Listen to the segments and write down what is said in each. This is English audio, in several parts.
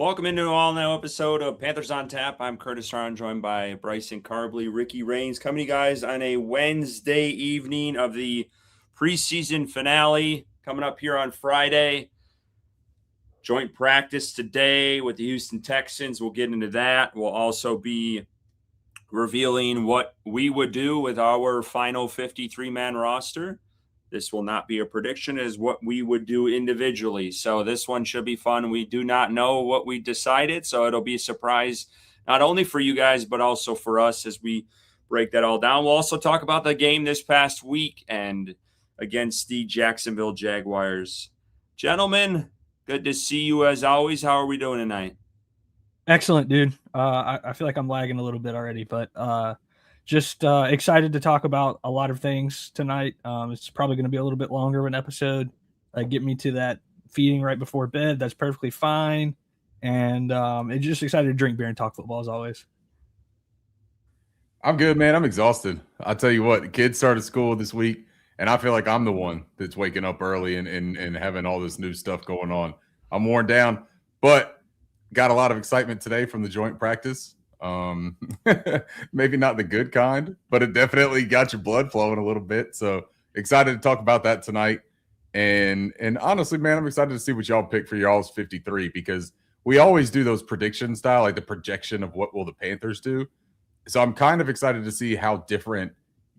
Welcome into an all-new episode of Panthers on Tap. I'm Curtis Hahn, joined by Bryson Carbley, Ricky Rains, coming to you guys on a Wednesday evening of the preseason finale coming up here on Friday. Joint practice today with the Houston Texans. We'll get into that. We'll also be revealing what we would do with our final 53-man roster. This will not be a prediction, as what we would do individually. So this one should be fun. We do not know what we decided, so it'll be a surprise not only for you guys, but also for us as we break that all down. We'll also talk about the game this past week and against the Jacksonville Jaguars. Gentlemen, good to see you as always. How are we doing tonight? Excellent, dude. I feel like I'm lagging a little bit already, but just excited to talk about a lot of things tonight. It's probably going to be a little bit longer of an episode. Get me to that feeding right before bed. That's perfectly fine. And just excited to drink beer and talk football as always. I'm good, man. I'm exhausted. I'll tell you what, the kids started school this week, and I feel like I'm the one that's waking up early and having all this new stuff going on. I'm worn down, but got a lot of excitement today from the joint practice. Maybe not the good kind, but it definitely got your blood flowing a little bit. So excited to talk about that tonight. And honestly, man, I'm excited to see what y'all pick for y'all's 53, because we always do those prediction style, like the projection of what will the Panthers do. So I'm kind of excited to see how different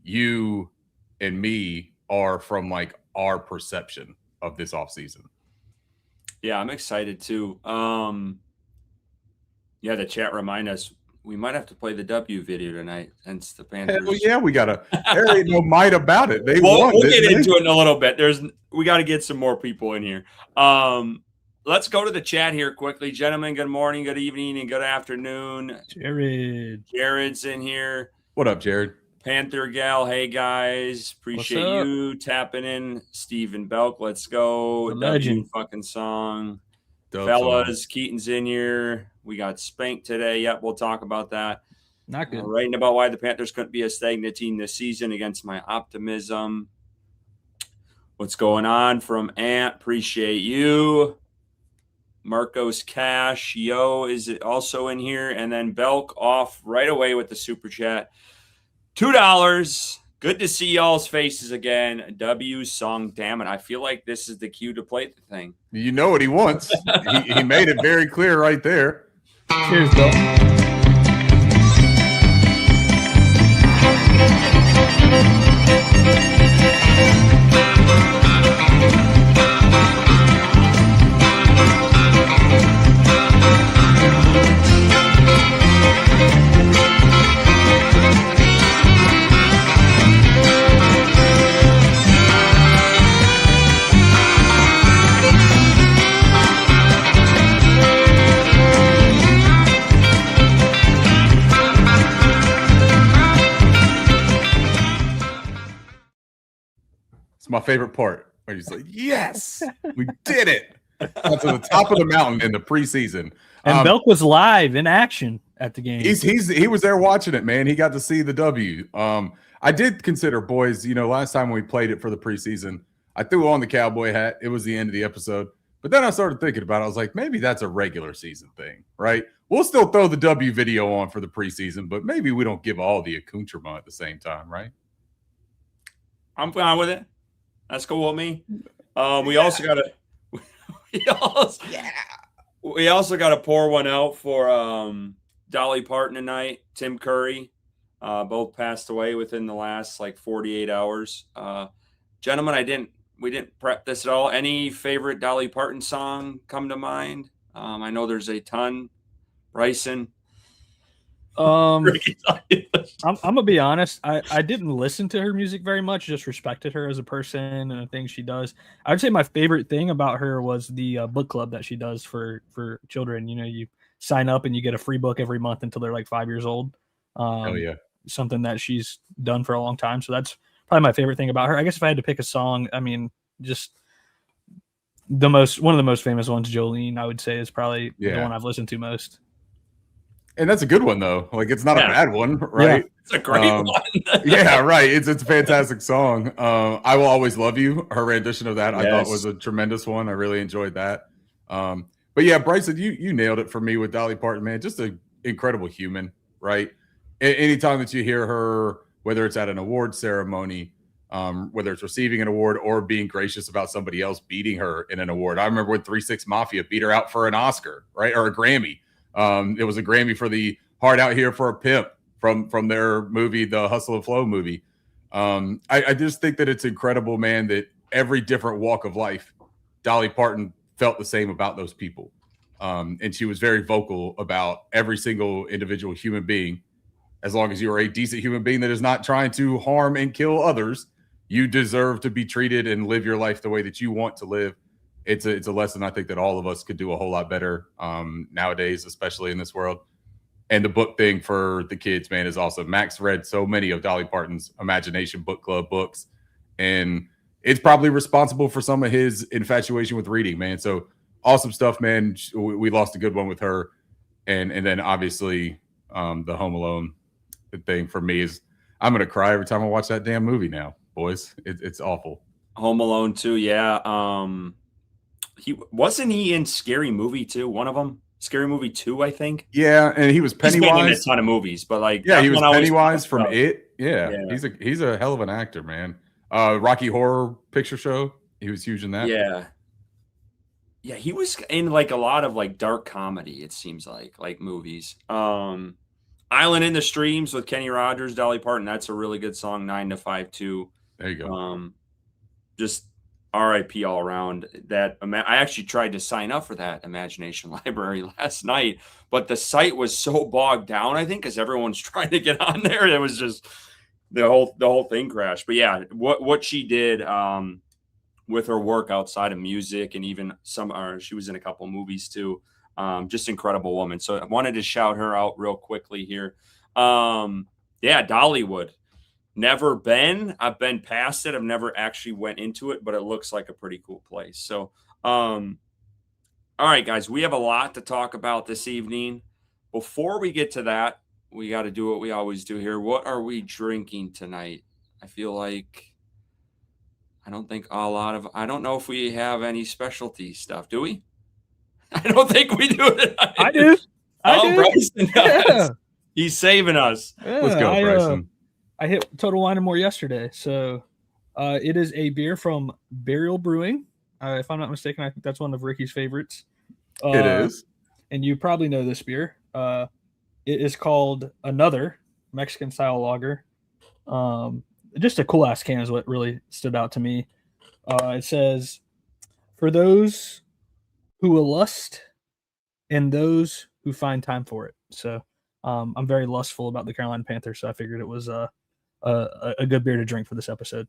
you and me are from like our perception of this offseason. Yeah, I'm excited too. Yeah, the chat remind us we might have to play the W video tonight since the Panthers. Well, yeah, we gotta. There ain't no might about it. They we'll won. We'll get into it in a little bit. We got to get some more people in here. Let's go to the chat here quickly, gentlemen. Good morning, good evening, and good afternoon. Jared's in here. What up, Jared? Panther Gal, hey guys, appreciate you tapping in. Stephen Belk, let's go. Legend fucking song. Dope Fellas, song. Keaton's in here. We got spanked today. Yep, we'll talk about that. Not good. Writing about why the Panthers couldn't be a stagnant team this season against my optimism. What's going on from Ant? Appreciate you. Marcos Cash, yo, is it also in here? And then Belk off right away with the super chat. $2. Good to see y'all's faces again. W song, damn it. I feel like this is the cue to play the thing. You know what he wants. he made it very clear right there. Cheers, Bill. It's my favorite part. Where he's like, yes, we did it. Up to the top of the mountain in the preseason. And Belk was live in action at the game. He was there watching it, man. He got to see the W. I did consider, boys, last time we played it for the preseason, I threw on the cowboy hat. It was the end of the episode. But then I started thinking about it. I was like, maybe that's a regular season thing, right? We'll still throw the W video on for the preseason, but maybe we don't give all the accoutrement at the same time, right? I'm fine with it. That's cool with me. We also got to pour one out for Dolly Parton tonight. Tim Curry, both passed away within the last 48 hours. Gentlemen, we didn't prep this at all. Any favorite Dolly Parton song come to mind? I know there's a ton. Bryson. I'm gonna be honest. I didn't listen to her music very much. Just respected her as a person and the things she does. I would say my favorite thing about her was the book club that she does for children. You sign up and you get a free book every month until they're like 5 years old. Oh yeah, something that she's done for a long time. So that's probably my favorite thing about her. I guess if I had to pick a song, I mean, just one of the most famous ones, Jolene, I would say is probably the one I've listened to most. And that's a good one, though. It's not a bad one, right? Yeah, it's a great one. Yeah, right. It's a fantastic song. I Will Always Love You, her rendition of that, I thought was a tremendous one. I really enjoyed that. But yeah, Bryson, you nailed it for me with Dolly Parton, man. Just an incredible human, right? Anytime that you hear her, whether it's at an award ceremony, whether it's receiving an award or being gracious about somebody else beating her in an award. I remember when 3-6 Mafia beat her out for an Oscar, right? Or a Grammy. It was a Grammy for the Hard Out Here for a Pimp from their movie, the Hustle and Flow movie. I just think that it's incredible, man, that every different walk of life, Dolly Parton felt the same about those people. And she was very vocal about every single individual human being. As long as you are a decent human being that is not trying to harm and kill others, you deserve to be treated and live your life the way that you want to live. It's a lesson I think that all of us could do a whole lot better nowadays, especially in this world. And the book thing for the kids, man, is awesome. Max read so many of Dolly Parton's Imagination Book Club books, and it's probably responsible for some of his infatuation with reading, man. So awesome stuff, man. We lost a good one with her. And then obviously the Home Alone thing for me is I'm going to cry every time I watch that damn movie now, boys. It's awful. Home Alone 2, yeah. He in Scary Movie 2, one of them? Scary Movie 2, I think. Yeah, and he was Pennywise. He's been in a ton of movies, but like he was Pennywise from It. Yeah, he's a hell of an actor, man. Rocky Horror Picture Show, he was huge in that. Yeah, he was in like a lot of like dark comedy, it seems like movies. Island in the Streams with Kenny Rogers, Dolly Parton, that's a really good song. 9 to 5 too. There you go. Just RIP all around. That I actually tried to sign up for that Imagination Library last night, but the site was so bogged down, I think, because everyone's trying to get on there. It was just the whole thing crashed. But yeah, what she did with her work outside of music, and even she was in a couple movies too. Just incredible woman. So I wanted to shout her out real quickly here. Yeah, Dollywood. Never been. I've been past it. I've never actually went into it, but it looks like a pretty cool place. So, all right, guys, we have a lot to talk about this evening. Before we get to that, we got to do what we always do here. What are we drinking tonight? I feel like I don't know if we have any specialty stuff. Do we? I don't think we do it. I do. Bryson does. Yeah. He's saving us. Yeah, let's go, Bryson. I hit Total Wine and More yesterday. So it is a beer from Burial Brewing. If I'm not mistaken, I think that's one of Ricky's favorites. It is. And you probably know this beer. It is called Another Mexican Style Lager. Just a cool ass can is what really stood out to me. It says, "For those who will lust and those who find time for it." So I'm very lustful about the Carolina Panthers, so I figured it was a good beer to drink for this episode.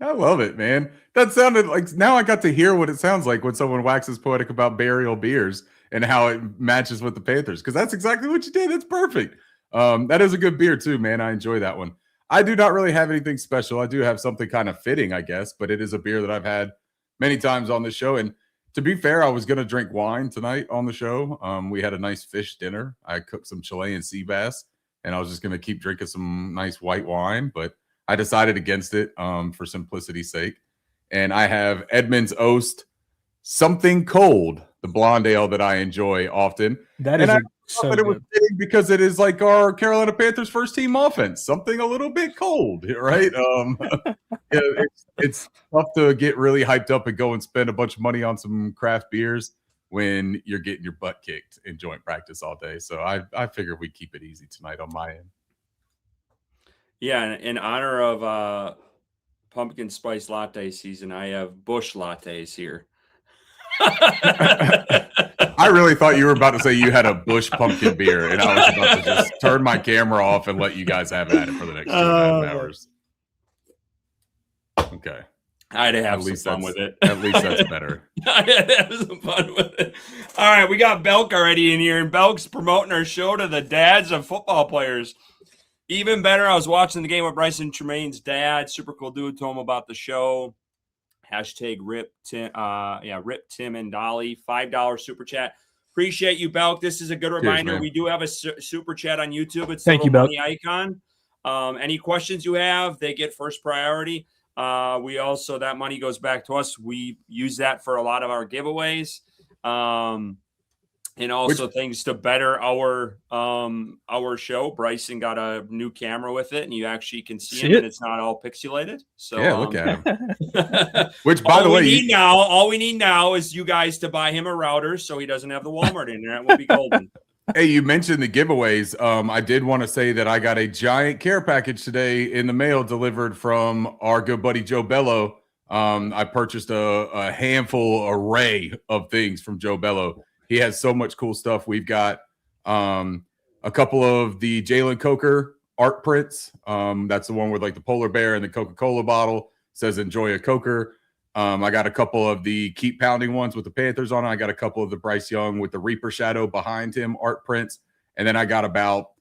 I love it, man. That sounded like, now I got to hear what it sounds like when someone waxes poetic about burial beers and how it matches with the Panthers, because that's exactly what you did. It's perfect. That is a good beer too, man. I enjoy that one. I do not really have anything special. I do have something kind of fitting, I guess, but it is a beer that I've had many times on the show. And to be fair, I was going to drink wine tonight on the show. We had a nice fish dinner. I cooked some Chilean sea bass, and I was just going to keep drinking some nice white wine, but I decided against it for simplicity's sake. And I have Edmund's Oast Something Cold, the blonde ale that I enjoy often. That is so good. It was fitting because it is like our Carolina Panthers first team offense, something a little bit cold, right? It's tough to get really hyped up and go and spend a bunch of money on some craft beers when you're getting your butt kicked in joint practice all day. So I figured we'd keep it easy tonight on my end. Yeah, in honor of pumpkin spice latte season, I have Bush lattes here. I really thought you were about to say you had a Bush pumpkin beer, and I was about to just turn my camera off and let you guys have at it for the next 2.5 hours. Okay. I'd have some fun with it. At least that's better. I'd have some fun with it. All right, we got Belk already in here, and Belk's promoting our show to the dads of football players. Even better, I was watching the game with Bryson Tremaine's dad. Super cool dude. Told him about the show. Hashtag rip Tim and Dolly. $5 super chat. Appreciate you, Belk. This is a good reminder. Cheers, we do have a super chat on YouTube. It's Thank the you, little Belk. money icon. Any questions you have, they get first priority. We also, that money goes back to us. We use that for a lot of our giveaways. And also things to better our show. Bryson got a new camera with it, and you actually can see him, and it's not all pixelated. So yeah, look at him. Which, by the way, all we need now is you guys to buy him a router so he doesn't have the Walmart internet. We'll be golden. Hey, you mentioned the giveaways. I did want to say that I got a giant care package today in the mail delivered from our good buddy Joe Bello. I purchased a handful array of things from Joe Bello. He has so much cool stuff. We've got a couple of the Jalen Coker art prints. That's the one with like the polar bear and the Coca-Cola bottle. It says enjoy a Coker. I got a couple of the keep pounding ones with the Panthers on it. I got a couple of the Bryce Young with the Reaper shadow behind him art prints. And then I got about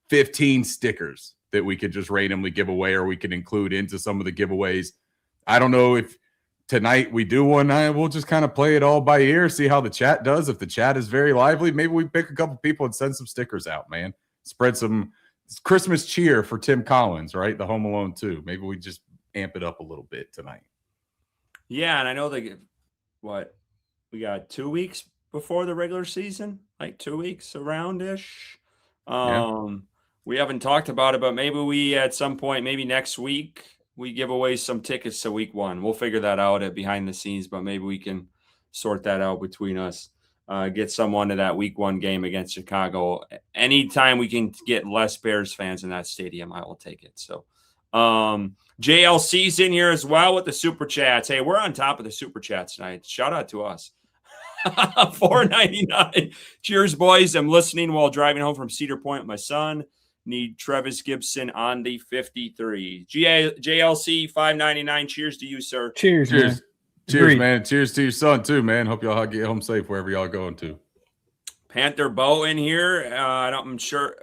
15 stickers that we could just randomly give away, or we could include into some of the giveaways. I don't know if tonight we do one night. We'll just kind of play it all by ear, see how the chat does. If the chat is very lively, maybe we pick a couple people and send some stickers out, man. Spread some Christmas cheer for Tim Collins, right? The Home Alone 2. Maybe we just amp it up a little bit tonight. Yeah, and I know we got 2 weeks before the regular season, like 2 weeks around-ish. We haven't talked about it, but maybe we at some point, maybe next week, we give away some tickets to week 1. We'll figure that out at behind the scenes, but maybe we can sort that out between us. Get someone to that week 1 game against Chicago. Anytime we can get less Bears fans in that stadium, I will take it. So JLC's in here as well with the super chats. Hey, we're on top of the super chats tonight. Shout out to us. $4.99. Cheers, boys. I'm listening while driving home from Cedar Point with my son. Need Travis Gibson on the 53. JLC $5.99. Cheers to you, sir. Cheers, man. Cheers, man. Cheers to your son too, man. Hope y'all get home safe wherever y'all going to. Panther Bo in here. I'm sure.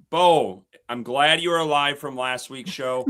Bo, I'm glad you were alive from last week's show.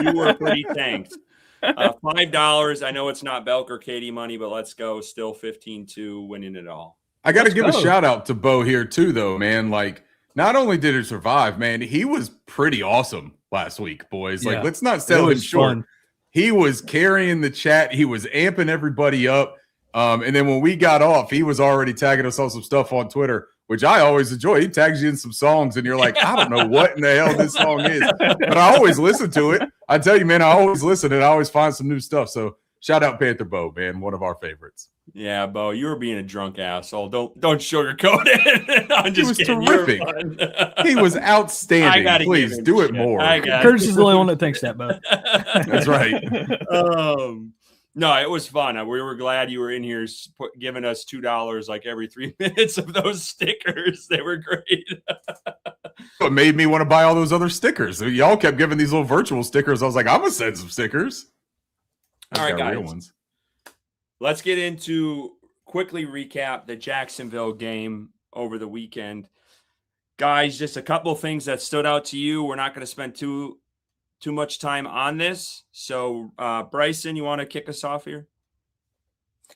You were pretty tanked. $5. I know it's not Belk or Katie money, but let's go. Still 15-2, winning it all. I got to give a shout out to Bo here too, though, man. Like, not only did he survive, man, he was pretty awesome last week, boys. Like, let's not sell him short. Fun. He was carrying the chat. He was amping everybody up. And then when we got off, he was already tagging us on some stuff on Twitter, which I always enjoy. He tags you in some songs, and you're like, I don't know what in the hell this song is. But I always listen to it. I tell you, man, I always listen, and I always find some new stuff. So shout out Panther Bo, man, one of our favorites. Yeah, Bo, you were being a drunk asshole. Don't sugarcoat it. I'm just kidding. Terrific. He was outstanding. Please do it more. Curtis is the only one that thinks that, Bo. That's right. No, it was fun. We were glad you were in here giving us $2 like every 3 minutes of those stickers. They were great. It made me want to buy all those other stickers. Y'all kept giving these little virtual stickers. I was like, I'm going to send some stickers. All right, guys. Real ones. Let's get into quickly recap the Jacksonville game over the weekend. Guys, just a couple of things that stood out to you. We're not going to spend too much time on this. So, Bryson, you want to kick us off here?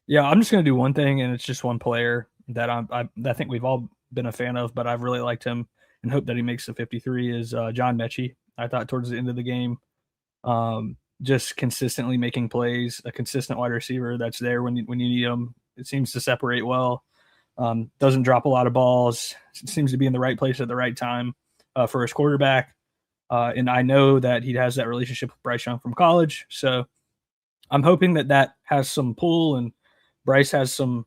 Yeah, I'm just going to do one thing, and it's just one player that I think we've all been a fan of, but I've really liked him and hope that he makes the 53 is John Mechie. I thought towards the end of the game, just consistently making plays, a consistent wide receiver that's there when you need him. It seems to separate well. Doesn't drop a lot of balls. Seems to be in the right place at the right time for his quarterback. And I know that he has that relationship with Bryce Young from college. So I'm hoping that has some pull and Bryce has some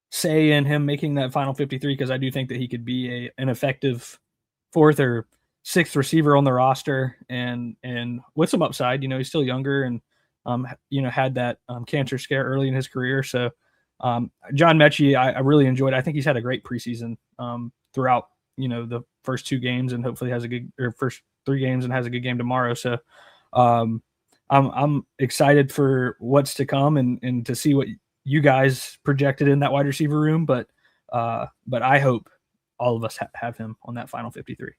say in him making that final 53, because I do think that he could be an effective 4th or 6th receiver on the roster and with some upside. He's still younger and, had that cancer scare early in his career. So John Mechie, I really enjoyed. I think he's had a great preseason throughout, the first 2 games, and hopefully has a good first 3 games and has a good game tomorrow. So I'm excited for what's to come and to see what you guys projected in that wide receiver room. But I hope all of us have him on that final 53.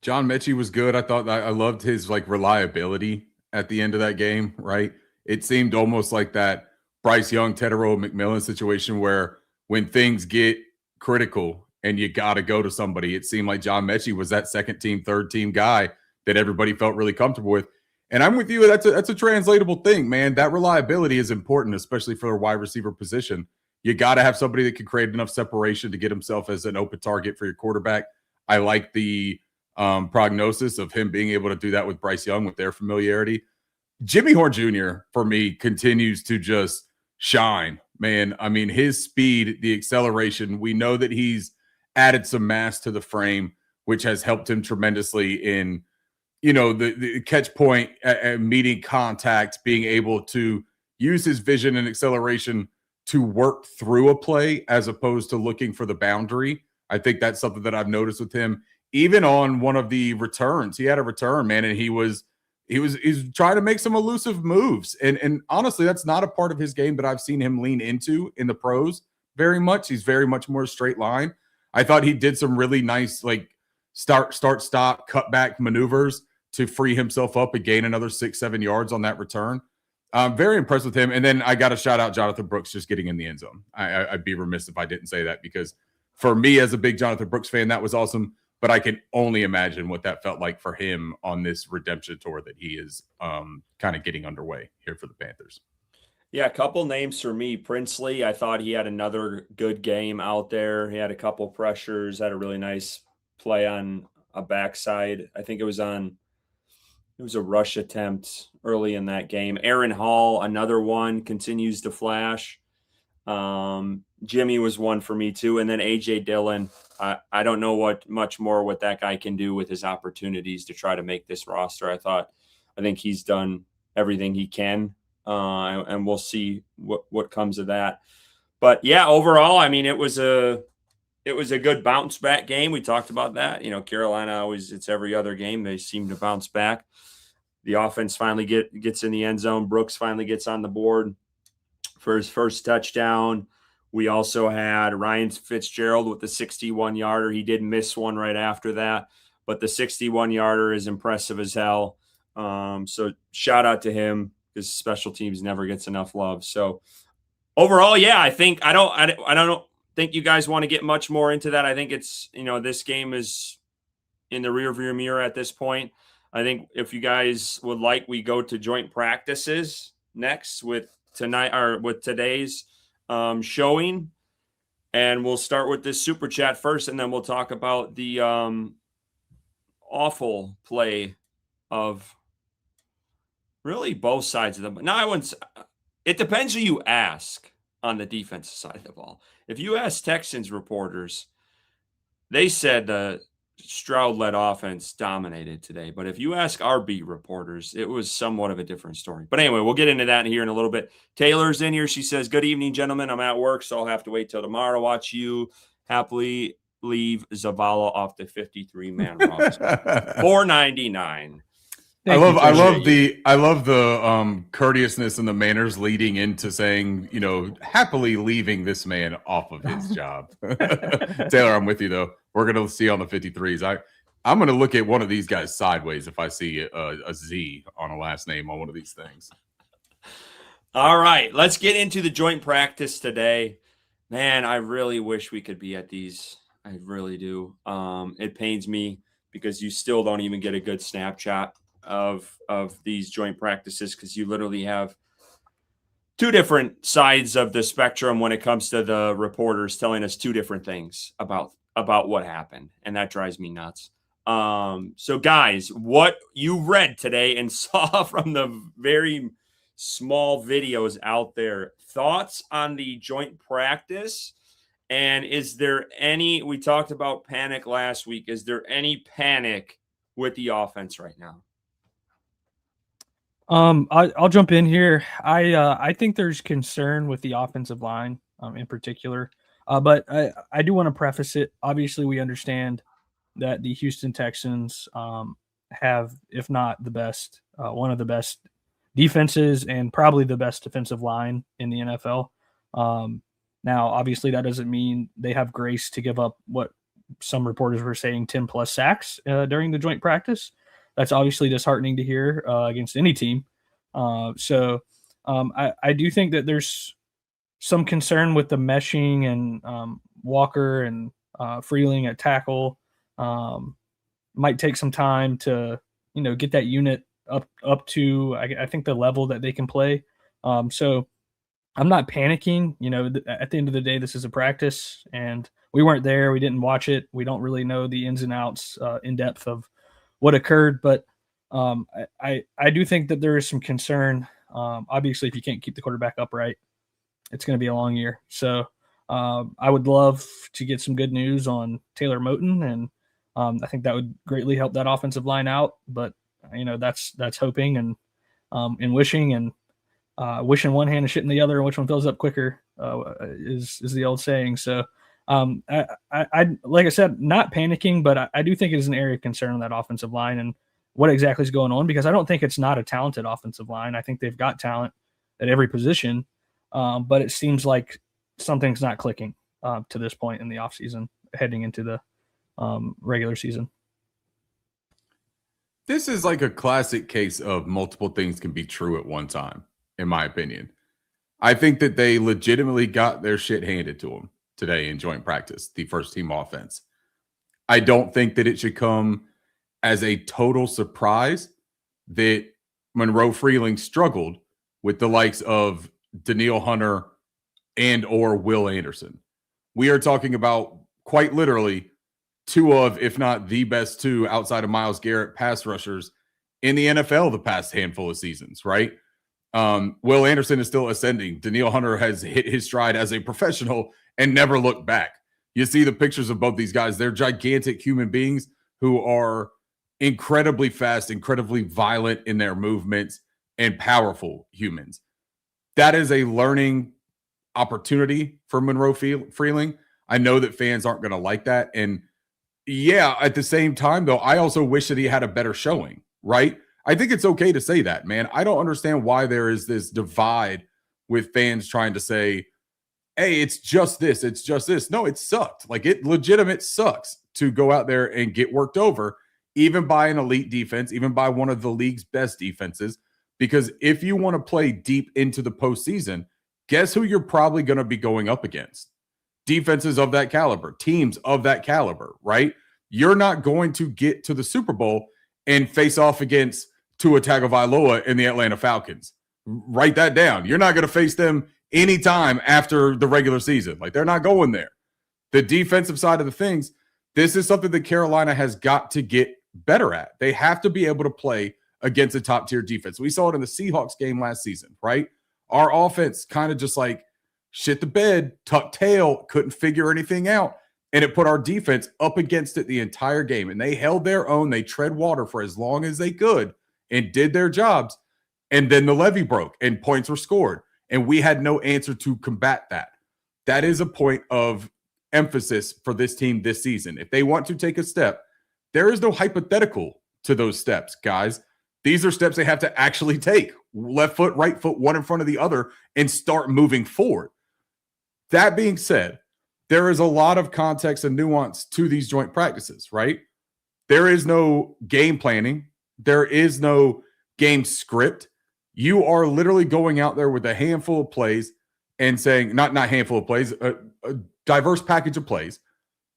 John Mechie was good. I thought I loved his reliability at the end of that game, right? It seemed almost like that Bryce Young, Tedero McMillan situation where when things get critical and you got to go to somebody, it seemed like John Mechie was that second team, third team guy that everybody felt really comfortable with. And I'm with you. That's a translatable thing, man. That reliability is important, especially for a wide receiver position. You got to have somebody that can create enough separation to get himself as an open target for your quarterback. I like the prognosis of him being able to do that with Bryce Young with their familiarity. Jimmy Horn Jr. for me continues to just shine, man. I mean, his speed, the acceleration, we know that he's added some mass to the frame, which has helped him tremendously in, the catch point, meeting contact, being able to use his vision and acceleration to work through a play as opposed to looking for the boundary. I think that's something that I've noticed with him. Even on one of the returns, he had a return, man, and he's trying to make some elusive moves. And honestly, that's not a part of his game that I've seen him lean into in the pros very much. He's very much more straight line. I thought he did some really nice start, stop, cut back maneuvers to free himself up and gain another 6-7 yards on that return. I'm very impressed with him. And then I got to shout out Jonathan Brooks just getting in the end zone. I'd be remiss if I didn't say that, because for me as a big Jonathan Brooks fan, that was awesome. But I can only imagine what that felt like for him on this redemption tour that he is kind of getting underway here for the Panthers. Yeah, a couple names for me. Princely, I thought he had another good game out there. He had a couple pressures, had a really nice play on a backside. I think it was a rush attempt early in that game. Aaron Hall, another one, continues to flash. Jimmy was one for me too. And then AJ Dillon. I don't know much more what that guy can do with his opportunities to try to make this roster. I think he's done everything he can. And we'll see what comes of that. But yeah, overall, I mean, it was a good bounce back game. We talked about that. Carolina it's every other game. They seem to bounce back. The offense finally gets in the end zone. Brooks finally gets on the board for his first touchdown. We also had Ryan Fitzgerald with the 61-yarder. He did miss one right after that, but the 61-yarder is impressive as hell. So shout out to him, because special teams never gets enough love. So overall, yeah, I don't think you guys want to get much more into that. I think it's, this game is in the rearview mirror at this point. I think if you guys would like, we go to joint practices next with today's showing, and we'll start with this super chat first, and then we'll talk about the awful play of really both sides of them. Now, it depends who you ask on the defensive side of the ball. If you ask Texans reporters, they said the Stroud-led offense dominated today. But if you ask our beat reporters, it was somewhat of a different story. But anyway, we'll get into that here in a little bit. Taylor's in here. She says, "Good evening, gentlemen. I'm at work, so I'll have to wait till tomorrow to watch you happily leave Zavala off the 53-man roster. $4.99. I love the courteousness and the manners leading into saying, happily leaving this man off of his job. Taylor, I'm with you though. We're going to see on the 53s. I'm going to look at one of these guys sideways if I see a Z on a last name on one of these things. All right, let's get into the joint practice today. Man, I really wish we could be at these. I really do. It pains me because you still don't even get a good snapshot of these joint practices, because you literally have two different sides of the spectrum when it comes to the reporters telling us two different things about what happened, and that drives me nuts. So guys, what you read today and saw from the very small videos out there, thoughts on the joint practice? And is there any, we talked about panic last week, is there any panic with the offense right now? I'll jump in here. I think there's concern with the offensive line, in particular. But I do want to preface it. Obviously, we understand that the Houston Texans have, if not the best, one of the best defenses and probably the best defensive line in the NFL. Now, obviously, that doesn't mean they have grace to give up what some reporters were saying, 10-plus sacks during the joint practice. That's obviously disheartening to hear against any team. So I do think that there's some concern with the meshing and Walker and Freeling at tackle. Might take some time to, get that unit up to, I think, the level that they can play. So I'm not panicking. At the end of the day, this is a practice, and we weren't there. We didn't watch it. We don't really know the ins and outs in depth of what occurred. But I do think that there is some concern. Obviously, if you can't keep the quarterback upright, it's going to be a long year. So I would love to get some good news on Taylor Moton, and I think that would greatly help that offensive line out. But that's hoping and wishing, and wishing one hand and shitting the other, and which one fills up quicker is the old saying. So I like I said, not panicking, but I do think it is an area of concern on that offensive line and what exactly is going on, because I don't think it's not a talented offensive line. I think they've got talent at every position, but it seems like something's not clicking to this point in the offseason, heading into the regular season. This is like a classic case of multiple things can be true at one time, in my opinion. I think that they legitimately got their shit handed to them today in joint practice, the first team offense. I don't think that it should come as a total surprise that Monroe Freeling struggled with the likes of Danielle Hunter and or Will Anderson. We are talking about quite literally two of, if not the best two outside of Myles Garrett pass rushers in the NFL the past handful of seasons, right? Will Anderson is still ascending. Danielle Hunter has hit his stride as a professional and never looked back. You see the pictures of both these guys. They're gigantic human beings who are incredibly fast, incredibly violent in their movements, and powerful humans. That is a learning opportunity for Monroe Freeling. I know that fans aren't going to like that. And yeah, at the same time, though, I also wish that he had a better showing, right? I think it's okay to say that, man. I don't understand why there is this divide with fans trying to say, hey, it's just this, it's just this. No, it sucked. Like, it legitimate sucks to go out there and get worked over, even by an elite defense, even by one of the league's best defenses. Because if you want to play deep into the postseason, guess who you're probably going to be going up against? Defenses of that caliber, teams of that caliber, right? You're not going to get to the Super Bowl and face off against Tua Tagovailoa and the Atlanta Falcons. Write that down. You're not going to face them anytime after the regular season. Like, they're not going there. The defensive side of the things, this is something that Carolina has got to get better at. They have to be able to play against a top-tier defense. We saw it in the Seahawks game last season, right? Our offense kind of just like shit the bed, tucked tail, couldn't figure anything out, and it put our defense up against it the entire game. And they held their own. They tread water for as long as they could and did their jobs. And then the levee broke and points were scored. And we had no answer to combat that. That is a point of emphasis for this team this season. If they want to take a step, there is no hypothetical to those steps, guys. These are steps they have to actually take. Left foot, right foot, one in front of the other, and start moving forward. That being said, there is a lot of context and nuance to these joint practices, right? There is no game planning. There is no game script. You are literally going out there with a handful of plays and saying, not handful of plays, a diverse package of plays,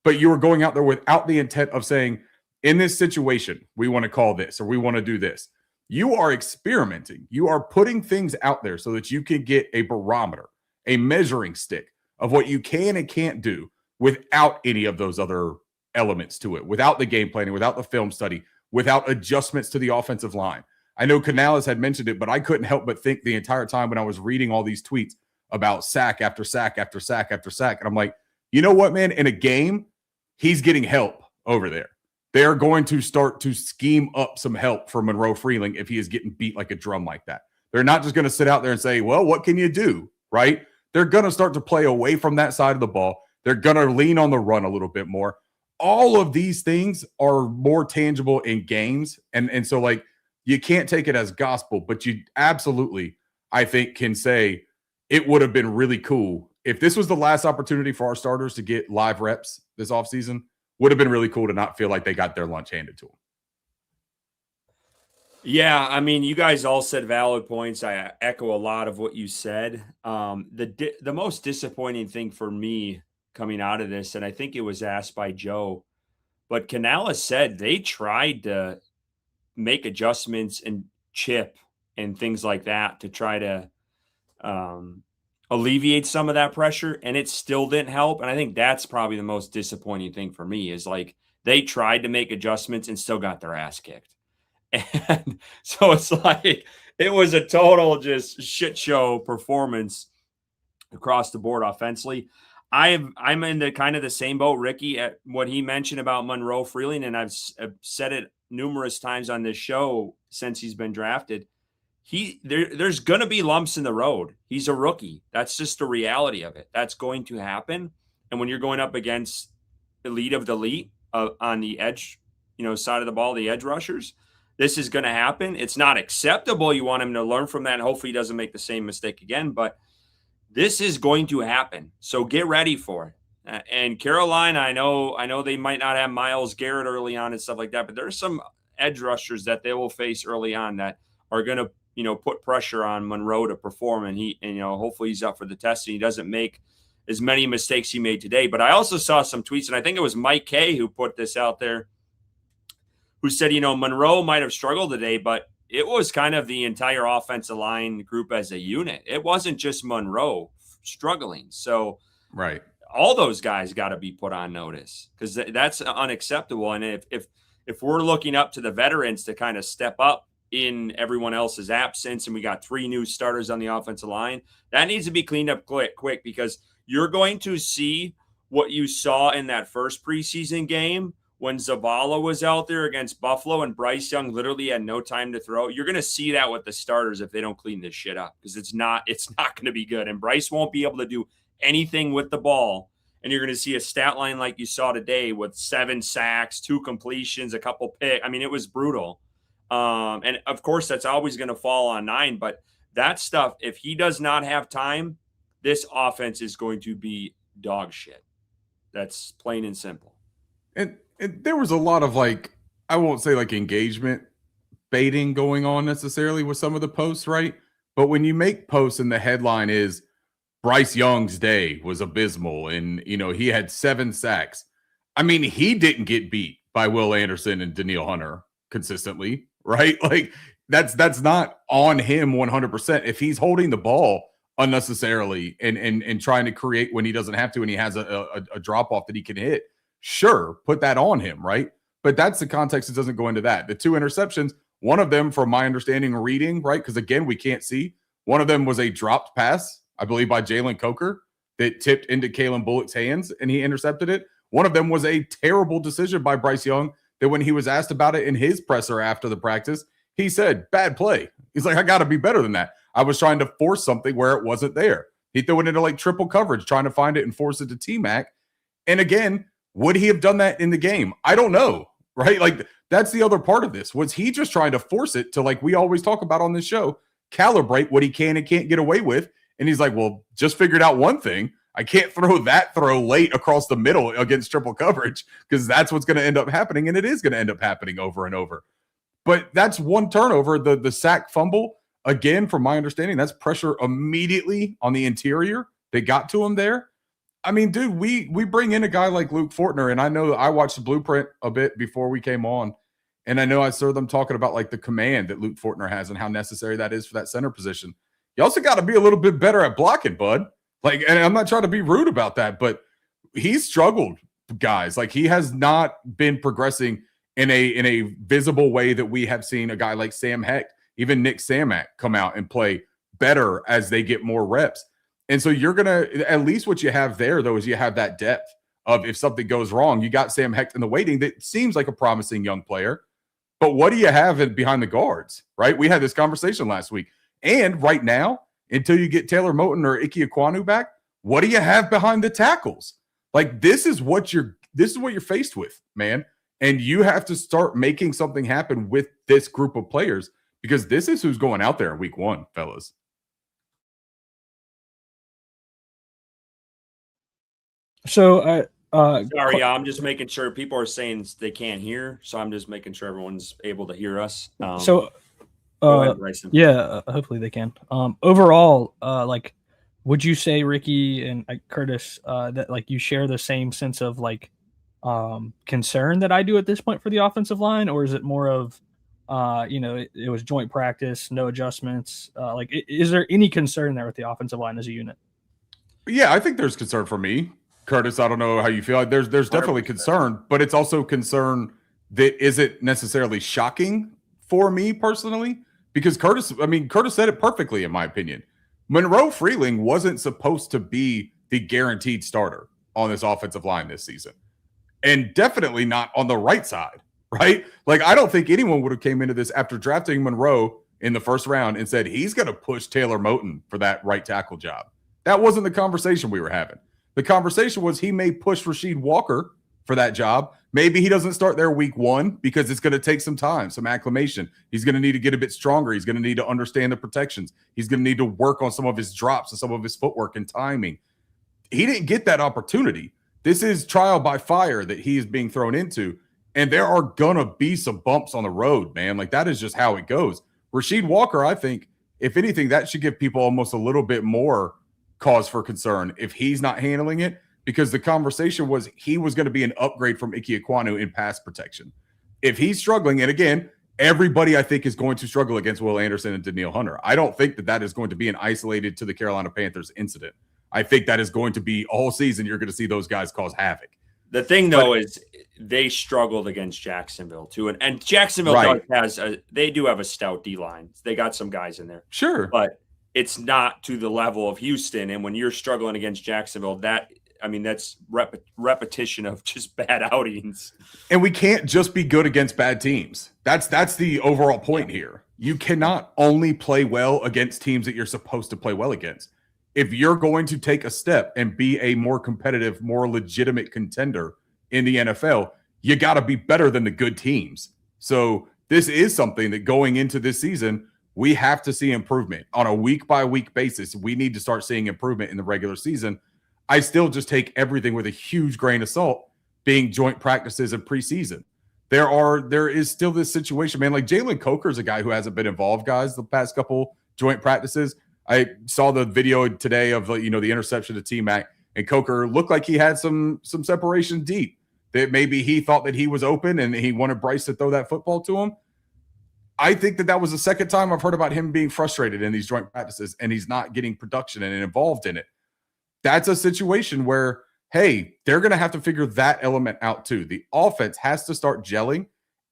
but you are going out there without the intent of saying, in this situation, we want to call this or we want to do this. You are experimenting. You are putting things out there so that you can get a barometer, a measuring stick of what you can and can't do without any of those other elements to it, without the game planning, without the film study, without adjustments to the offensive line. I know Canales had mentioned it, but I couldn't help but think the entire time when I was reading all these tweets about sack after sack after sack after sack. And I'm like, you know what, man? In a game, he's getting help over there. They're going to start to scheme up some help for Monroe Freeling if he is getting beat like a drum like that. They're not just going to sit out there and say, well, what can you do, right? They're going to start to play away from that side of the ball. They're going to lean on the run a little bit more. All of these things are more tangible in games. And so, like, you can't take it as gospel, but you absolutely, I think, can say it would have been really cool if this was the last opportunity for our starters to get live reps this offseason. Would have been really cool to not feel like they got their lunch handed to them. Yeah, I mean, you guys all said valid points. I echo a lot of what you said. The most disappointing thing for me coming out of this, and I think it was asked by Joe, but Canales said they tried to make adjustments and chip and things like that to try to alleviate some of that pressure, and it still didn't help. And I think that's probably the most disappointing thing for me is like they tried to make adjustments and still got their ass kicked. And so it's like it was a total just shit show performance across the board offensively. I'm in the kind of the same boat, Ricky, at what he mentioned about Monroe Freeling, and I've said it numerous times on this show since he's been drafted. There's going to be lumps in the road. He's a rookie. That's just the reality of it. That's going to happen. And when you're going up against elite of the elite on the edge, side of the ball, the edge rushers, this is going to happen. It's not acceptable. You want him to learn from that. And hopefully he doesn't make the same mistake again, but this is going to happen. So get ready for it. And Carolina, I know they might not have Myles Garrett early on and stuff like that, but there's some edge rushers that they will face early on that are going to, put pressure on Monroe to perform. And hopefully he's up for the test and he doesn't make as many mistakes he made today. But I also saw some tweets, and I think it was Mike Kay who put this out there, who said, Monroe might have struggled today, but it was kind of the entire offensive line group as a unit. It wasn't just Monroe struggling. So right, all those guys got to be put on notice because that's unacceptable. And if we're looking up to the veterans to kind of step up in everyone else's absence, and we got 3 new starters on the offensive line, that needs to be cleaned up quick because you're going to see what you saw in that first preseason game when Zavala was out there against Buffalo and Bryce Young literally had no time to throw. You're going to see that with the starters if they don't clean this shit up because it's not going to be good. And Bryce won't be able to do anything with the ball. And you're going to see a stat line like you saw today with 7 sacks, 2 completions, a couple picks. I mean, it was brutal. And of course, that's always going to fall on 9. But that stuff, if he does not have time, this offense is going to be dog shit. That's plain and simple. And there was a lot of I won't say engagement baiting going on necessarily with some of the posts, right? But when you make posts and the headline is Bryce Young's day was abysmal and, he had 7 sacks. I mean, he didn't get beat by Will Anderson and Danielle Hunter consistently, right? That's not on him 100%. If he's holding the ball unnecessarily and trying to create when he doesn't have to and he has a drop-off that he can hit, sure, put that on him, right? But that's the context that doesn't go into that. The 2 interceptions, one of them, from my understanding, reading, right? Because again, we can't see. One of them was a dropped pass, I believe, by Jalen Coker that tipped into Kalen Bullock's hands and he intercepted it. One of them was a terrible decision by Bryce Young that when he was asked about it in his presser after the practice, he said, bad play. He's like, I got to be better than that. I was trying to force something where it wasn't there. He threw it into triple coverage, trying to find it and force it to T-Mac. And again, would he have done that in the game? I don't know, right? That's the other part of this. Was he just trying to force it to, we always talk about on this show, calibrate what he can and can't get away with? And he's like, well, just figured out one thing. I can't throw that throw late across the middle against triple coverage because that's what's going to end up happening, and it is going to end up happening over and over. But that's one turnover. The sack fumble, again, from my understanding, that's pressure immediately on the interior. They got to him there. I mean, dude, we bring in a guy like Luke Fortner, and I know I watched the blueprint a bit before we came on, and I know I saw them talking about the command that Luke Fortner has and how necessary that is for that center position. You also got to be a little bit better at blocking, bud. And I'm not trying to be rude about that, but he's struggled, guys. He has not been progressing in a visible way that we have seen a guy like Sam Hecht, even Nick Samak, come out and play better as they get more reps. And so you're going to, at least what you have there, though, is you have that depth of if something goes wrong, you got Sam Hecht in the waiting that seems like a promising young player. But what do you have behind the guards, right? We had this conversation last week. And right now, until you get Taylor Moton or Ike Ekwonu back, what do you have behind the tackles? This is what you're faced with, man. And you have to start making something happen with this group of players because this is who's going out there in week 1, fellas. So, sorry, I'm just making sure people are saying they can't hear. So I'm just making sure everyone's able to hear us. Hopefully they can. Overall, would you say, Ricky and Curtis, that you share the same sense of concern that I do at this point for the offensive line, or is it more of, it was joint practice, no adjustments? Is there any concern there with the offensive line as a unit? Yeah, I think there's concern for me. Curtis, I don't know how you feel. There's definitely 100%. concern, but it's also concern that isn't necessarily shocking for me personally. Because Curtis said it perfectly, in my opinion. Monroe Freeling wasn't supposed to be the guaranteed starter on this offensive line this season. And definitely not on the right side, right? Like, I don't think anyone would have came into this after drafting Monroe in the first round and said he's going to push Taylor Moton for that right tackle job. That wasn't the conversation we were having. The conversation was he may push Rasheed Walker for that job. Maybe he doesn't start there week 1 because it's going to take some time, some acclimation. He's going to need to get a bit stronger. He's going to need to understand the protections. He's going to need to work on some of his drops and some of his footwork and timing. He didn't get that opportunity. This is trial by fire that he is being thrown into. And there are going to be some bumps on the road, man. Like, that is just how it goes. Rasheed Walker, I think, if anything, that should give people almost a little bit more cause for concern if he's not handling it, because the conversation was he was going to be an upgrade from Ike Ekwonu in pass protection. If he's struggling, and again, everybody I think is going to struggle against Will Anderson and Danielle Hunter. I don't think that is going to be an isolated to the Carolina Panthers incident. I think that is going to be all season. You're going to see those guys cause havoc. The thing, though, is they struggled against Jacksonville, too. And Jacksonville they do have a stout D-line. They got some guys in there. Sure. But it's not to the level of Houston. And when you're struggling against Jacksonville, that's repetition of just bad outings. And we can't just be good against bad teams. That's the overall point here. You cannot only play well against teams that you're supposed to play well against. If you're going to take a step and be a more competitive, more legitimate contender in the NFL, you got to be better than the good teams. So this is something that going into this season, we have to see improvement on a week-by-week basis. We need to start seeing improvement in the regular season. I still just take everything with a huge grain of salt, being joint practices and preseason. There is still this situation, man. Like, Jalen Coker is a guy who hasn't been involved, guys, the past couple joint practices. I saw the video today of the interception to T-Mac, and Coker looked like he had some separation deep, that maybe he thought that he was open and he wanted Bryce to throw that football to him. I think that was the second time I've heard about him being frustrated in these joint practices and he's not getting production and involved in it. That's a situation where, hey, they're going to have to figure that element out too. The offense has to start gelling,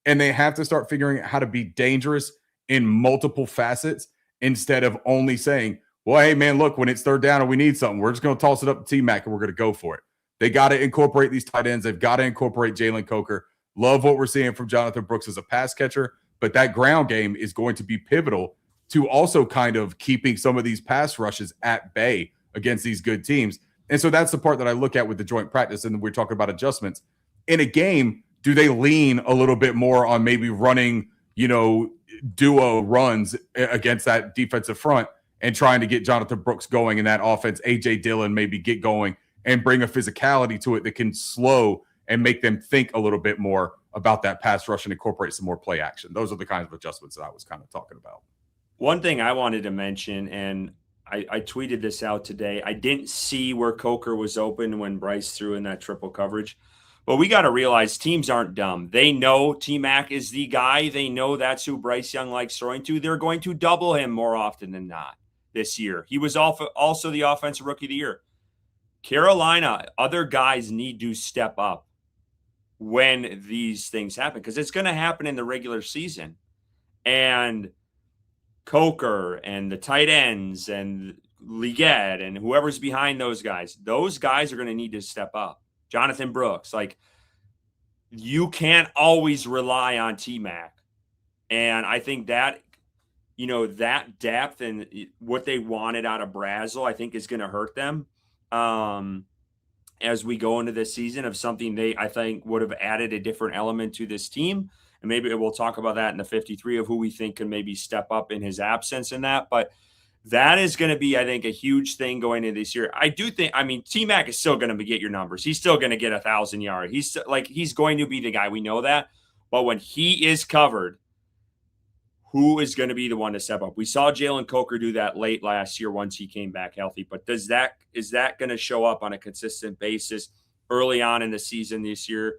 and they have to start figuring out how to be dangerous in multiple facets, instead of only saying, well, hey, man, look, when it's third down and we need something, we're just going to toss it up to T-Mac and we're going to go for it. They got to incorporate these tight ends. They've got to incorporate Jalen Coker. Love what we're seeing from Jonathan Brooks as a pass catcher, but that ground game is going to be pivotal to also kind of keeping some of these pass rushes at bay against these good teams. And so that's the part that I look at with the joint practice, and we're talking about adjustments. In a game, do they lean a little bit more on maybe running, duo runs against that defensive front and trying to get Jonathan Brooks going in that offense, A.J. Dillon maybe get going and bring a physicality to it that can slow and make them think a little bit more about that pass rush and incorporate some more play action. Those are the kinds of adjustments that I was kind of talking about. One thing I wanted to mention, and I tweeted this out today, I didn't see where Coker was open when Bryce threw in that triple coverage. But we got to realize teams aren't dumb. They know T-Mac is the guy. They know that's who Bryce Young likes throwing to. They're going to double him more often than not this year. He was also the offensive rookie of the year. Carolina, other guys need to step up when these things happen, because it's going to happen in the regular season. And Coker and the tight ends and Leggett and whoever's behind those guys are going to need to step up. Jonathan Brooks, like, you can't always rely on T-Mac. And I think that, that depth and what they wanted out of Brazel, I think is going to hurt them as we go into this season, of something I think would have added a different element to this team. And maybe we'll talk about that in the 53 of who we think can maybe step up in his absence in that. But that is going to be, I think, a huge thing going into this year. I do think, T-Mac is still going to get your numbers. He's still going to get 1,000 yards. He's going to be the guy. We know that. But when he is covered, who is going to be the one to step up? We saw Jalen Coker do that late last year once he came back healthy. But is that going to show up on a consistent basis early on in the season this year?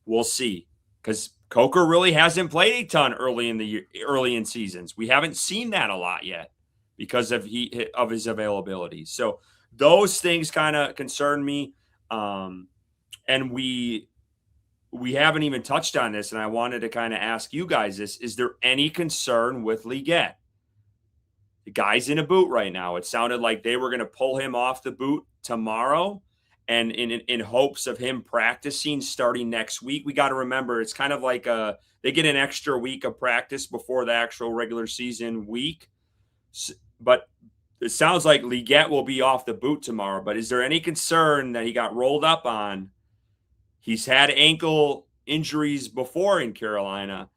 We'll see. Because Coker really hasn't played a ton early in seasons. We haven't seen that a lot yet, because of his availability. So those things kind of concern me. And we haven't even touched on this, and I wanted to kind of ask you guys this. Is there any concern with Leggett? The guy's in a boot right now. It sounded like they were going to pull him off the boot tomorrow, and in hopes of him practicing starting next week. We got to remember, it's kind of like they get an extra week of practice before the actual regular season week. But it sounds like Leggett will be off the boot tomorrow. But is there any concern that he got rolled up on? He's had ankle injuries before in Carolina,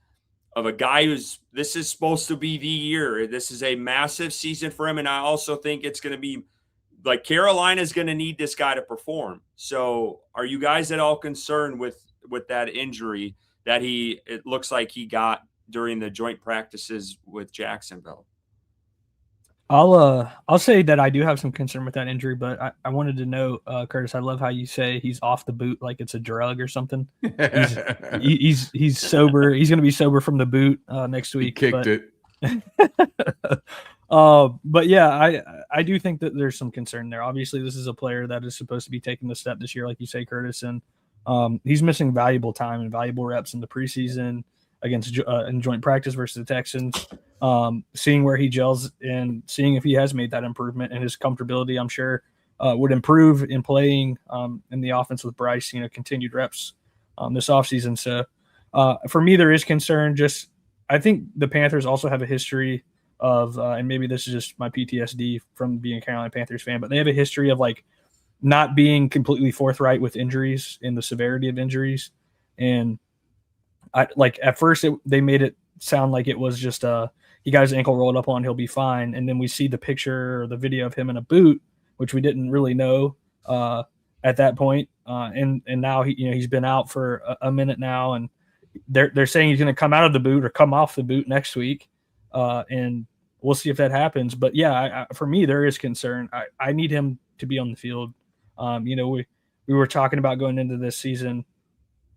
of a guy this is supposed to be the year. This is a massive season for him. And I also think it's going to be like Carolina's going to need this guy to perform. So are you guys at all concerned with that injury that it looks like he got during the joint practices with Jacksonville? I'll say that I do have some concern with that injury, but I wanted to know, Curtis, I love how you say he's off the boot like it's a drug or something. He's sober. He's going to be sober from the boot next week. He kicked it. But yeah, I do think that there's some concern there. Obviously, this is a player that is supposed to be taking the step this year, like you say, Curtis, and he's missing valuable time and valuable reps in the preseason against in joint practice versus the Texans. Seeing where he gels and seeing if he has made that improvement, and his comfortability, I'm sure, would improve in playing in the offense with Bryce, continued reps this offseason. So for me, there is concern. Just, I think the Panthers also have a history of, and maybe this is just my PTSD from being a Carolina Panthers fan, but they have a history of like not being completely forthright with injuries and the severity of injuries. And at first they made it sound like it was just he got his ankle rolled up on, he'll be fine. And then we see the picture or the video of him in a boot, which we didn't really know at that point. And now he's been out for a minute now, and they're saying he's going to come out of the boot or come off the boot next week. And we'll see if that happens. But yeah, for me, there is concern. I need him to be on the field. We were talking about going into this season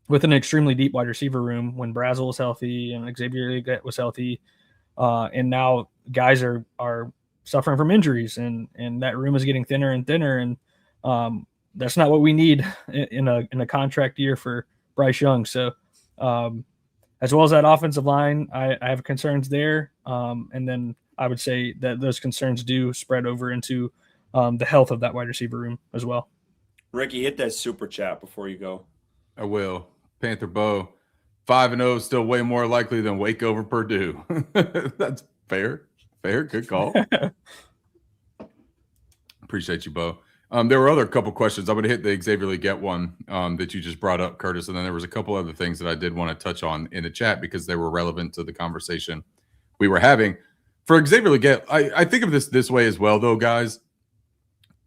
with an extremely deep wide receiver room when Brazel was healthy and Xavier Leggett was healthy. And now guys are suffering from injuries, and that room is getting thinner and thinner. And that's not what we need in a contract year for Bryce Young. So as well as that offensive line, I have concerns there. And then I would say that those concerns do spread over into the health of that wide receiver room as well. Ricky, hit that super chat before you go. I will. Panther Bo, 5-0 is still way more likely than Wake over Purdue. That's fair. Good call. Appreciate you, Bo. There were a couple questions. I'm going to hit the Xavier Leggett one that you just brought up, Curtis, and then there was a couple other things that I did want to touch on in the chat because they were relevant to the conversation we were having. For Xavier Leggett, I think of this way as well, though, guys.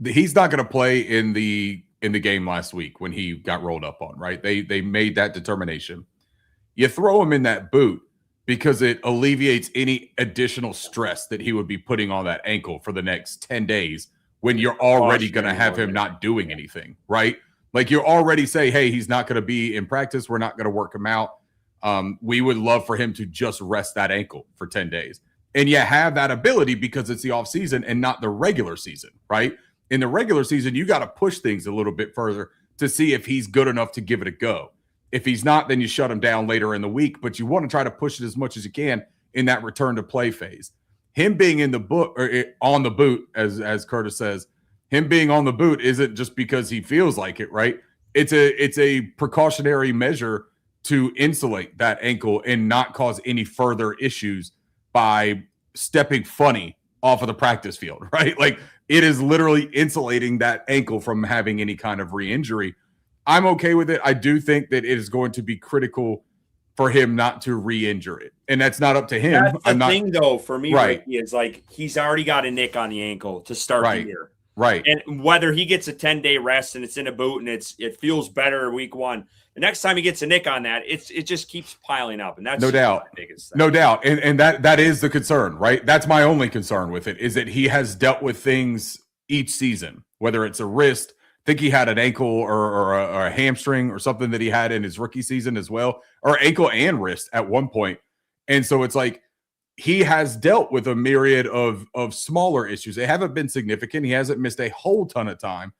He's not going to play in the game last week when he got rolled up on, right? They made that determination. You throw him in that boot because it alleviates any additional stress that he would be putting on that ankle for the next 10 days when you're already going to have him not doing anything, right? Like you already say, hey, he's not going to be in practice. We're not going to work him out. We would love for him to just rest that ankle for 10 days. And you have that ability because it's the offseason and not the regular season, right? In the regular season, you got to push things a little bit further to see if he's good enough to give it a go. If he's not, then you shut him down later in the week, but you want to try to push it as much as you can in that return to play phase. Him being in the boot or on the boot, as Curtis says, him being on the boot isn't just because he feels like it, right? It's a precautionary measure to insulate that ankle and not cause any further issues by stepping funny off of the practice field, right? Like it is literally insulating that ankle from having any kind of re-injury. I'm okay with it. I do think that it is going to be critical for him not to re-injure it. And that's not up to him. That's the thing, though, for me, right, Ricky, is like he's already got a nick on the ankle to start the year. Right. And whether he gets a 10-day rest and it's in a boot and it feels better week one, the next time he gets a nick on that, it just keeps piling up. And that's no doubt. No doubt. And that is the concern, right? That's my only concern with it, is that he has dealt with things each season, whether it's a wrist. I think he had an ankle or a hamstring or something that he had in his rookie season as well, or ankle and wrist at one point. And so it's like he has dealt with a myriad of smaller issues. They haven't been significant. He hasn't missed a whole ton of time,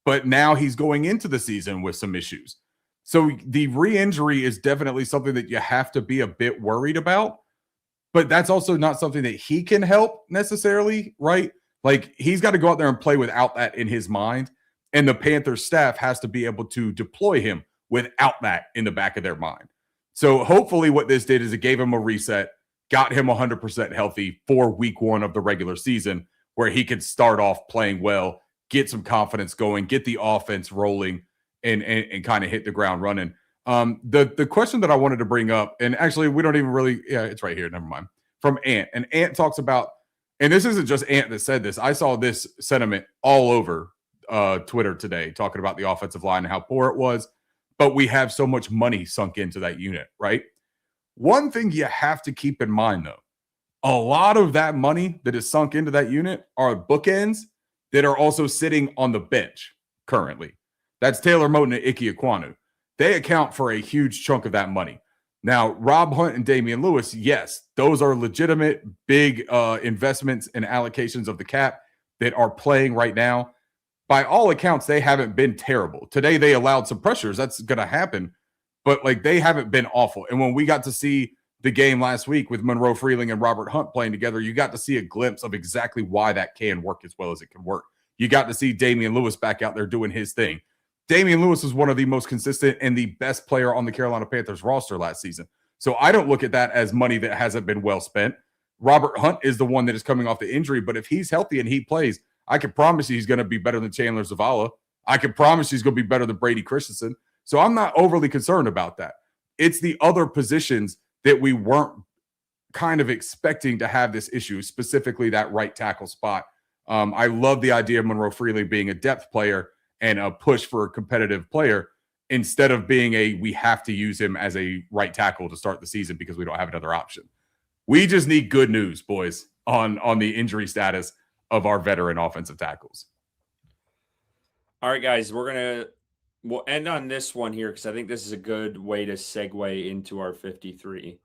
but now he's going into the season with some issues. So the re-injury is definitely something that you have to be a bit worried about, but that's also not something that he can help necessarily, right? Like, he's got to go out there and play without that in his mind, and the Panthers staff has to be able to deploy him without that in the back of their mind. So hopefully what this did is it gave him a reset, got him 100% healthy for week 1 of the regular season, where he could start off playing well, get some confidence going, get the offense rolling, and kind of hit the ground running. The question that I wanted to bring up, and actually we don't even really, it's right here, never mind, from Ant. And Ant talks about, and this isn't just Ant that said this, I saw this sentiment all over Twitter today, talking about the offensive line and how poor it was, but we have so much money sunk into that unit, right? One thing you have to keep in mind, though, a lot of that money that is sunk into that unit are bookends that are also sitting on the bench currently. That's Taylor Moton and Ike Ekwonu. They account for a huge chunk of that money. Now, Rob Hunt and Damian Lewis, yes, those are legitimate big investments and allocations of the cap that are playing right now. By all accounts, they haven't been terrible. Today, they allowed some pressures. That's going to happen. But, like, they haven't been awful. And when we got to see the game last week with Monroe Freeling and Robert Hunt playing together, you got to see a glimpse of exactly why that can work as well as it can work. You got to see Damian Lewis back out there doing his thing. Damian Lewis was one of the most consistent and the best player on the Carolina Panthers roster last season. So I don't look at that as money that hasn't been well spent. Robert Hunt is the one that is coming off the injury, but if he's healthy and he plays, I can promise you he's going to be better than Chandler Zavala. I can promise you he's going to be better than Brady Christensen. So I'm not overly concerned about that. It's the other positions that we weren't kind of expecting to have this issue, specifically that right tackle spot. I love the idea of Monroe Freeling being a depth player and a push for a competitive player instead of being we have to use him as a right tackle to start the season because we don't have another option. We just need good news, boys, on the injury status of our veteran offensive tackles. All right, guys, we'll end on this one here because I think this is a good way to segue into our 53.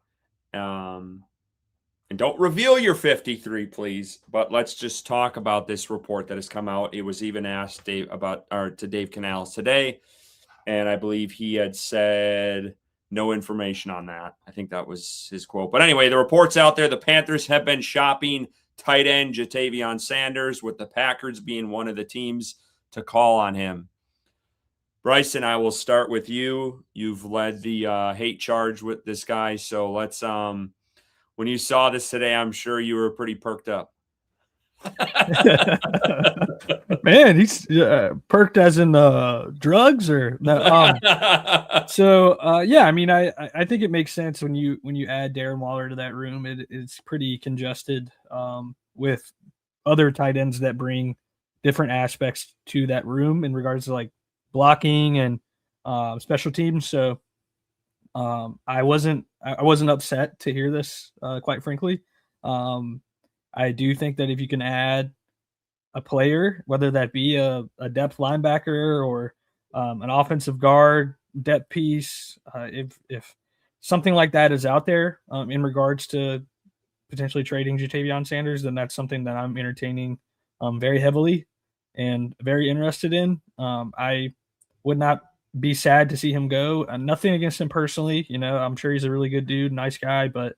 And don't reveal your 53, please. But let's just talk about this report that has come out. It was even asked to Dave Canales today, and I believe he had said no information on that. I think that was his quote. But anyway, the report's out there. The Panthers have been shopping tight end Jatavion Sanders, with the Packers being one of the teams to call on him. Bryson, I will start with you. You've led the hate charge with this guy, so let's when you saw this today, I'm sure you were pretty perked up. Man, he's perked as in drugs or no? Yeah, I mean, I think it makes sense when you add Darren Waller to that room. It's pretty congested with other tight ends that bring different aspects to that room in regards to like blocking and special teams. So I wasn't upset to hear this, quite frankly. I do think that if you can add a player, whether that be a depth linebacker or an offensive guard depth piece, if something like that is out there in regards to potentially trading Jatavion Sanders, then that's something that I'm entertaining very heavily and very interested in. I would not be sad to see him go. Nothing against him personally. You know, I'm sure he's a really good dude, nice guy, but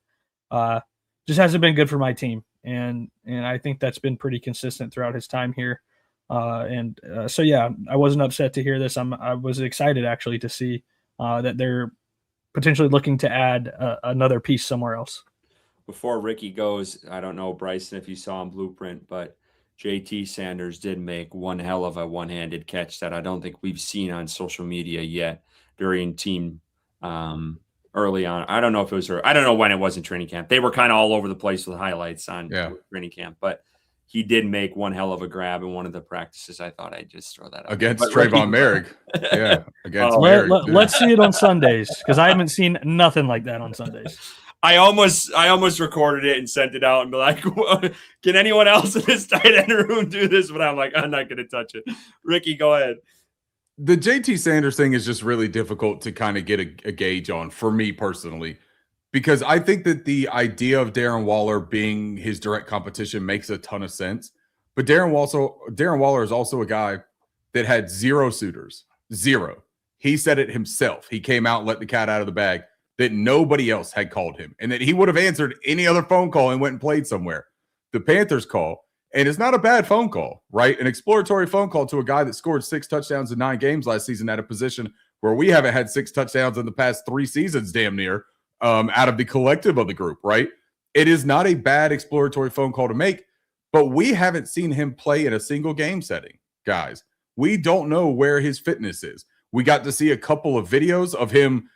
just hasn't been good for my team. And I think that's been pretty consistent throughout his time here. So yeah, I wasn't upset to hear this. I was excited actually to see that they're potentially looking to add another piece somewhere else. Before Ricky goes, I don't know, Bryson, if you saw on Blueprint, but JT Sanders did make one hell of a one-handed catch that I don't think we've seen on social media yet during team early on. I don't know if it was I don't know when it was in training camp. They were kind of all over the place with highlights on training camp, but he did make one hell of a grab in one of the practices. I thought I'd just throw that out. Against Trayvon Merrick. Yeah, against Merrick. Let's see it on Sundays, because I haven't seen nothing like that on Sundays. I almost recorded it and sent it out and be like, can anyone else in this tight end room do this? But I'm like, I'm not going to touch it. Ricky, go ahead. The JT Sanders thing is just really difficult to kind of get a gauge on for me personally. because I think that the idea of Darren Waller being his direct competition makes a ton of sense. But Darren Waller is also a guy that had 0 suitors. 0. He said it himself. He came out and let the cat out of the bag that nobody else had called him and that he would have answered any other phone call and went and played somewhere. The Panthers call, and it's not a bad phone call, right? An exploratory phone call to a guy that scored 6 touchdowns in 9 games last season at a position where we haven't had 6 touchdowns in the past 3 seasons, damn near, out of the collective of the group, right? It is not a bad exploratory phone call to make, but we haven't seen him play in a single game setting, guys. We don't know where his fitness is. We got to see a couple of videos of him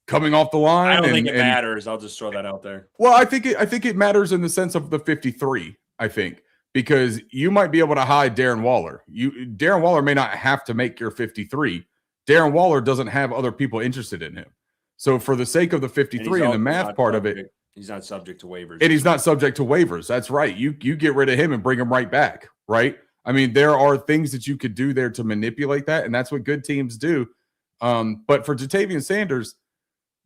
coming off the line. I don't think it matters. I'll just throw that out there. Well, I think it matters in the sense of the 53, I think, because you might be able to hide Darren Waller. Darren Waller may not have to make your 53. Darren Waller doesn't have other people interested in him. So for the sake of the 53 and the math part of it, he's not subject to waivers. And he's not subject to waivers. That's right. You get rid of him and bring him right back, right? I mean, there are things that you could do there to manipulate that, and that's what good teams do. But for Ja'Tavion Sanders,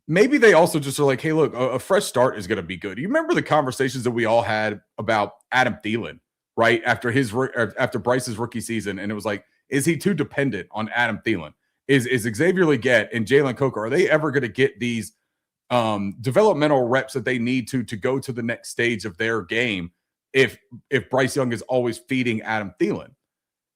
maybe they also just are like, hey, look, a fresh start is going to be good. You remember the conversations that we all had about Adam Thielen, right? After Bryce's rookie season, and it was like, is he too dependent on Adam Thielen? Is Xavier Legette and Jalen Coker, are they ever going to get these developmental reps that they need to go to the next stage of their game if Bryce Young is always feeding Adam Thielen?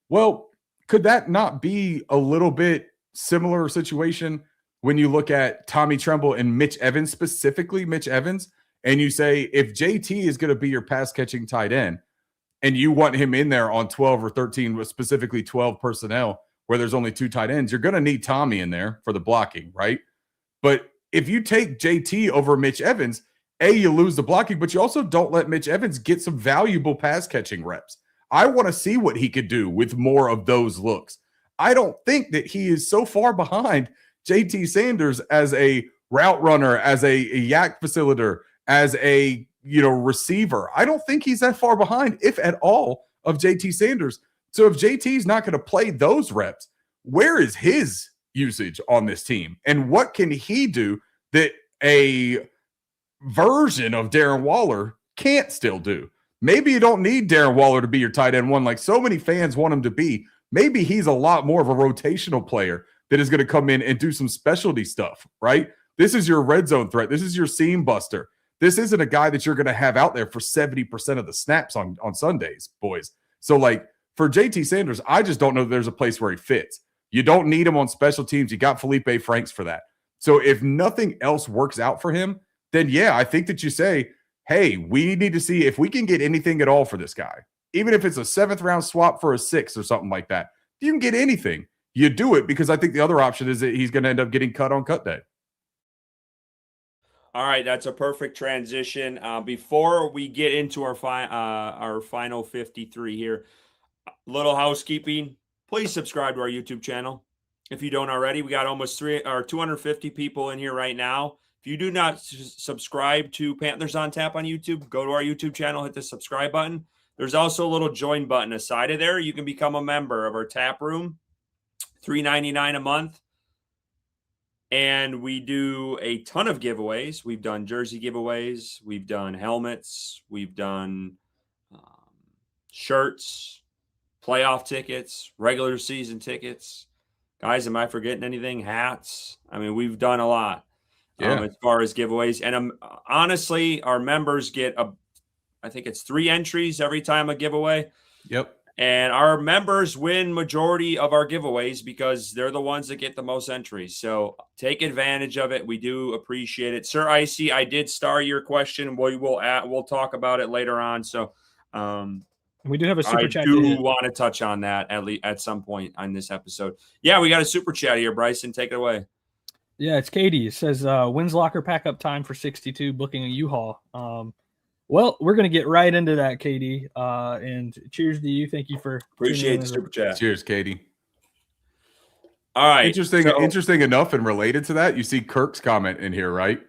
Well, could that not be a little bit similar situation when you look at Tommy Tremble and Mitch Evans, specifically Mitch Evans, and you say, if JT is going to be your pass-catching tight end and you want him in there on 12 or 13, specifically 12 personnel where there's only 2 tight ends, you're going to need Tommy in there for the blocking, right? But if you take JT over Mitch Evans, you lose the blocking, but you also don't let Mitch Evans get some valuable pass-catching reps. I want to see what he could do with more of those looks. I don't think that he is so far behind JT Sanders as a route runner, as a yak facilitator, as a receiver. I don't think he's that far behind, if at all, of JT Sanders. So if JT's not going to play those reps, where is his usage on this team? And what can he do that a version of Darren Waller can't still do? Maybe you don't need Darren Waller to be your tight end one like so many fans want him to be. Maybe he's a lot more of a rotational player that is going to come in and do some specialty stuff, right? This is your red zone threat. This is your seam buster. This isn't a guy that you're going to have out there for 70% of the snaps on Sundays, boys. So, like, for JT Sanders, I just don't know that there's a place where he fits. You don't need him on special teams. You got Felipe Franks for that. So if nothing else works out for him, then yeah, I think that you say, hey, we need to see if we can get anything at all for this guy. Even if it's a 7th round swap for a 6th or something like that. If you can get anything, you do it, because I think the other option is that he's going to end up getting cut on cut day. All right, that's a perfect transition. Before we get into our final 53 here, little housekeeping. Please subscribe to our YouTube channel if you don't already. We got almost 250 people in here right now. If you do not subscribe to Panthers on Tap on YouTube, go to our YouTube channel, hit the subscribe button. There's also a little join button aside of there. You can become a member of our tap room, $3.99 a month. And we do a ton of giveaways. We've done jersey giveaways. We've done helmets. We've done shirts, playoff tickets, regular season tickets. Guys, am I forgetting anything? Hats. I mean, we've done a lot as far as giveaways. And honestly, our members get I think it's 3 entries every time a giveaway. Yep. And our members win majority of our giveaways because they're the ones that get the most entries. So take advantage of it. We do appreciate it. Sir Icy, I did star your question. We'll talk about it later on. So we do have a super chat. I do want to touch on that at some point on this episode. Yeah, we got a super chat here. Bryson, take it away. Yeah, it's Katie. It says, when's locker pack up time for 62 booking a U-Haul? Well, we're going to get right into that, Katie. And cheers to you. Thank you for appreciate the super chat. Cheers, Katie. All right. Interesting enough, and related to that, you see Kirk's comment in here, right?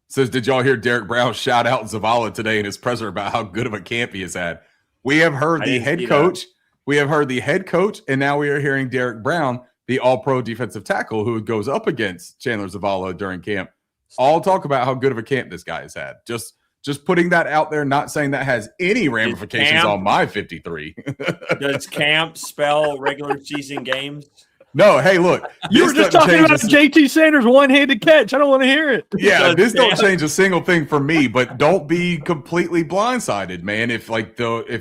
Says, did y'all hear Derek Brown shout out Zavala today in his presser about how good of a camp he has had? We have heard the head coach. We have heard the head coach, and now we are hearing Derek Brown, the all-pro defensive tackle who goes up against Chandler Zavala during camp, all talk about how good of a camp this guy has had. Just putting that out there, not saying that has any ramifications on my 53. Does camp spell regular season games? No, hey, look. You were just talking about JT Sanders' one-handed catch. I don't want to hear it. Yeah, this don't change a single thing for me, but don't be completely blindsided, man. If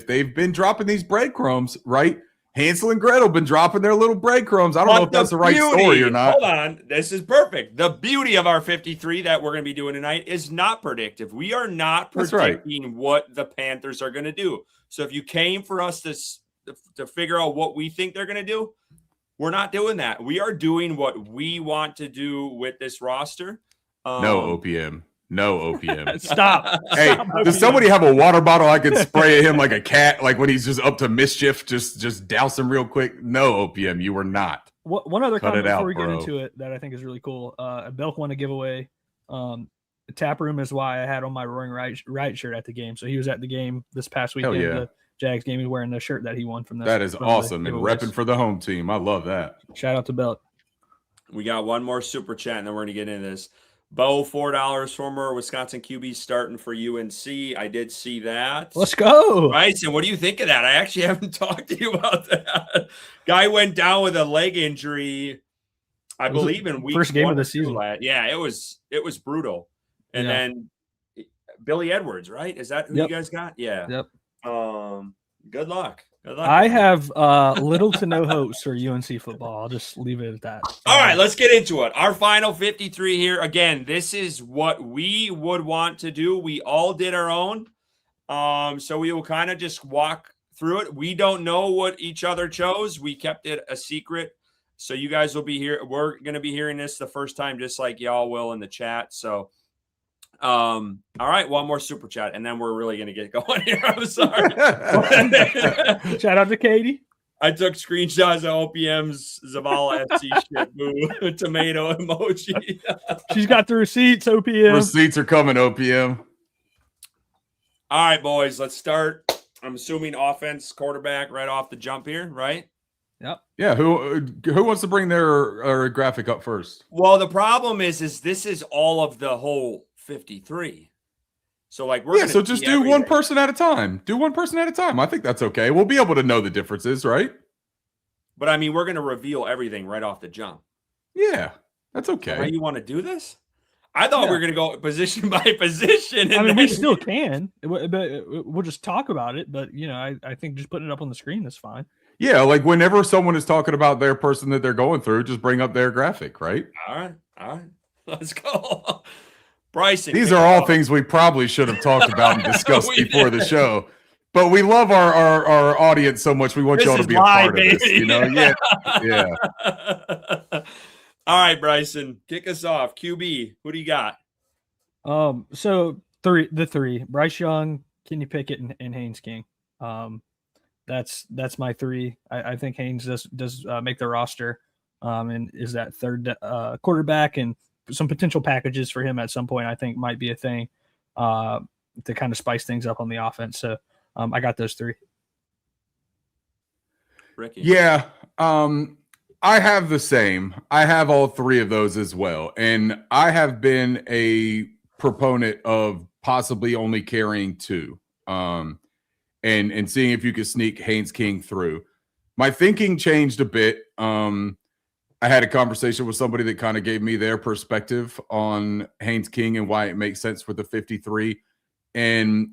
they've been dropping these breadcrumbs, right? Hansel and Gretel been dropping their little breadcrumbs. I don't know if that's the right story or not. Hold on. This is perfect. The beauty of our 53 that we're going to be doing tonight is not predictive. We are not predicting what the Panthers are going to do. So if you came for us to figure out what we think they're going to do, we're not doing that. We are doing what we want to do with this roster. No OPM. No OPM. Stop. Hey, does somebody have a water bottle I could spray at him like a cat, like when he's just up to mischief? Just douse him real quick. No OPM. You were not. One other comment before we get into it that I think is really cool. Belk won a giveaway. The tap room is why I had on my Roaring Right shirt at the game. So he was at the game this past weekend. Hell yeah. The Jags game. He's wearing the shirt that he won from that is awesome. And repping for the home team. I love that. Shout out to Belk. We got one more super chat, and then we're going to get into this. Bo, $4, former Wisconsin QB starting for UNC. I did see that. Let's go. Bryson, what do you think of that? I actually haven't talked to you about that. Guy went down with a leg injury, I believe, in week first game of the season. Yeah, it was brutal. And then Billy Edwards, right? Is that who you guys got? Yeah. Yep. Good luck. I have little to no hopes for UNC football. I'll just leave it at that. All right, let's get into it. Our final 53 here. Again, this is what we would want to do. We all did our own. So we will kind of just walk through it. We don't know what each other chose. We kept it a secret. So you guys will be here. We're going to be hearing this the first time, just like y'all will in the chat. So all right, one more super chat, and then we're really gonna get going here. I'm sorry. Shout out to Katie. I took screenshots of OPM's Zavala FC shit, boo, tomato emoji. She's got the receipts, OPM. Receipts are coming, OPM. All right, boys, let's start. I'm assuming offense, quarterback, right off the jump here, right? Yep. Yeah. Who wants to bring their graphic up first? Well, the problem is this is all of the whole 53. So like so just do one person at a time. Do one person at a time. I think that's okay. We'll be able to know the differences, right? But I mean, we're going to reveal everything right off the jump. Yeah, that's okay. How you want to do this? I thought we were going to go position by position. I mean, we still can, but we'll just talk about it. But I think just putting it up on the screen is fine. Yeah, like whenever someone is talking about their person that they're going through, just bring up their graphic, right? All right. Let's go. Bryson. These are all things we probably should have talked about and discussed before the show. But we love our audience so much. We want y'all to be a part of this. Yeah. All right, Bryson, kick us off. QB, who do you got? So the three: Bryce Young, Kenny Pickett, and Haynes King. That's my three. I think Haynes does make the roster, and is that third quarterback, and some potential packages for him at some point I think might be a thing to kind of spice things up on the offense. So I got those three. Ricky. Yeah, I have the same. I have all three of those as well, and I have been a proponent of possibly only carrying two. And seeing if you could sneak Haynes King through. My thinking changed a bit. I had a conversation with somebody that kind of gave me their perspective on Haynes King and why it makes sense for the 53. And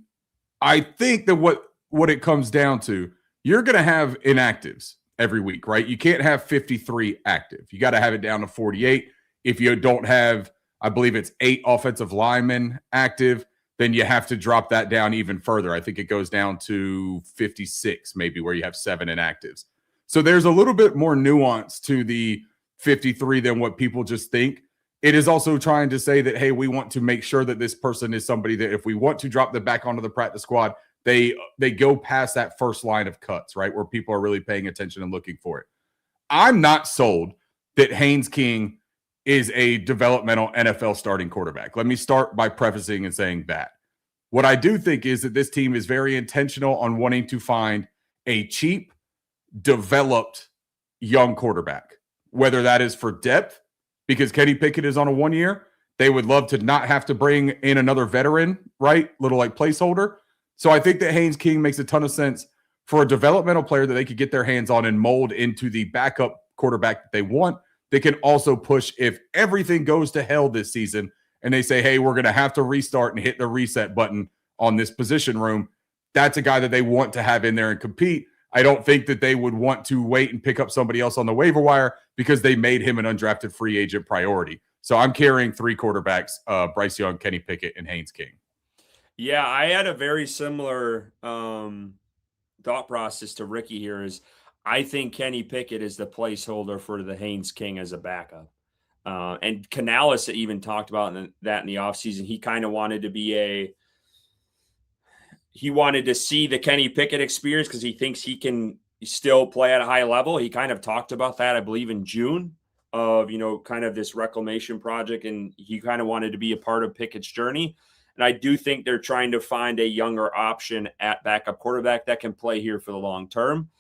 I think that what it comes down to, you're going to have inactives every week, right? You can't have 53 active. You got to have it down to 48. If you don't have, I believe it's 8 offensive linemen active, then you have to drop that down even further. I think it goes down to 56, maybe, where you have 7 inactives. So there's a little bit more nuance to the 53 than what people just think. It is also trying to say that, hey, we want to make sure that this person is somebody that if we want to drop them back onto the practice squad, they go past that first line of cuts, right, where people are really paying attention and looking for it. I'm not sold that Haynes King is a developmental NFL starting quarterback. Let me start by prefacing and saying that. What I do think is that this team is very intentional on wanting to find a cheap, developed young quarterback, whether that is for depth, because Kenny Pickett is on a 1 year, They would love to not have to bring in another veteran, right? Little like placeholder. So I think that Haynes King makes a ton of sense for a developmental player that they could get their hands on and mold into the backup quarterback that they want. They can also push if everything goes to hell this season and they say, hey, we're going to have to restart and hit the reset button on this position room. That's a guy that they want to have in there and compete. I don't think that they would want to wait and pick up somebody else on the waiver wire because they made him an undrafted free agent priority. So I'm carrying 3 quarterbacks, Bryce Young, Kenny Pickett, and Haynes King. Yeah, I had a very similar thought process to Ricky here. Is I think Kenny Pickett is the placeholder for the Haynes King as a backup. And Canales even talked about that in the offseason. He kind of wanted to be he wanted to see the Kenny Pickett experience because he thinks he can still play at a high level. He kind of talked about that, I believe, in June of, kind of this reclamation project. And he kind of wanted to be a part of Pickett's journey. And I do think they're trying to find a younger option at backup quarterback that can play here for the long term.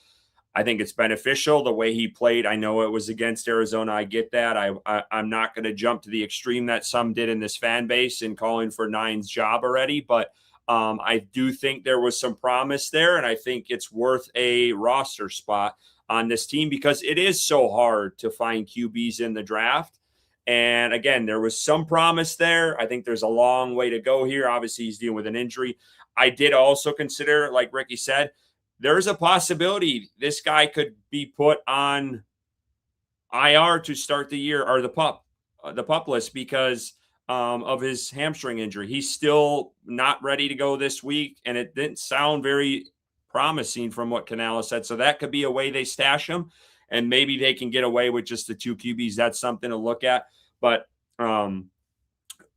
I think it's beneficial the way he played. I know it was against Arizona. I get that. I'm not going to jump to the extreme that some did in this fan base and calling for Nine's job already. But I do think there was some promise there. And I think it's worth a roster spot on this team because it is so hard to find QBs in the draft. And again, there was some promise there. I think there's a long way to go here. Obviously, he's dealing with an injury. I did also consider, like Ricky said, there's a possibility this guy could be put on IR to start the year or the pup list because of his hamstring injury. He's still not ready to go this week, and it didn't sound very promising from what Canales said. So that could be a way they stash him, and maybe they can get away with just the 2 QBs. That's something to look at. But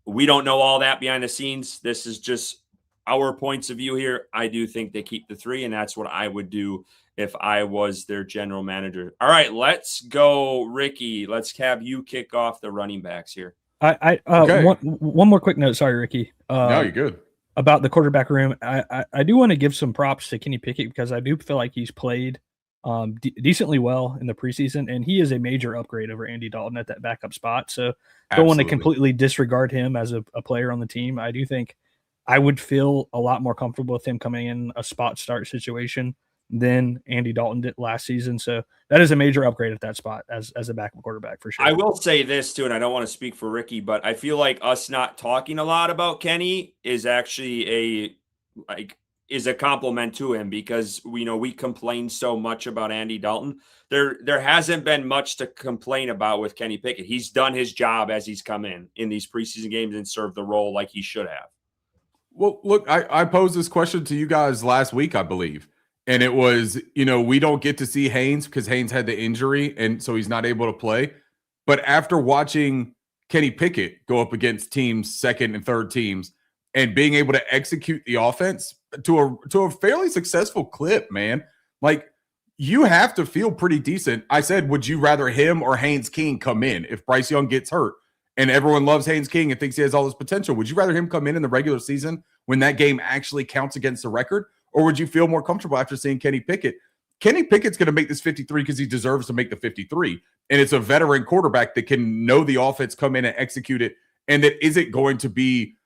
we don't know all that behind the scenes. This is just our points of view here. I do think they keep the 3, and that's what I would do if I was their general manager. All right, let's go, Ricky. Let's have you kick off the running backs here. Okay. One more quick note. Sorry, Ricky. No, you're good. About the quarterback room, I do want to give some props to Kenny Pickett because I do feel like he's played decently well in the preseason, and he is a major upgrade over Andy Dalton at that backup spot. So don't want to completely disregard him as a player on the team. I do think I would feel a lot more comfortable with him coming in a spot start situation than Andy Dalton did last season. So that is a major upgrade at that spot as a backup quarterback for sure. I will say this too, and I don't want to speak for Ricky, but I feel like us not talking a lot about Kenny is actually a compliment to him because we complain so much about Andy Dalton. There hasn't been much to complain about with Kenny Pickett. He's done his job as he's come in these preseason games and served the role like he should have. Well, look, I posed this question to you guys last week, I believe. And it was, we don't get to see Haynes because Haynes had the injury, and so he's not able to play. But after watching Kenny Pickett go up against teams, second and third teams, and being able to execute the offense to a fairly successful clip, man, like you have to feel pretty decent. I said, would you rather him or Haynes King come in if Bryce Young gets hurt? And everyone loves Haynes King and thinks he has all this potential. Would you rather him come in the regular season when that game actually counts against the record? Or would you feel more comfortable after seeing Kenny Pickett? Kenny Pickett's going to make this 53 because he deserves to make the 53. And it's a veteran quarterback that can know the offense, come in and execute it, and that isn't going to be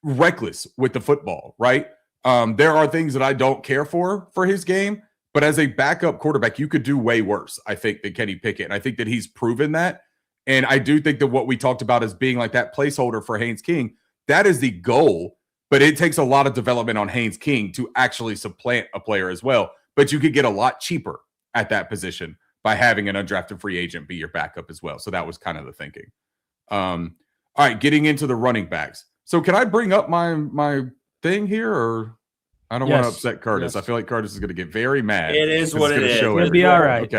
reckless with the football, right? There are things that I don't care for his game, but as a backup quarterback, you could do way worse, I think, than Kenny Pickett. And I think that he's proven that. And I do think that what we talked about as being like that placeholder for Haynes King, that is the goal. But it takes a lot of development on Haynes King to actually supplant a player as well. But you could get a lot cheaper at that position by having an undrafted free agent be your backup as well. So that was kind of the thinking. All right, getting into the running backs. So can I bring up my thing here, or I don't want to upset Curtis. Yes. I feel like Curtis is going to get very mad. It is what it is. It'll be all right.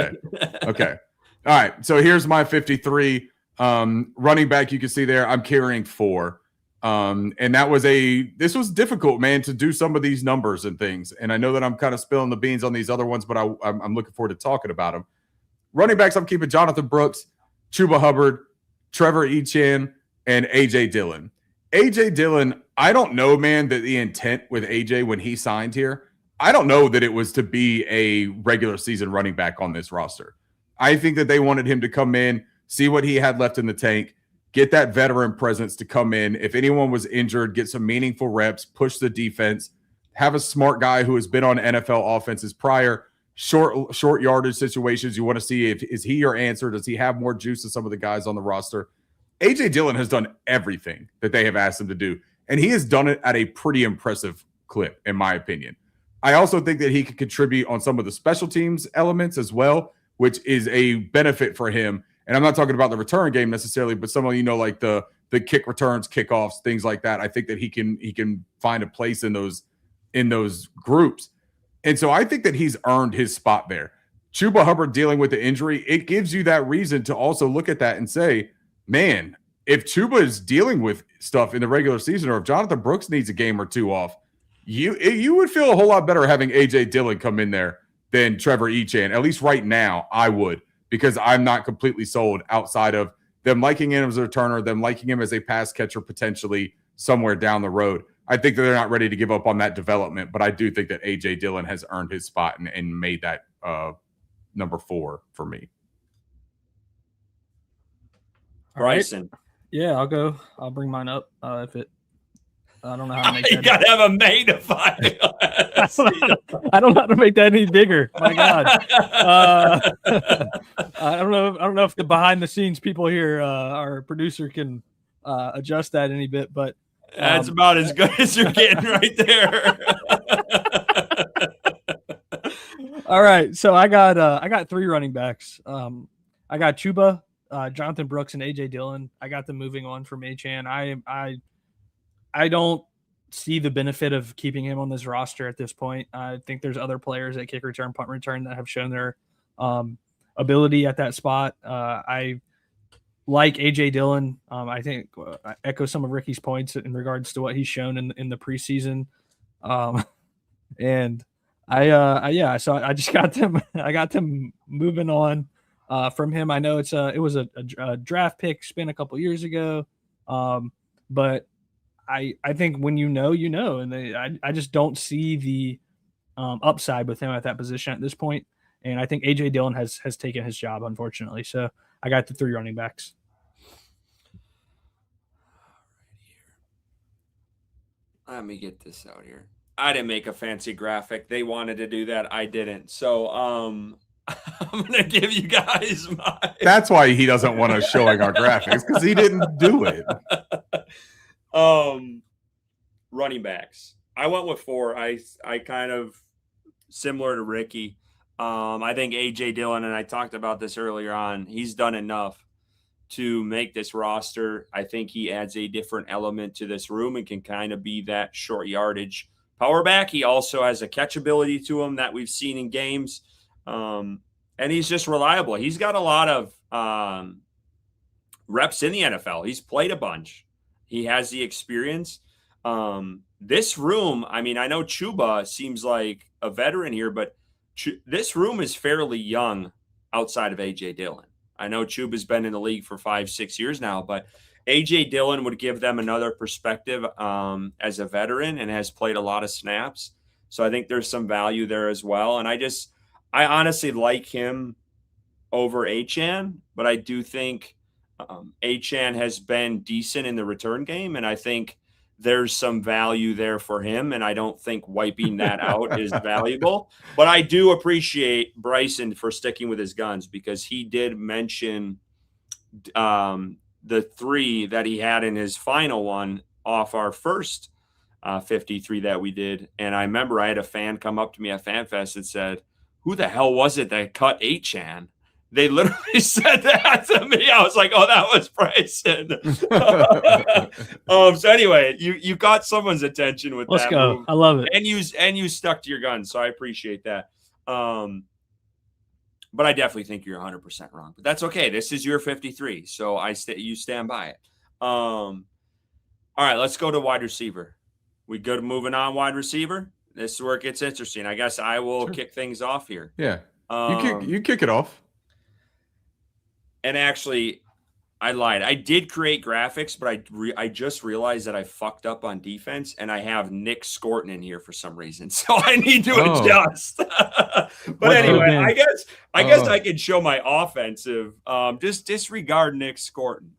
Okay. All right. So here's my 53 running back. You can see there, I'm carrying 4. And this was difficult, man, to do some of these numbers and things. And I know that I'm kind of spilling the beans on these other ones, but I'm looking forward to talking about them. Running backs, I'm keeping Jonathan Brooks, Chuba Hubbard, Trevor Etienne, and A.J. Dillon. A.J. Dillon, I don't know, man, that the intent with A.J. when he signed here, I don't know that it was to be a regular season running back on this roster. I think that they wanted him to come in, see what he had left in the tank, get that veteran presence to come in. If anyone was injured, get some meaningful reps, push the defense, have a smart guy who has been on NFL offenses prior, short yardage situations. You want to see is he your answer? Does he have more juice than some of the guys on the roster? A.J. Dillon has done everything that they have asked him to do, and he has done it at a pretty impressive clip, in my opinion. I also think that he could contribute on some of the special teams elements as well, which is a benefit for him. And I'm not talking about the return game necessarily, but some of, like the kick returns, kickoffs, things like that. I think that he can find a place in those groups. And so I think that he's earned his spot there. Chuba Hubbard dealing with the injury, it gives you that reason to also look at that and say, man, if Chuba is dealing with stuff in the regular season, or if Jonathan Brooks needs a game or two off, you would feel a whole lot better having A.J. Dillon come in there than Trevor Etienne. At least right now, I would, because I'm not completely sold outside of them liking him as a returner, them liking him as a pass catcher potentially somewhere down the road. I think that they're not ready to give up on that development, but I do think that A.J. Dillon has earned his spot and made that number 4 for me. Bryson. Yeah, I'll go. I'll bring mine up I don't know how to make that. You gotta have a magnifying. I don't know how to make that any bigger. My God. I don't know if the behind the scenes people here, our producer, can adjust that any bit, but that's about as good as you're getting right there. All right, so I got 3 running backs. I got Chuba, Jonathan Brooks, and A.J. Dillon. I got them moving on from Achane. I don't see the benefit of keeping him on this roster at this point. I think there's other players at kick return, punt return that have shown their ability at that spot. I like A.J. Dillon. I think I echo some of Ricky's points in regards to what he's shown in the preseason. And so I just got them. I got them moving on from him. I know it was a draft pick spent a couple years ago, but I think when you know, and I just don't see the upside with him at that position at this point. And I think A.J. Dillon has taken his job, unfortunately. So I got the 3 running backs. Let me get this out here. I didn't make a fancy graphic. They wanted to do that. I didn't. So I'm going to give you guys my. That's why he doesn't want us showing our graphics, because he didn't do it. Running backs. I went with 4. I kind of similar to Ricky. I think A.J. Dillon, and I talked about this earlier on, he's done enough to make this roster. I think he adds a different element to this room and can kind of be that short yardage power back. He also has a catchability to him that we've seen in games. And he's just reliable. He's got a lot of reps in the NFL. He's played a bunch. He has the experience. This room, I mean, I know Chuba seems like a veteran here, but this room is fairly young outside of A.J. Dillon. I know Chuba's been in the league for 5-6 years now, but A.J. Dillon would give them another perspective as a veteran and has played a lot of snaps. So I think there's some value there as well. And I honestly like him over Achane, but I do think Achane has been decent in the return game, and I think there's some value there for him, and I don't think wiping that out is valuable. But I do appreciate Bryson for sticking with his guns, because he did mention the 3 that he had in his final one off our first 53 that we did. And I remember I had a fan come up to me at FanFest and said, "Who the hell was it that cut Achane?" They literally said that to me. I was like, "Oh, that was Bryson." So anyway, you got someone's attention with Let's that go. move. I love it. And you stuck to your guns, so I appreciate that. But I definitely think you're 100% wrong. But that's okay. This is your 53, so you stand by it. All right, let's go to wide receiver. We good moving on wide receiver? This is where it gets interesting. I guess I will kick things off here. Yeah. You kick it off. And actually, I lied. I did create graphics, but I just realized that I fucked up on defense, and I have Nick Scorton in here for some reason, so I need to adjust. But anyway, I guess I could show my offensive. Just disregard Nick Scorton.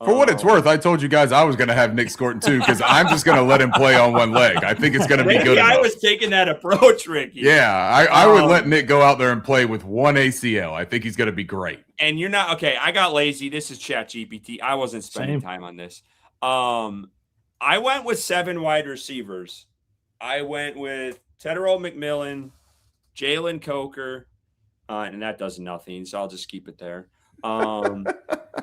For what it's worth, I told you guys I was going to have Nick Scorton too, because I'm just going to let him play on one leg. I think it's going to be good enough. I was taking that approach, Ricky. Yeah, I would let Nick go out there and play with one ACL. I think he's going to be great. And you're not – okay, I got lazy. This is ChatGPT. I wasn't spending time on this. I went with 7 wide receivers. I went with Tedero McMillan, Jalen Coker, and that does nothing, so I'll just keep it there.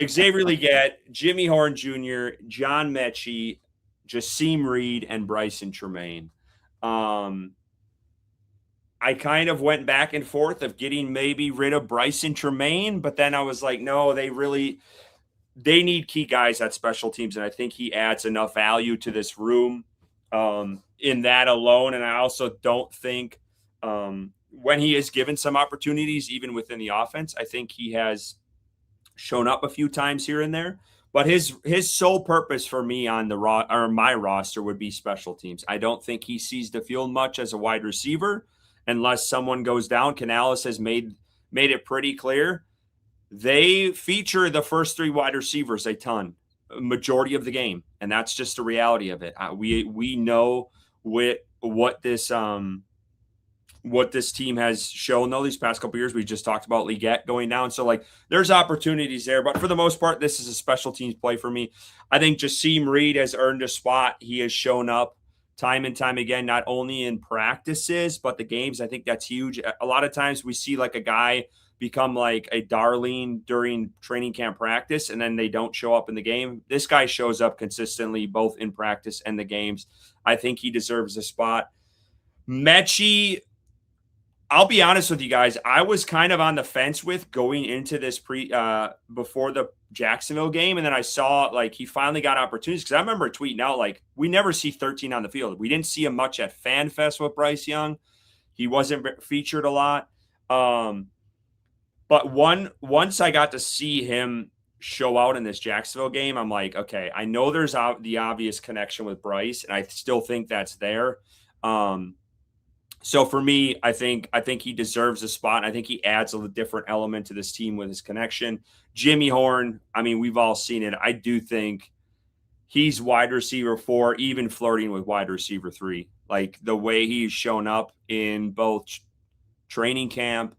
Xavier Legette, Jimmy Horn Jr., John Mechie, Jasim Reed, and Bryson Tremaine. I kind of went back and forth of getting maybe rid of Bryson Tremaine, but then I was like, no, they need key guys at special teams, and I think he adds enough value to this room in that alone. And I also don't think when he is given some opportunities, even within the offense, I think he has shown up a few times here and there, but his sole purpose for me on my roster would be special teams. I don't think he sees the field much as a wide receiver unless someone goes down. Canales has made it pretty clear. They feature the first 3 wide receivers a ton, majority of the game, and that's just the reality of it. We know what this team has shown though these past couple of years. We just talked about Legette going down. So like there's opportunities there, but for the most part, this is a special teams play for me. I think Jasim Reed has earned a spot. He has shown up time and time again, not only in practices, but the games. I think that's huge. A lot of times we see like a guy become like a darling during training camp practice, and then they don't show up in the game. This guy shows up consistently, both in practice and the games. I think he deserves a spot. Mechie, I'll be honest with you guys. I was kind of on the fence with going into this before the Jacksonville game. And then I saw like he finally got opportunities, because I remember tweeting out like, we never see 13 on the field. We didn't see him much at Fan Fest with Bryce Young. He wasn't featured a lot. But once I got to see him show out in this Jacksonville game, I'm like, okay, I know there's the obvious connection with Bryce, and I still think that's there. So for me, I think he deserves a spot. I think he adds a different element to this team with his connection. Jimmy Horn, I mean, we've all seen it. I do think he's wide receiver 4, even flirting with wide receiver 3. Like the way he's shown up in both training camp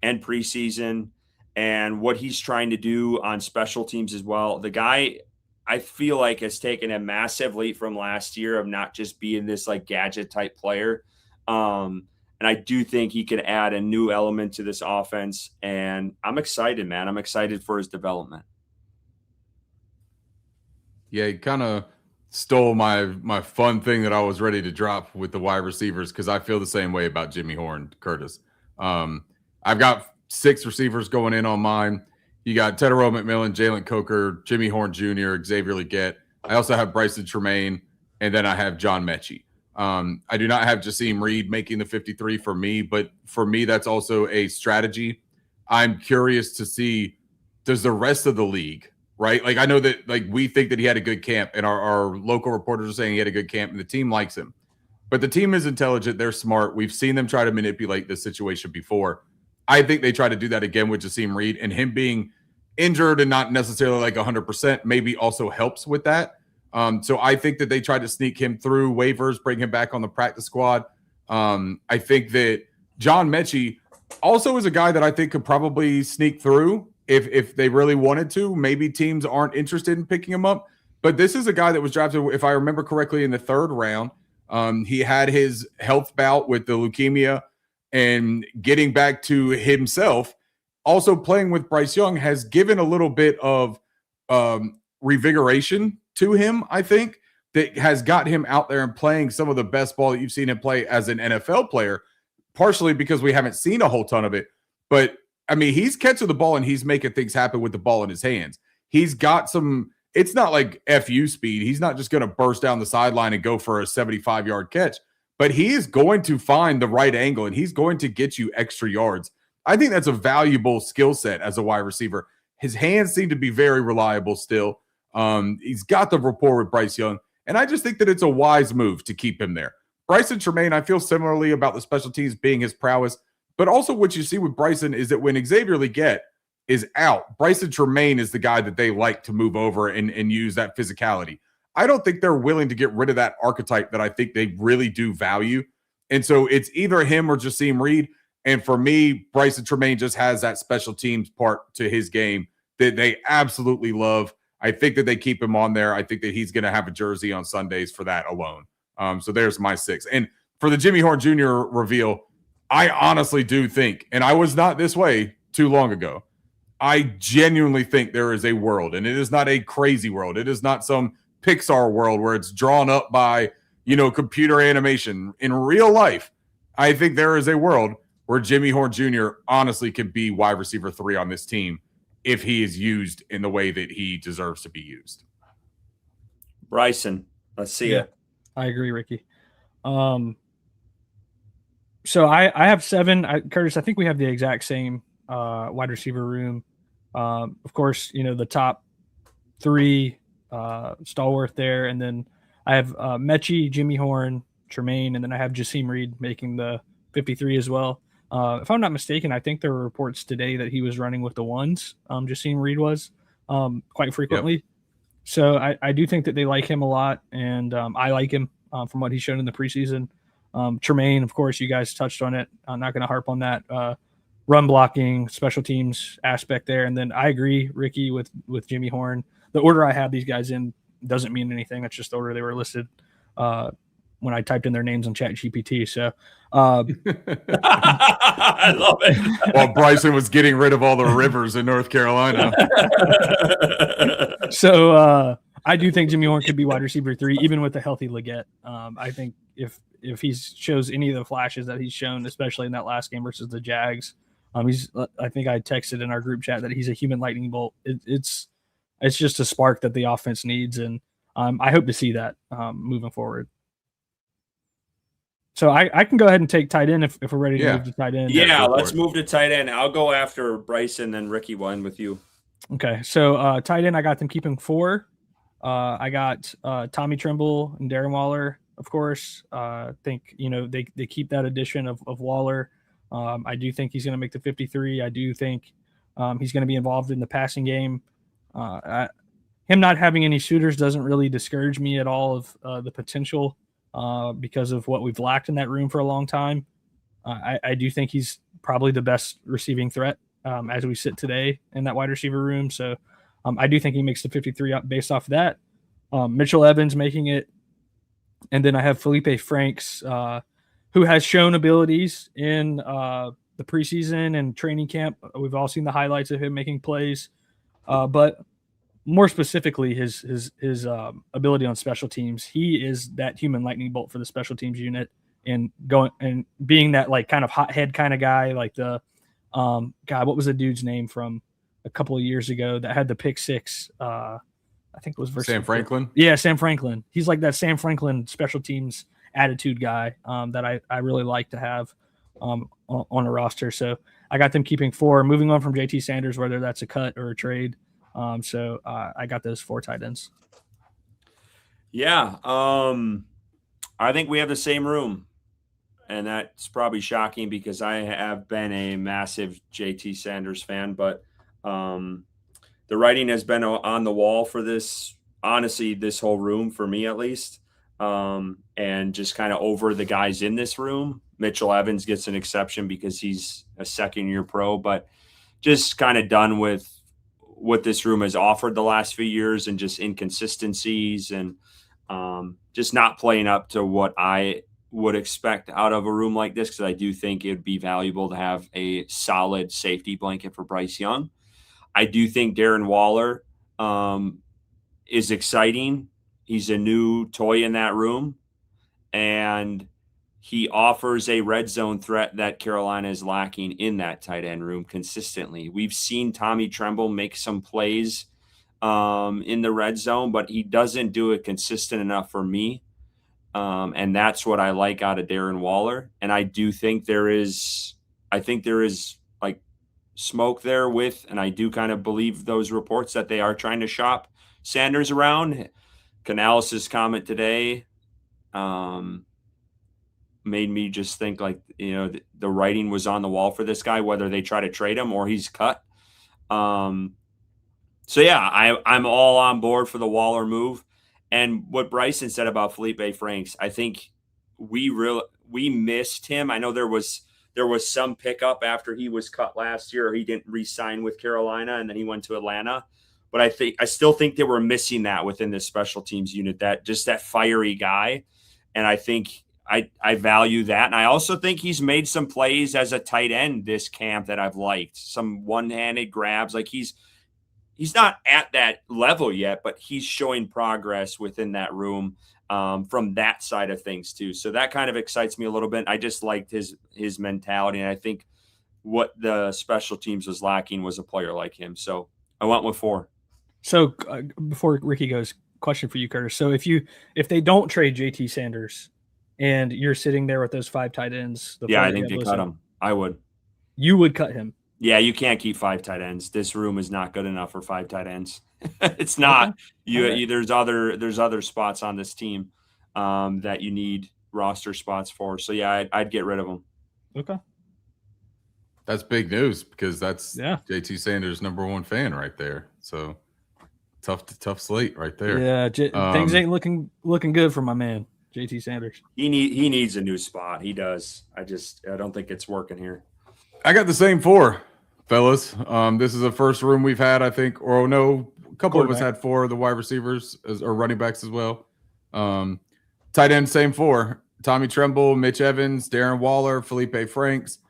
and preseason, and what he's trying to do on special teams as well. The guy, I feel like, has taken a massive leap from last year of not just being this like gadget type player. And I do think he can add a new element to this offense, and I'm excited, man. I'm excited for his development. Yeah, he kind of stole my fun thing that I was ready to drop with the wide receivers, because I feel the same way about Jimmy Horn, Curtis. I've got 6 receivers going in on mine. You got Tedero McMillan, Jalen Coker, Jimmy Horn Jr., Xavier Legette. I also have Bryson Tremaine, and then I have John Mechie. I do not have Jasim Reed making the 53 for me, but for me, that's also a strategy. I'm curious to see, does the rest of the league, right? Like, I know that like we think that he had a good camp, and our local reporters are saying he had a good camp, and the team likes him. But the team is intelligent. They're smart. We've seen them try to manipulate this situation before. I think they try to do that again with Jasim Reed, and him being injured and not necessarily like 100% maybe also helps with that. So I think that they tried to sneak him through waivers, bring him back on the practice squad. I think that John Mechie also is a guy that I think could probably sneak through if they really wanted to. Maybe teams aren't interested in picking him up. But this is a guy that was drafted, if I remember correctly, in the 3rd round. He had his health bout with the leukemia, and getting back to himself, also playing with Bryce Young, has given a little bit of revigoration to him, I think, that has got him out there and playing some of the best ball that you've seen him play as an NFL player, partially because we haven't seen a whole ton of it. But, I mean, he's catching the ball and he's making things happen with the ball in his hands. He's got some – it's not like FU speed. He's not just going to burst down the sideline and go for a 75-yard catch. But he is going to find the right angle, and he's going to get you extra yards. I think that's a valuable skill set as a wide receiver. His hands seem to be very reliable still. He's got the rapport with Bryce Young, and I just think that it's a wise move to keep him there. Bryson Tremaine, I feel similarly about the special teams being his prowess, but also what you see with Bryson is that when Xavier Legette is out. Bryson Tremaine is the guy that they like to move over and use that physicality. I don't think they're willing to get rid of that archetype that I think they really do value. And so it's either him or Jasim Reed. And for me, Bryson Tremaine just has that special teams part to his game that they absolutely love. I think that they keep him on there. I think that he's going to have a jersey on Sundays for that alone. So there's my 6. And for the Jimmy Horn Jr. reveal, I honestly do think, and I was not this way too long ago, I genuinely think there is a world, and it is not a crazy world. It is not some Pixar world where it's drawn up by, computer animation. In real life, I think there is a world where Jimmy Horn Jr. honestly can be wide receiver 3 on this team if he is used in the way that he deserves to be used. Bryson, let's see it. I agree, Ricky. So I have 7. Curtis, I think we have the exact same wide receiver room. Of course, the top 3 stalwart there, and then I have Mechie, Jimmy Horn, Tremaine, and then I have Jasim Reed making the 53 as well. If I'm not mistaken, I think there were reports today that he was running with the 1s. Jasim Reed was quite frequently. Yep. So I do think that they like him a lot, and I like him from what he's shown in the preseason. Tremaine, of course, you guys touched on it. I'm not going to harp on that. Run blocking, special teams aspect there. And then I agree, Ricky, with Jimmy Horn. The order I have these guys in doesn't mean anything. That's just the order they were listed when I typed in their names on ChatGPT. So I love it. While Bryson was getting rid of all the rivers in North Carolina. So I do think Jimmy Horn could be wide receiver 3, even with a healthy Leggett. I think if he shows any of the flashes that he's shown, especially in that last game versus the Jags, I think I texted in our group chat that he's a human lightning bolt. It's just a spark that the offense needs, and I hope to see that moving forward. So I can go ahead and take tight end if we're ready to move to tight end. Yeah, let's move to tight end. I'll go after Bryson, then Ricky will end with you. Okay, so tight end, I got them keeping 4. I got Tommy Tremble and Darren Waller, of course. I think, they keep that addition of Waller. I do think he's going to make the 53. I do think he's going to be involved in the passing game. Him not having any shooters doesn't really discourage me at all of the potential because of what we've lacked in that room for a long time. I do think he's probably the best receiving threat as we sit today in that wide receiver room. So I do think he makes the 53 based off of that. Mitchell Evans making it. And then I have Felipe Franks, who has shown abilities in the preseason and training camp. We've all seen the highlights of him making plays. But more specifically, his ability on special teams. He is that human lightning bolt for the special teams unit, and going and being that like kind of hothead kind of guy, like the what was the dude's name from a couple of years ago that had the pick 6? I think it was versus Sam Franklin. Yeah, Sam Franklin. He's like that Sam Franklin special teams attitude guy that I really like to have on a roster. So I got them keeping 4, moving on from JT Sanders, whether that's a cut or a trade. So I got those 4 tight ends. Yeah. I think we have the same room, and that's probably shocking because I have been a massive JT Sanders fan, but the writing has been on the wall for this, honestly, this whole room for me at least. And just kind of over the guys in this room. Mitchell Evans gets an exception because he's a second-year pro, but just kind of done with what this room has offered the last few years and just inconsistencies and just not playing up to what I would expect out of a room like this, because I do think it would be valuable to have a solid safety blanket for Bryce Young. I do think Darren Waller is exciting. He's a new toy in that room, and he offers a red zone threat that Carolina is lacking in that tight end room consistently. We've seen Tommy Tremble make some plays in the red zone, but he doesn't do it consistent enough for me. And that's what I like out of Darren Waller. And I do think there is like smoke there with, and I do kind of believe those reports that they are trying to shop Sanders around. Canales' comment today made me just think like, the writing was on the wall for this guy, whether they try to trade him or he's cut. So yeah, I'm all on board for the Waller move. And what Bryson said about Felipe Franks, I think we missed him. I know there was some pickup after he was cut last year. He didn't re-sign with Carolina, and then he went to Atlanta. But I still think they were missing that within this special teams unit, that just that fiery guy. And I think I value that. And I also think he's made some plays as a tight end this camp that I've liked. Some one-handed grabs. Like he's not at that level yet, but he's showing progress within that room from that side of things too. So that kind of excites me a little bit. I just liked his mentality, and I think what the special teams was lacking was a player like him. So I went with 4. So before Ricky goes, question for you, Curtis. So if they don't trade JT Sanders and you're sitting there with those 5 tight ends, I think they cut him. I would. You would cut him. Yeah, you can't keep 5 tight ends. This room is not good enough for 5 tight ends. It's not. Okay. There's other spots on this team that you need roster spots for. So yeah, I'd get rid of them. Okay. That's big news because that's JT Sanders' #1 fan right there. So tough slate right there. Yeah, things ain't looking good for my man JT Sanders. He needs a new spot. He does. I don't think it's working here. I got the same 4, fellas. This is the first room we've had, I think, or no, a couple of us had 4 of the wide receivers or running backs as well. Tight end, same 4. Tommy Tremble, Mitch Evans, Darren Waller, Felipe Franks.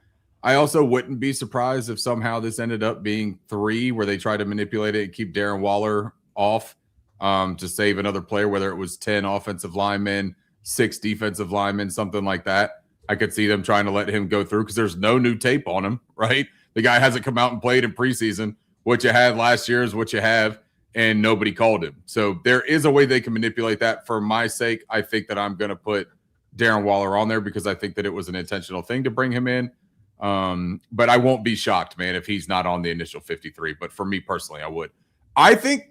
I also wouldn't be surprised if somehow this ended up being 3, where they try to manipulate it and keep Darren Waller off to save another player, whether it was 10 offensive linemen, 6 defensive linemen, something like that. I could see them trying to let him go through because there's no new tape on him, right? The guy hasn't come out and played in preseason. What you had last year is what you have, and nobody called him. So there is a way they can manipulate that. For my sake, I think that I'm going to put Darren Waller on there because I think that it was an intentional thing to bring him in. But I won't be shocked, man, if he's not on the initial 53. But for me personally, I would. I think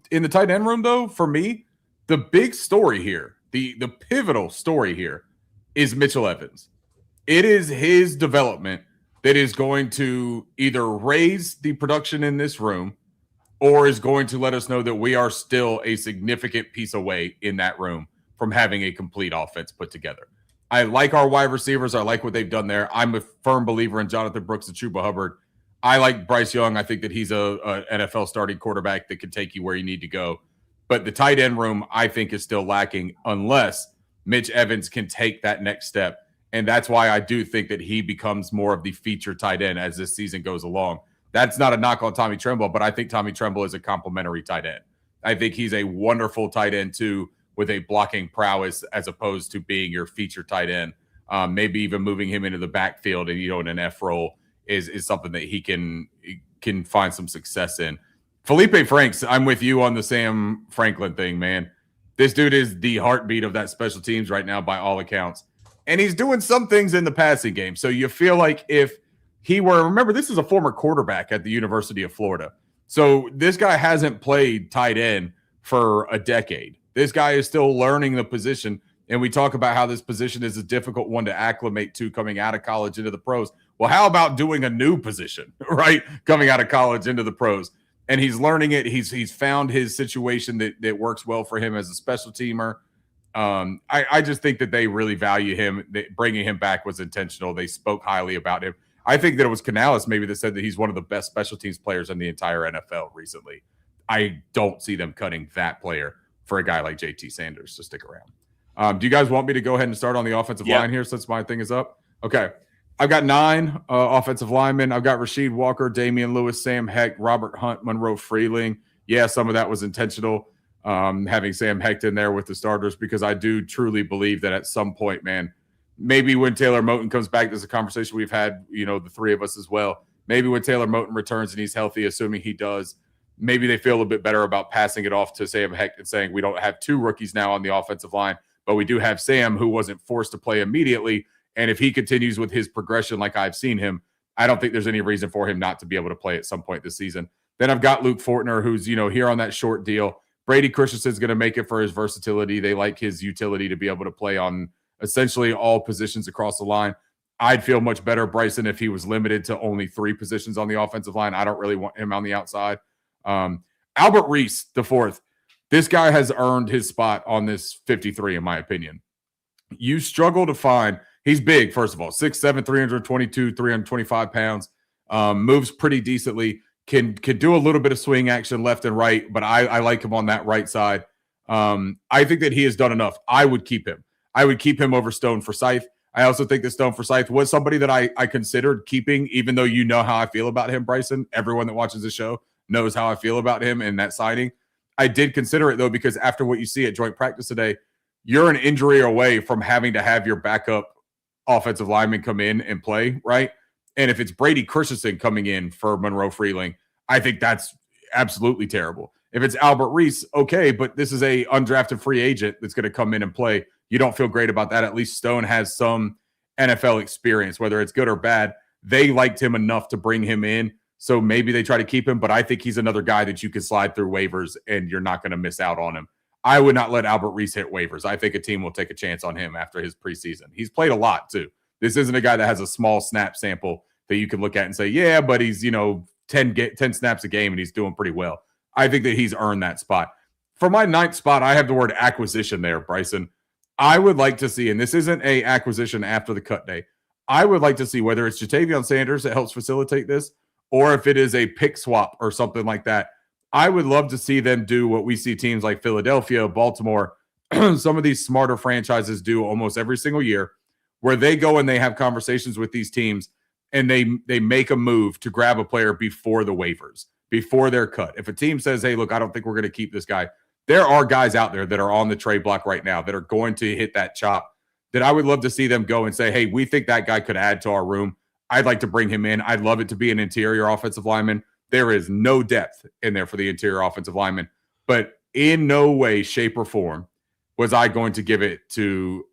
in the tight end room, though, for me, the big story here, the pivotal story here is Mitchell Evans. It is his development that is going to either raise the production in this room or is going to let us know that we are still a significant piece away in that room from having a complete offense put together. I like our wide receivers. I like what they've done there. I'm a firm believer in Jonathan Brooks and Chuba Hubbard. I like Bryce Young. I think that he's a NFL starting quarterback that can take you where you need to go. But the tight end room, I think, is still lacking unless Mitch Evans can take that next step. And that's why I do think that he becomes more of the feature tight end as this season goes along. That's not a knock on Tommy Tremble, but I think Tommy Tremble is a complimentary tight end. I think he's a wonderful tight end, too, with a blocking prowess as opposed to being your feature tight end. Maybe even moving him into the backfield and, in an F role is something that he can find some success in. Felipe Franks, I'm with you on the Sam Franklin thing, man. This dude is the heartbeat of that special teams right now by all accounts. And he's doing some things in the passing game. So you feel like if he were, remember, this is a former quarterback at the University of Florida. So this guy hasn't played tight end for a decade. This guy is still learning the position. And we talk about how this position is a difficult one to acclimate to coming out of college into the pros. Well, how about doing a new position, right? Coming out of college into the pros. And he's learning it. He's found his situation that works well for him as a special teamer. I just think that they really value him. Bringing him back was intentional. They spoke highly about him. I think that it was Canales maybe that said that he's one of the best special teams players in the entire NFL recently. I don't see them cutting that player for a guy like JT Sanders to stick around. Do you guys want me to go ahead and start on the offensive line here since my thing is up? Okay. I've got 9 offensive linemen. I've got Rasheed Walker, Damian Lewis, Sam Hecht, Robert Hunt, Monroe Freeling. Yeah, some of that was intentional, having Sam Hecht in there with the starters, because I do truly believe that at some point, man, maybe when Taylor Moton comes back, there's a conversation we've had, the 3 of us as well. Maybe when Taylor Moton returns and he's healthy, assuming he does, maybe they feel a bit better about passing it off to Sam Hecht and saying we don't have 2 rookies now on the offensive line, but we do have Sam, who wasn't forced to play immediately. And if he continues with his progression like I've seen him, I don't think there's any reason for him not to be able to play at some point this season. Then I've got Luke Fortner, who's, here on that short deal. Brady Christensen's going to make it for his versatility. They like his utility to be able to play on essentially all positions across the line. I'd feel much better, Bryson, if he was limited to only 3 positions on the offensive line. I don't really want him on the outside. Albert Reese, the fourth. This guy has earned his spot on this 53, in my opinion. You struggle to find – he's big, first of all, 6'7", 322, 325 pounds, moves pretty decently, can do a little bit of swing action left and right, but I like him on that right side. I think that he has done enough. I would keep him. I would keep him over Stone Forsythe. I also think that Stone Forsythe was somebody that I considered keeping, even though you know how I feel about him, Bryson. Everyone that watches the show knows how I feel about him and that signing. I did consider it, though, because after what you see at joint practice today, you're an injury away from having to have your backup offensive lineman come in and play, right? And if it's Brady Christensen coming in for Monroe Freeling, I think that's absolutely terrible. If it's Albert Reese, okay, but this is a undrafted free agent that's going to come in and play. You don't feel great about that. At least Stone has some NFL experience, whether it's good or bad. They liked him enough to bring him in, so maybe they try to keep him, but I think he's another guy that you can slide through waivers and you're not going to miss out on him. I would not let Albert Reese hit waivers. I think a team will take a chance on him after his preseason. He's played a lot, too. This isn't a guy that has a small snap sample that you can look at and say, yeah, but he's, 10 snaps a game and he's doing pretty well. I think that he's earned that spot. For my 9th spot, I have the word acquisition there, Bryson. I would like to see, and this isn't a acquisition after the cut day, I would like to see whether it's Jatavion Sanders that helps facilitate this, or if it is a pick swap or something like that. I would love to see them do what we see teams like Philadelphia, Baltimore, some of these smarter franchises do almost every single year, where they go and they have conversations with these teams and they make a move to grab a player before the waivers, before they're cut. If a team says, hey, look, I don't think we're going to keep this guy, there are guys out there that are on the trade block right now that are going to hit that chop that I would love to see them go and say, hey, we think that guy could add to our room. I'd like to bring him in. I'd love it to be an interior offensive lineman. There is no depth in there for the interior offensive lineman, but in no way, shape, or form was I going to give it to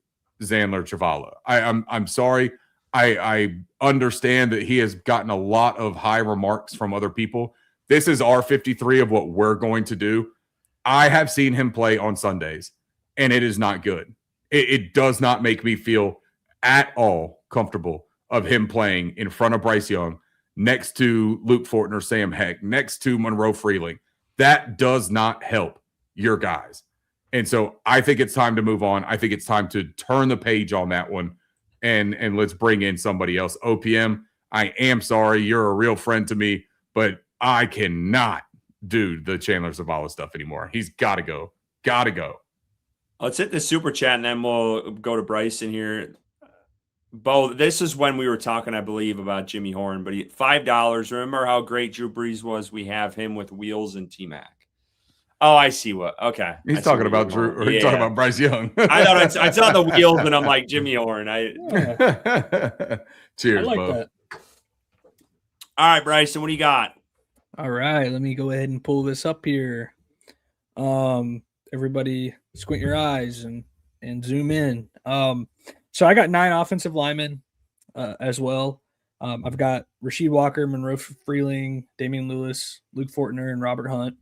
Xandler Chavala. I'm sorry. I understand that he has gotten a lot of high remarks from other people. This is our 53 of what we're going to do. I have seen him play on Sundays, and it is not good. It does not make me feel at all comfortable of him playing in front of Bryce Young, next to Luke Fortner, Sam Heck, next to Monroe Freeling. That does not help your guys. And so I think it's time to move on. I think it's time to turn the page on that one, and let's bring in somebody else. OPM, I am sorry. You're a real friend to me, but I cannot do the Chandler Zavala stuff anymore. He's got to go. Got to go. Let's hit the super chat, and then we'll go to Bryson here. Bo, this is when we were talking, I believe, about Jimmy Horn, but $5. Remember how great Drew Brees was? We have him with Wheels and T-Mac. Oh, I see what. Okay. He's talking about Drew, or he's talking about Bryce Young. I thought I saw the Wheels, and I'm like, Jimmy Horn. Cheers, I like Bo. that. All right, Bryson, what do you got? All right, let me go ahead and pull this up here. Everybody squint your eyes and zoom in. So I got 9 offensive linemen as well. I've got Rasheed Walker, Monroe Freeling, Damian Lewis, Luke Fortner, and Robert Hunt.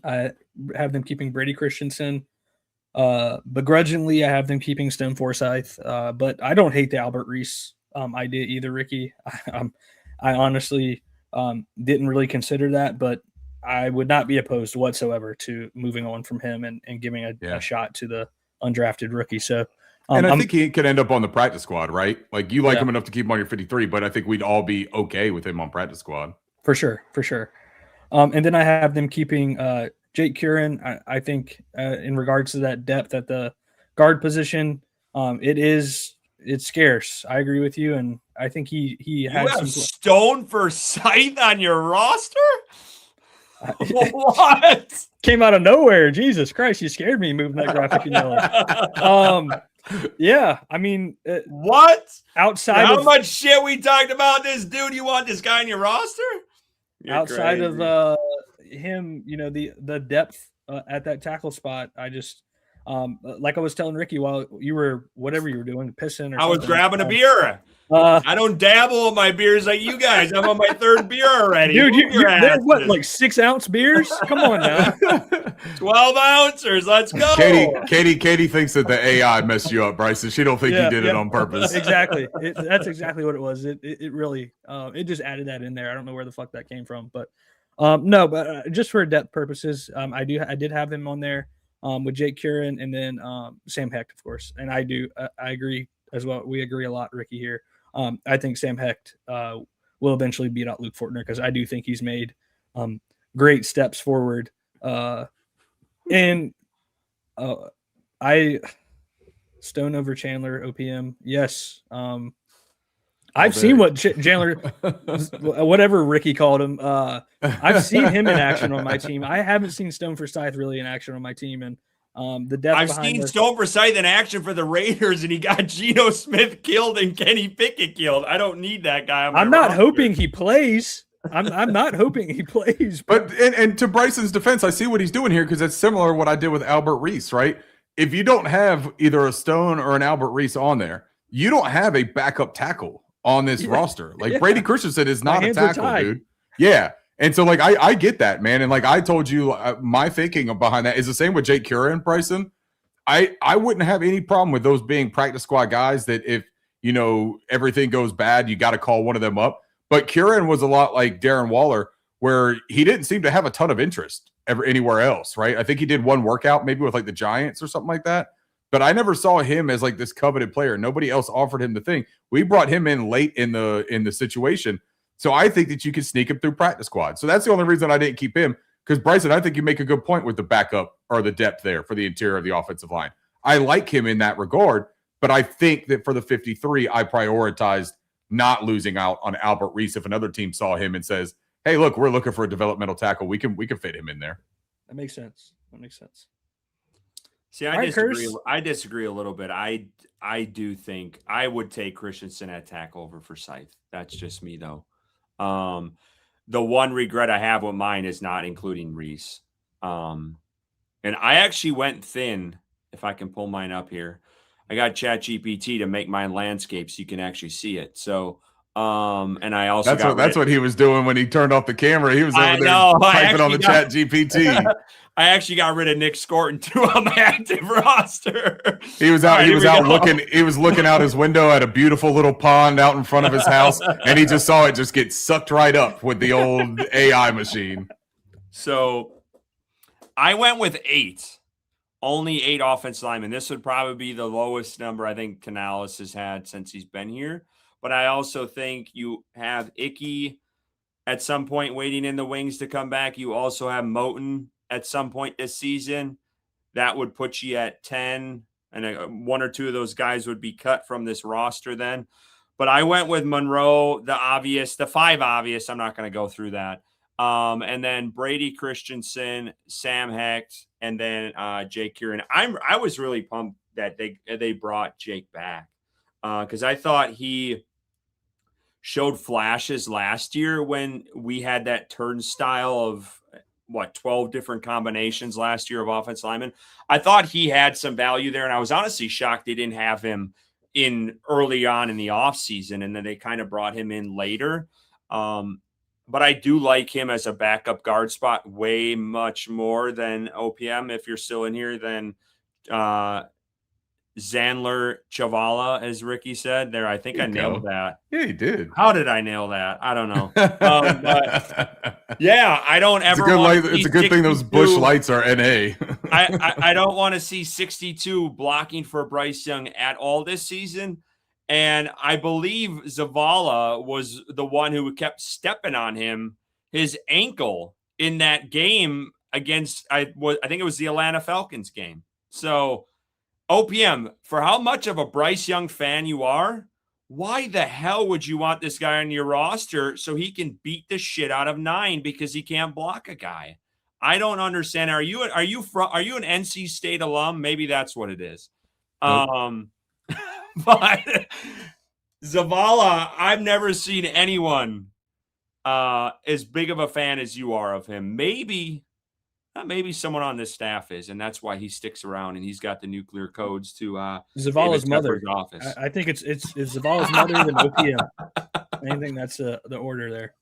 I have them keeping Brady Christensen. Begrudgingly, I have them keeping Stone Forsythe. But I don't hate the Albert Reese idea either, Ricky. I honestly didn't really consider that, but I would not be opposed whatsoever to moving on from him and giving a shot to the undrafted rookie. So, and I think he could end up on the practice squad, right? Like, you like him enough to keep him on your 53, but I think we'd all be okay with him on practice squad. For sure. And then I have them keeping Jake Curran. I think in regards to that depth at the guard position, it's scarce. I agree with you, and I think he had some Stone Forsythe on your roster. What? Came out of nowhere. Jesus Christ, you scared me moving that graphic yellow. Yeah, I mean, what? Outside how of much shit we talked about this dude, you want this guy on your roster? You're outside crazy. of him, the depth at that tackle spot, Like I was telling Ricky while you were whatever you were doing, pissing or I was something. grabbing a beer. I don't dabble in my beers like you guys. I'm on my third beer already. Dude, there's what, like 6-ounce beers? Come on now. 12 ounces. Let's go. Katie thinks that the AI messed you up, Bryson. She don't think you did it on purpose. Exactly. That's exactly what it was. It really it just added that in there. I don't know where the fuck that came from, but no, but just for depth purposes, I did have him on there with Jake Curran and then Sam Hecht, of course. And I agree as well. We agree a lot, Ricky, here. I think Sam Hecht will eventually beat out Luke Fortner because I do think he's made great steps forward. And I Stone over Chandler, OPM. Yes. I've seen what Chandler, whatever Ricky called him. I've seen him in action on my team. I haven't seen Stone Forsythe really in action on my team. And the depth I've seen Stone Forsythe in action for the Raiders, and he got Geno Smith killed and Kenny Pickett killed. I don't need that guy. I'm not hoping he plays. I'm not hoping he plays. But and to Bryson's defense, I see what he's doing here because it's similar to what I did with Albert Reese, right? If you don't have either a Stone or an Albert Reese on there, you don't have a backup tackle on this roster. Like Brady Christensen is not a tackle, dude. Yeah. And so, like, I get that, man. And like I told you, my thinking behind that is the same with Jake Curran, Bryson. I wouldn't have any problem with those being practice squad guys that if, everything goes bad, you got to call one of them up. But Curran was a lot like Darren Waller, where he didn't seem to have a ton of interest anywhere else, right? I think he did one workout, maybe with like the Giants or something like that. But I never saw him as like this coveted player. Nobody else offered him the thing. We brought him in late in the situation. So I think that you can sneak him through practice squad. So that's the only reason I didn't keep him. Because Bryson, I think you make a good point with the backup or the depth there for the interior of the offensive line. I like him in that regard, but I think that for the 53, I prioritized not losing out on Albert Reese if another team saw him and says, hey, look, we're looking for a developmental tackle. We can fit him in there. That makes sense. See, I disagree a little bit. I do think I would take Christensen at tackle over Forsythe. That's just me, though. The one regret I have with mine is not including Reese. And I actually went thin, if I can pull mine up here. I got ChatGPT to make mine landscape so you can actually see it. So, and I also that's what he was doing when he turned off the camera. He was over there typing on the ChatGPT. I actually got rid of Nick Scorton too on my active roster. He was out. He was out looking. He was looking out his window at a beautiful little pond out in front of his house, and he just saw it just get sucked right up with the old AI machine. So, I went with 8. Only 8 offensive linemen. This would probably be the lowest number I think Canales has had since he's been here. But I also think you have Icky at some point waiting in the wings to come back. You also have Moten at some point this season. That would put you at 10. And 1 or 2 of those guys would be cut from this roster then. But I went with Monroe, the 5 obvious. I'm not going to go through that. And then Brady Christensen, Sam Hecht, and then Jake Curran. I was really pumped that they brought Jake back because I thought he showed flashes last year when we had that turnstile of 12 different combinations last year of offensive linemen. I thought he had some value there, and I was honestly shocked they didn't have him in early on in the offseason, and then they kind of brought him in later. But I do like him as a backup guard spot way much more than OPM, if you're still in here, than Zandler Chavala, as Ricky said there. I think I nailed that. Yeah, you did. How did I nail that? I don't know. But yeah, I don't ever. It's a good thing those Bush lights are NA. I don't want to see 62 blocking for Bryce Young at all this season. And I believe Zavala was the one who kept stepping on him, his ankle in that game against, I think it was the Atlanta Falcons game. So OPM, for how much of a Bryce Young fan you are, why the hell would you want this guy on your roster so he can beat the shit out of 9 because he can't block a guy? I don't understand. Are you an NC State alum? Maybe that's what it is. Nope. But Zavala, I've never seen anyone as big of a fan as you are of him. Maybe maybe someone on this staff is, and that's why he sticks around and he's got the nuclear codes to Zavala's David mother. Tepper's office. I think it's Zavala's mother than OPM. I think that's the order there.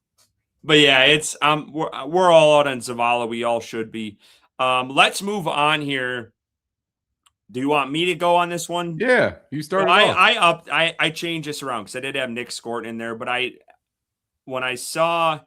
But yeah, it's we're all out on Zavala. We all should be. Let's move on here. Do you want me to go on this one? Yeah, you started off. I changed this around because I did have Nick Scorton in there, but when I saw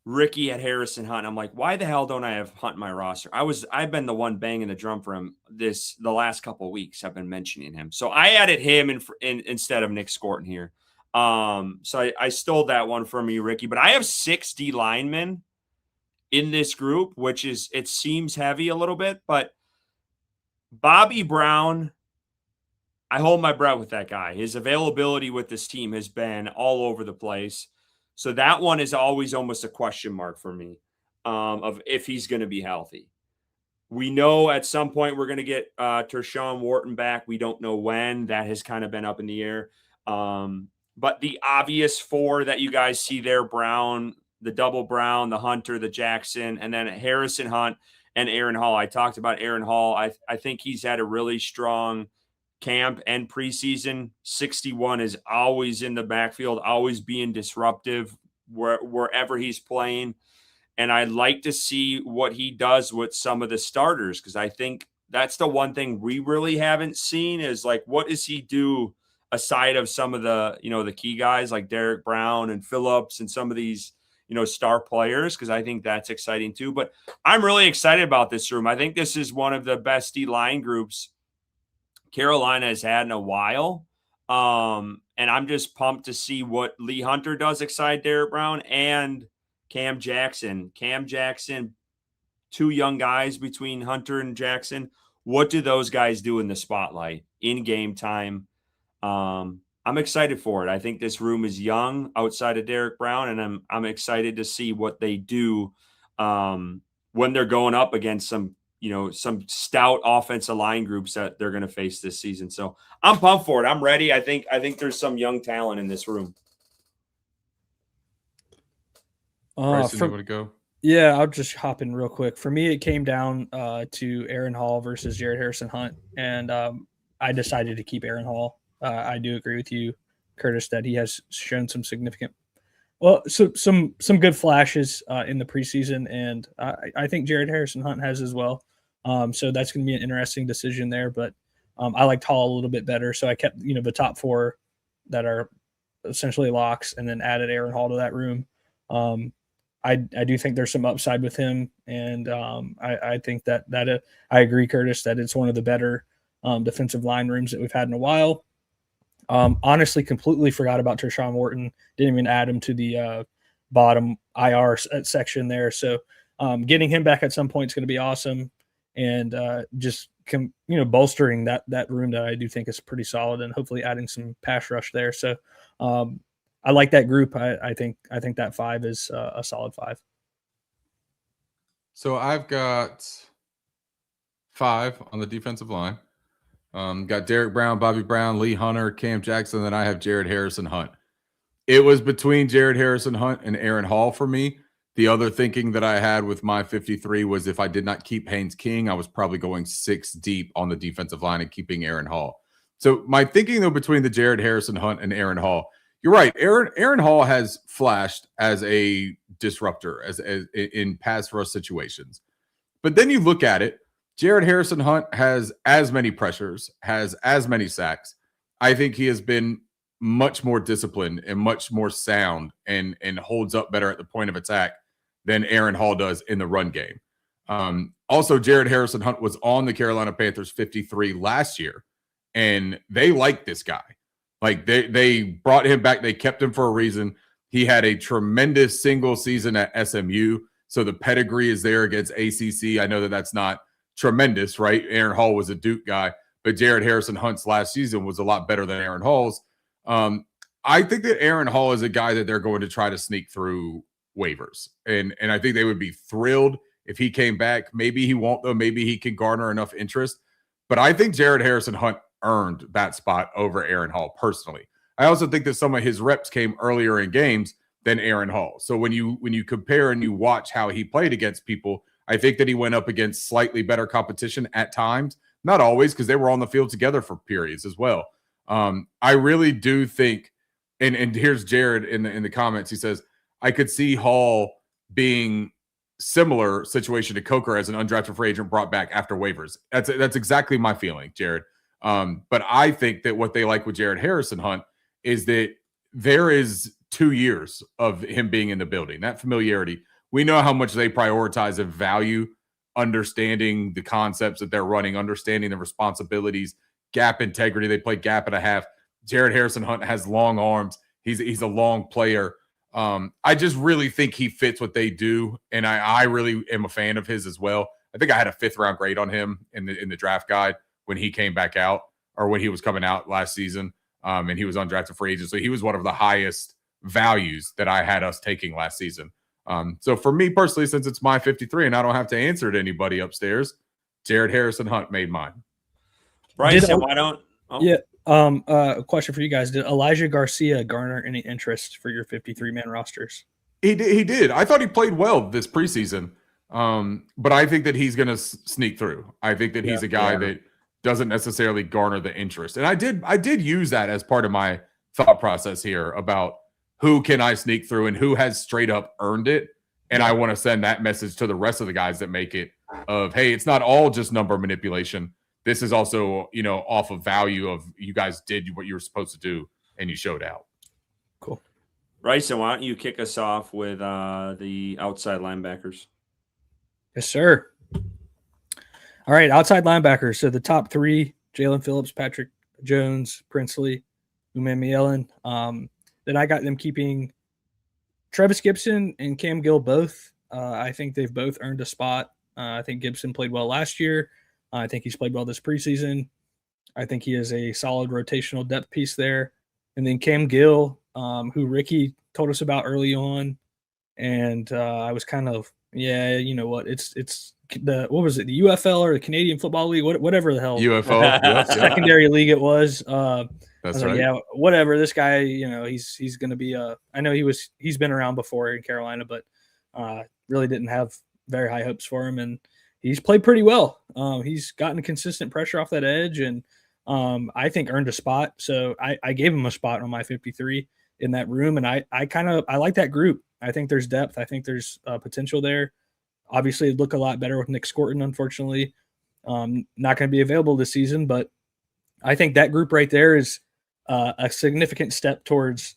Ricky had Harrison Hunt, I'm like, why the hell don't I have Hunt in my roster? I've been the one banging the drum for him the last couple of weeks. I've been mentioning him, so I added him instead of Nick Scorton here. So I stole that one from you, Ricky. But I have 6 D linemen in this group, which it seems heavy a little bit, but Bobby Brown, I hold my breath with that guy. His availability with this team has been all over the place. So that one is always almost a question mark for me of if he's going to be healthy. We know at some point we're going to get Tershawn Wharton back. We don't know when. That has kind of been up in the air. But the obvious 4 that you guys see there, Brown, the double Brown, the Hunter, the Jackson, and then Harrison Hunt and Aaron Hall. I talked about Aaron Hall. I think he's had a really strong camp and preseason. 61 is always in the backfield, always being disruptive wherever he's playing. And I'd like to see what he does with some of the starters, because I think that's the one thing we really haven't seen is like, what does he do aside of some of the, the key guys like Derek Brown and Phillips and some of these, star players, because I think that's exciting too. But I'm really excited about this room. I think this is one of the best D-line groups Carolina has had in a while. And I'm just pumped to see what Lee Hunter does alongside Derek Brown and Cam Jackson. Cam Jackson, 2 young guys between Hunter and Jackson. What do those guys do in the spotlight in game time? I'm excited for it. I think this room is young outside of Derek Brown, and I'm excited to see what they do when they're going up against some stout offensive line groups that they're going to face this season. So I'm pumped for it. I'm ready. I think there's some young talent in this room. Bryson, you want to go? Yeah, I'll just hop in real quick. For me, it came down to Aaron Hall versus Jared Harrison Hunt, and I decided to keep Aaron Hall. I do agree with you, Curtis, that he has shown some significant, some good flashes in the preseason, and I think Jared Harrison Hunt has as well. So that's going to be an interesting decision there. But I liked Hall a little bit better, so I kept the top 4 that are essentially locks, and then added Aaron Hall to that room. I do think there's some upside with him, and I think that I agree, Curtis, that it's one of the better defensive line rooms that we've had in a while. Honestly, completely forgot about Tershawn Wharton. Didn't even add him to the bottom IR section there. So getting him back at some point is going to be awesome, and just bolstering that room that I do think is pretty solid, and hopefully adding some pass rush there. So I like that group. I think that 5 is a solid 5. So I've got 5 on the defensive line. Got Derek Brown, Bobby Brown, Lee Hunter, Cam Jackson, then I have Jared Harrison Hunt. It was between Jared Harrison Hunt and Aaron Hall for me. The other thinking that I had with my 53 was if I did not keep Haynes King, I was probably going 6 deep on the defensive line and keeping Aaron Hall. So my thinking, though, between the Jared Harrison Hunt and Aaron Hall, you're right. Aaron Hall has flashed as a disruptor as in pass rush situations. But then you look at it, Jared Harrison Hunt has as many pressures, has as many sacks. I think he has been much more disciplined and much more sound and holds up better at the point of attack than Aaron Hall does in the run game. Also, Jared Harrison Hunt was on the Carolina Panthers 53 last year, and they liked this guy. Like they brought him back. They kept him for a reason. He had a tremendous single season at SMU, so the pedigree is there against ACC. I know that that's not tremendous, right? Aaron Hall was a Duke guy, but Jared Harrison Hunt's last season was a lot better than Aaron Hall's. I think that Aaron Hall is a guy that they're going to try to sneak through waivers, and I think they would be thrilled if he came back. Maybe he won't, though. Maybe he can garner enough interest, but I think Jared Harrison Hunt earned that spot over Aaron Hall personally. I also think that some of his reps came earlier in games than Aaron Hall. So when you compare and you watch how he played against people, I think that he went up against slightly better competition at times, not always, because they were on the field together for periods as well. I really do think, and here's Jared in the comments. He says, I could see Hall being similar situation to Coker as an undrafted free agent brought back after waivers. That's exactly my feeling, Jared. But I think that what they like with Jared Harrison Hunt is that there is 2 years of him being in the building, that familiarity. We know how much they prioritize and value understanding the concepts that they're running, understanding the responsibilities, gap integrity. They play gap and a half. Jared Harrison Hunt has long arms. He's a long player. I just really think he fits what they do, and I really am a fan of his as well. I think I had a 5th round grade on him in the draft guide when he came back out, or when he was coming out last season, and he was undrafted free agent. So he was one of the highest values that I had us taking last season. So for me personally, since it's my 53 and I don't have to answer to anybody upstairs, Jared Harrison Hunt made mine. Bryson, why don't? Oh. Yeah. A question for you guys: did Elijah Garcia garner any interest for your 53-man rosters? He did. I thought he played well this preseason, but I think that he's going to sneak through. I think that he's a guy that doesn't necessarily garner the interest, and I did use that as part of my thought process here about who can I sneak through and who has straight up earned it. And I want to send that message to the rest of the guys that make it of, hey, it's not all just number manipulation. This is also, off of value of you guys did what you were supposed to do and you showed out. Cool. Bryson, why don't you kick us off with the outside linebackers? Yes, sir. All right, outside linebackers. So the top 3, Jalen Phillips, Patrick Jones, Princely, Umamielen. Then I got them keeping Travis Gibson and Cam Gill both. I think they've both earned a spot. I think Gibson played well last year. I think he's played well this preseason. I think he is a solid rotational depth piece there. And then Cam Gill, who Ricky told us about early on. And I was kind of, you know what? It's what was it? The UFL or the Canadian Football League, whatever the hell. UFO. Secondary league it was. That's right. Yeah, whatever. This guy, he's going to be I know he's been around before in Carolina, but really didn't have very high hopes for him, and he's played pretty well. He's gotten consistent pressure off that edge, and I think earned a spot. So I gave him a spot on my 53 in that room, and I like that group. I think there's depth. I think there's potential there. Obviously, it'd look a lot better with Nick Scorton, unfortunately. Not going to be available this season, but I think that group right there is a significant step towards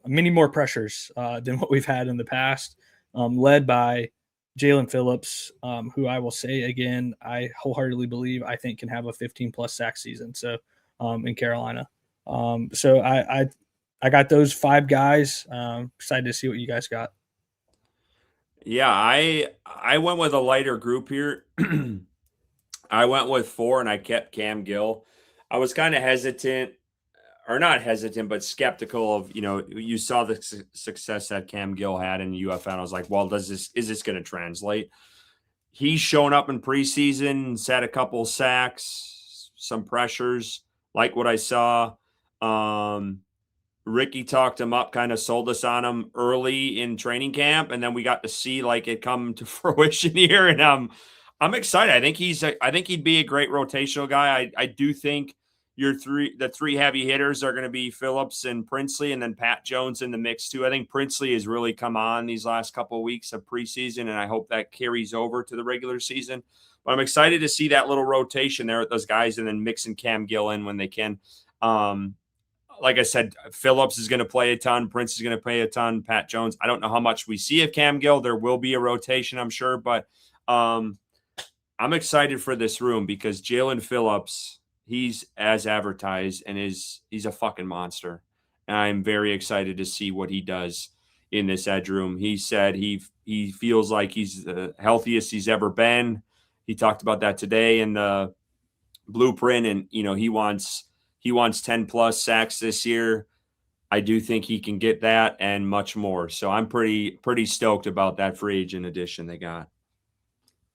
many more pressures than what we've had in the past, led by Jalen Phillips, who I will say again, I wholeheartedly believe I think can have a 15-plus sack season. So in Carolina, so I got those 5 guys. Excited to see what you guys got. Yeah, I went with a lighter group here. I went with 4, and I kept Cam Gill. I was kind of hesitant, or not hesitant, but skeptical of, you saw the success that Cam Gill had in the UFL. And I was like, well, is this going to translate? He's shown up in preseason, set a couple sacks, some pressures, like what I saw. Ricky talked him up, kind of sold us on him early in training camp, and then we got to see it come to fruition here. And I'm excited. I think he'd be a great rotational guy. I do think the 3 heavy hitters are going to be Phillips and Princely, and then Pat Jones in the mix too. I think Princely has really come on these last couple of weeks of preseason, and I hope that carries over to the regular season. But I'm excited to see that little rotation there with those guys, and then mixing Cam Gill in when they can. Like I said, Phillips is going to play a ton. Prince is going to play a ton. Pat Jones, I don't know how much we see of Cam Gill. There will be a rotation, I'm sure, but I'm excited for this room because Jalen Phillips, he's as advertised, and he's a fucking monster. And I'm very excited to see what he does in this edge room. He said he feels like he's the healthiest he's ever been. He talked about that today in the blueprint, and he wants 10 plus sacks this year. I do think he can get that and much more. So I'm pretty stoked about that free agent addition they got.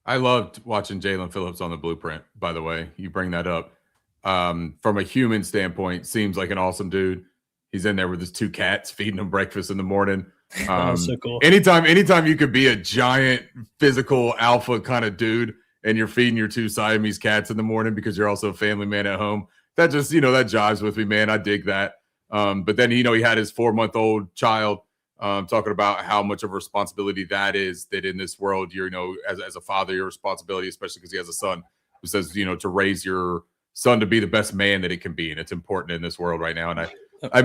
I loved watching Jalen Phillips on the blueprint, by the way. You bring that up. From a human standpoint, seems like an awesome dude. He's in there with his 2 cats, feeding them breakfast in the morning. That was so cool. Anytime you could be a giant physical alpha kind of dude and you're feeding your 2 Siamese cats in the morning because you're also a family man at home, that just, that jives with me, man. I dig that. But then, he had his 4-month-old child, talking about how much of a responsibility that is, that in this world, as a father, your responsibility, especially because he has a son who says, to raise your son to be the best man that it can be. And it's important in this world right now. And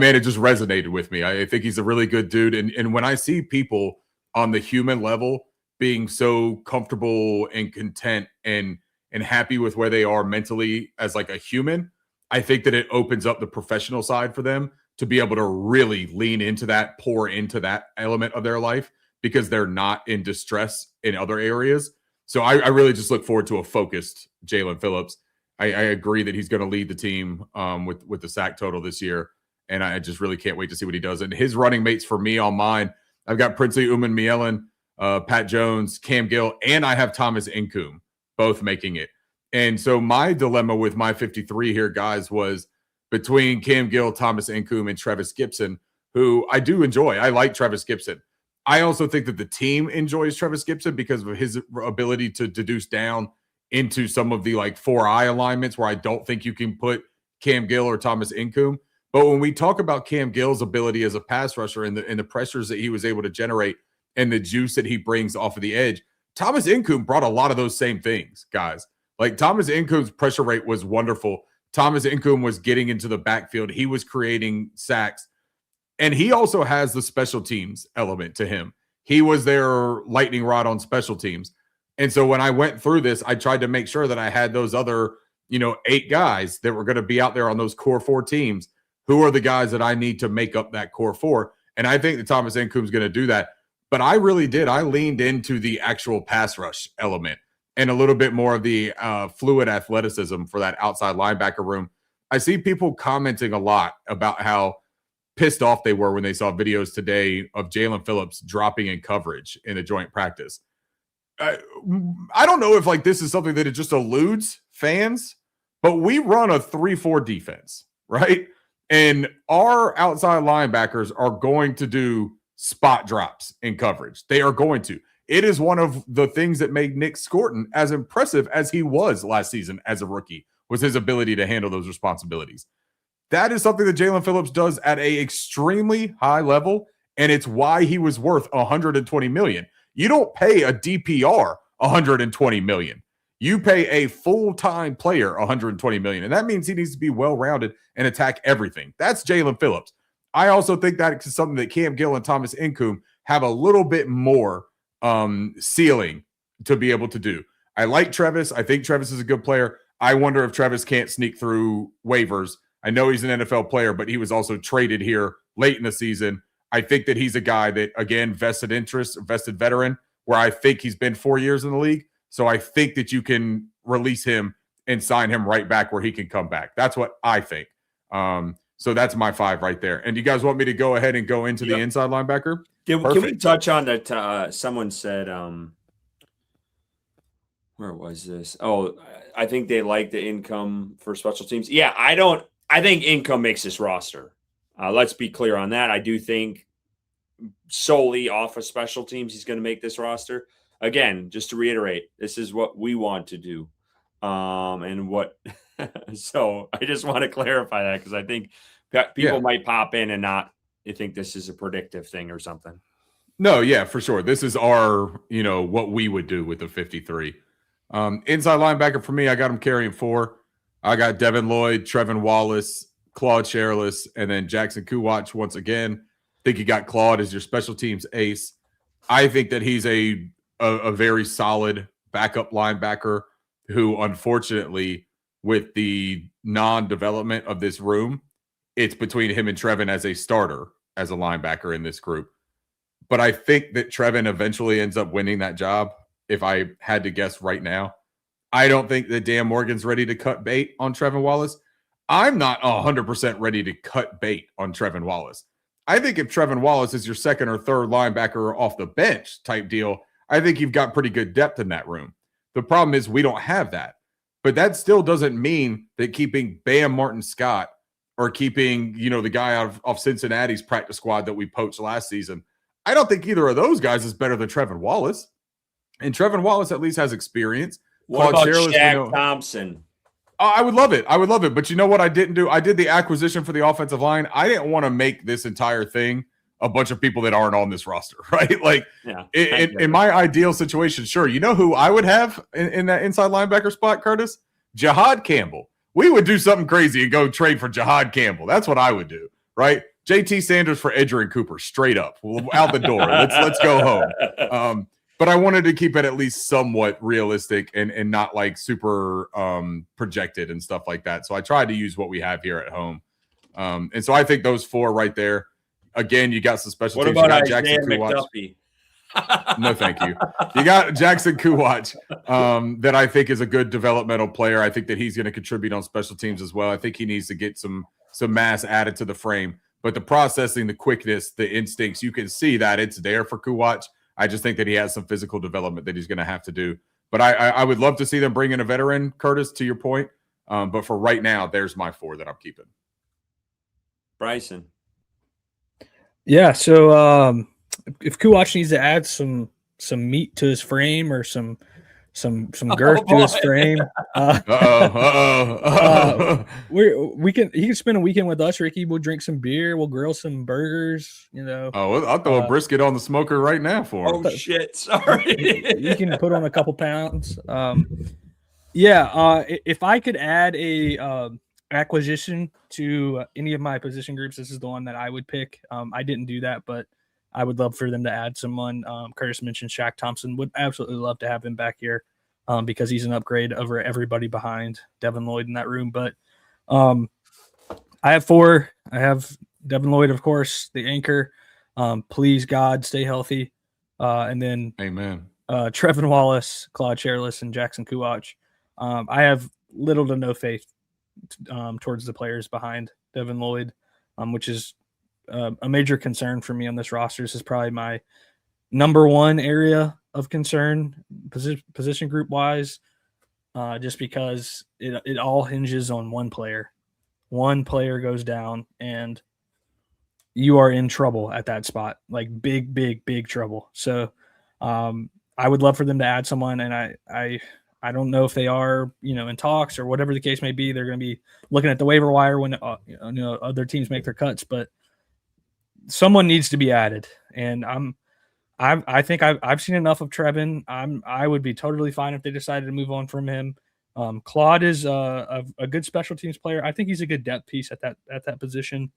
it just resonated with me. I think he's a really good dude. And when I see people on the human level being so comfortable and content and happy with where they are mentally as like a human, I think that it opens up the professional side for them to be able to really lean into that, pour into that element of their life because they're not in distress in other areas. So I really just look forward to a focused Jaelan Phillips. I agree that he's going to lead the team with the sack total this year. And I just really can't wait to see what he does. And his running mates for me on mine, I've got Princey Umanmielen, Pat Jones, Cam Gill, and I have Thomas Incoom both making it. And so my dilemma with my 53 here, guys, was between Cam Gill, Thomas Incoom, and Trevis Gibson, who I do enjoy. I like Trevis Gibson. I also think that the team enjoys Trevis Gibson because of his ability to deduce down into some of the 4-eye alignments where I don't think you can put Cam Gill or Thomas Incoom. But when we talk about Cam Gill's ability as a pass rusher and the pressures that he was able to generate and the juice that he brings off of the edge, Thomas Incoom brought a lot of those same things, guys. Like Thomas Incoom's pressure rate was wonderful. Thomas Incoom was getting into the backfield. He was creating sacks. And he also has the special teams element to him. He was their lightning rod on special teams. And so when I went through this, I tried to make sure that I had those other, 8 guys that were going to be out there on those core 4 teams. Who are the guys that I need to make up that core 4? And I think that Thomas Incoom is going to do that. But I really did. I leaned into the actual pass rush element and a little bit more of the fluid athleticism for that outside linebacker room. I see people commenting a lot about how pissed off they were when they saw videos today of Jaelan Phillips dropping in coverage in a joint practice. I don't know if this is something that it just eludes fans, but we run a 3-4 defense, right? And our outside linebackers are going to do spot drops in coverage. They are going to. It is one of the things that made Nick Scorton as impressive as he was last season as a rookie, was his ability to handle those responsibilities. That is something that Jaelan Phillips does at an extremely high level, and it's why he was worth $120 million. You don't pay a DPR $120 million. You pay a full-time player $120 million, and that means he needs to be well-rounded and attack everything. That's Jaelan Phillips. I also think that is something that Cam Gill and Thomas Incoom have a little bit more ceiling to be able to do. I like Trevis. I think Trevis is a good player. I wonder if Trevis can't sneak through waivers. I know he's an NFL player, but he was also traded here late in the season. I think that he's a guy that, again, vested veteran, where I think he's been 4 years in the league. So I think that you can release him and sign him right back where he can come back. That's what I think. So that's my 5 right there. And you guys want me to go ahead and go into the inside linebacker? Can we touch on that? Someone said, where was this? Oh, I think they like the income for special teams. Yeah, I think income makes this roster. Let's be clear on that. I do think solely off of special teams, he's going to make this roster. Again, just to reiterate, this is what we want to do. So I just want to clarify that because I think people might pop in and not think this is a predictive thing or something. No, yeah, for sure. This is our, what we would do with the 53. Inside linebacker for me, I got him carrying 4. I got Devin Lloyd, Trevin Wallace, Claude Sherless, and then Jackson Kuwatch once again. I think you got Claude as your special teams ace. I think that he's a very solid backup linebacker who, unfortunately, with the non-development of this room, it's between him and Trevin as a starter, as a linebacker in this group. But I think that Trevin eventually ends up winning that job, if I had to guess right now. I don't think that Dan Morgan's ready to cut bait on Trevin Wallace. I'm not 100% ready to cut bait on Trevin Wallace. I think if Trevin Wallace is your second or third linebacker off the bench type deal, I think you've got pretty good depth in that room. The problem is we don't have that. But that still doesn't mean that keeping Bam Martin Scott or keeping, the guy off Cincinnati's practice squad that we poached last season, I don't think either of those guys is better than Trevin Wallace. And Trevin Wallace at least has experience. What about Shaq Thompson? I would love it. I would love it. But you know what I didn't do? I did the acquisition for the offensive line. I didn't want to make this entire thing a bunch of people that aren't on this roster, right? Like, in my ideal situation, sure. You know who I would have in that inside linebacker spot, Curtis? Jahad Campbell. We would do something crazy and go trade for Jahad Campbell. That's what I would do, right? JT Sanders for Adrian Cooper, straight up, out the door. Let's go home. But I wanted to keep it at least somewhat realistic and not like super projected and stuff like that. So I tried to use what we have here at home. And so I think those 4 right there. Again, you got some special teams. What about Jackson McDuffie? No, thank you. You got Jackson Kuwatch that I think is a good developmental player. I think that he's going to contribute on special teams as well. I think he needs to get some mass added to the frame. But the processing, the quickness, the instincts, you can see that it's there for Kuwatch. I just think that he has some physical development that he's going to have to do. But I would love to see them bring in a veteran, Curtis, to your point. But for right now, there's my 4 that I'm keeping. Bryson. Yeah, so if Kuwatch needs to add some meat to his frame or some girth to his frame, he can spend a weekend with us, Ricky. We'll drink some beer, we'll grill some burgers, you know. Oh, I'll throw a brisket on the smoker right now for him. Oh shit, sorry. You can put on a couple pounds. If I could add a acquisition to any of my position groups, this is the one that I would pick. I didn't do that, but I would love for them to add someone. Curtis mentioned Shaq Thompson. Would absolutely love to have him back here because he's an upgrade over everybody behind Devin Lloyd in that room. But I have 4. I have Devin Lloyd, of course, the anchor. Please, God, stay healthy. And then amen. Trevin Wallace, Claude Cherless, and Jackson Kuwatch. I have little to no faith towards the players behind Devin Lloyd, which is a major concern for me on this roster. This is probably my number 1 area of concern, position group wise, just because it all hinges on one player. One player goes down and you are in trouble at that spot, like big trouble. So I would love for them to add someone, and I don't know if they are, in talks or whatever the case may be. They're going to be looking at the waiver wire when other teams make their cuts, but someone needs to be added. And I think I've seen enough of Trevin. I would be totally fine if they decided to move on from him. Claude is a good special teams player. I think he's a good depth piece at that position.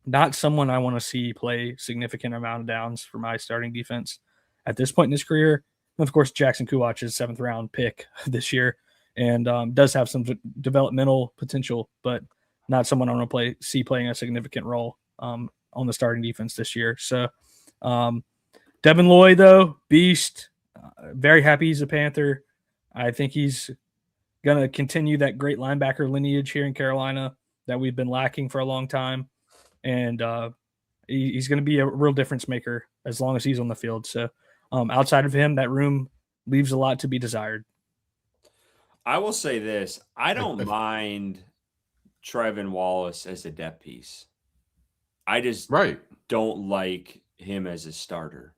Not someone I want to see play significant amount of downs for my starting defense at this point in his career. And of course, Jackson Kuwatch is 7th round pick this year and does have some developmental potential, but not someone I want to see playing a significant role on the starting defense this year. So Devin Lloyd, though, beast. Very happy he's a Panther. I think he's going to continue that great linebacker lineage here in Carolina that we've been lacking for a long time. And he's going to be a real difference maker as long as he's on the field. So outside of him, that room leaves a lot to be desired. I will say this. I don't mind Trevin Wallace as a depth piece. I just don't like him as a starter.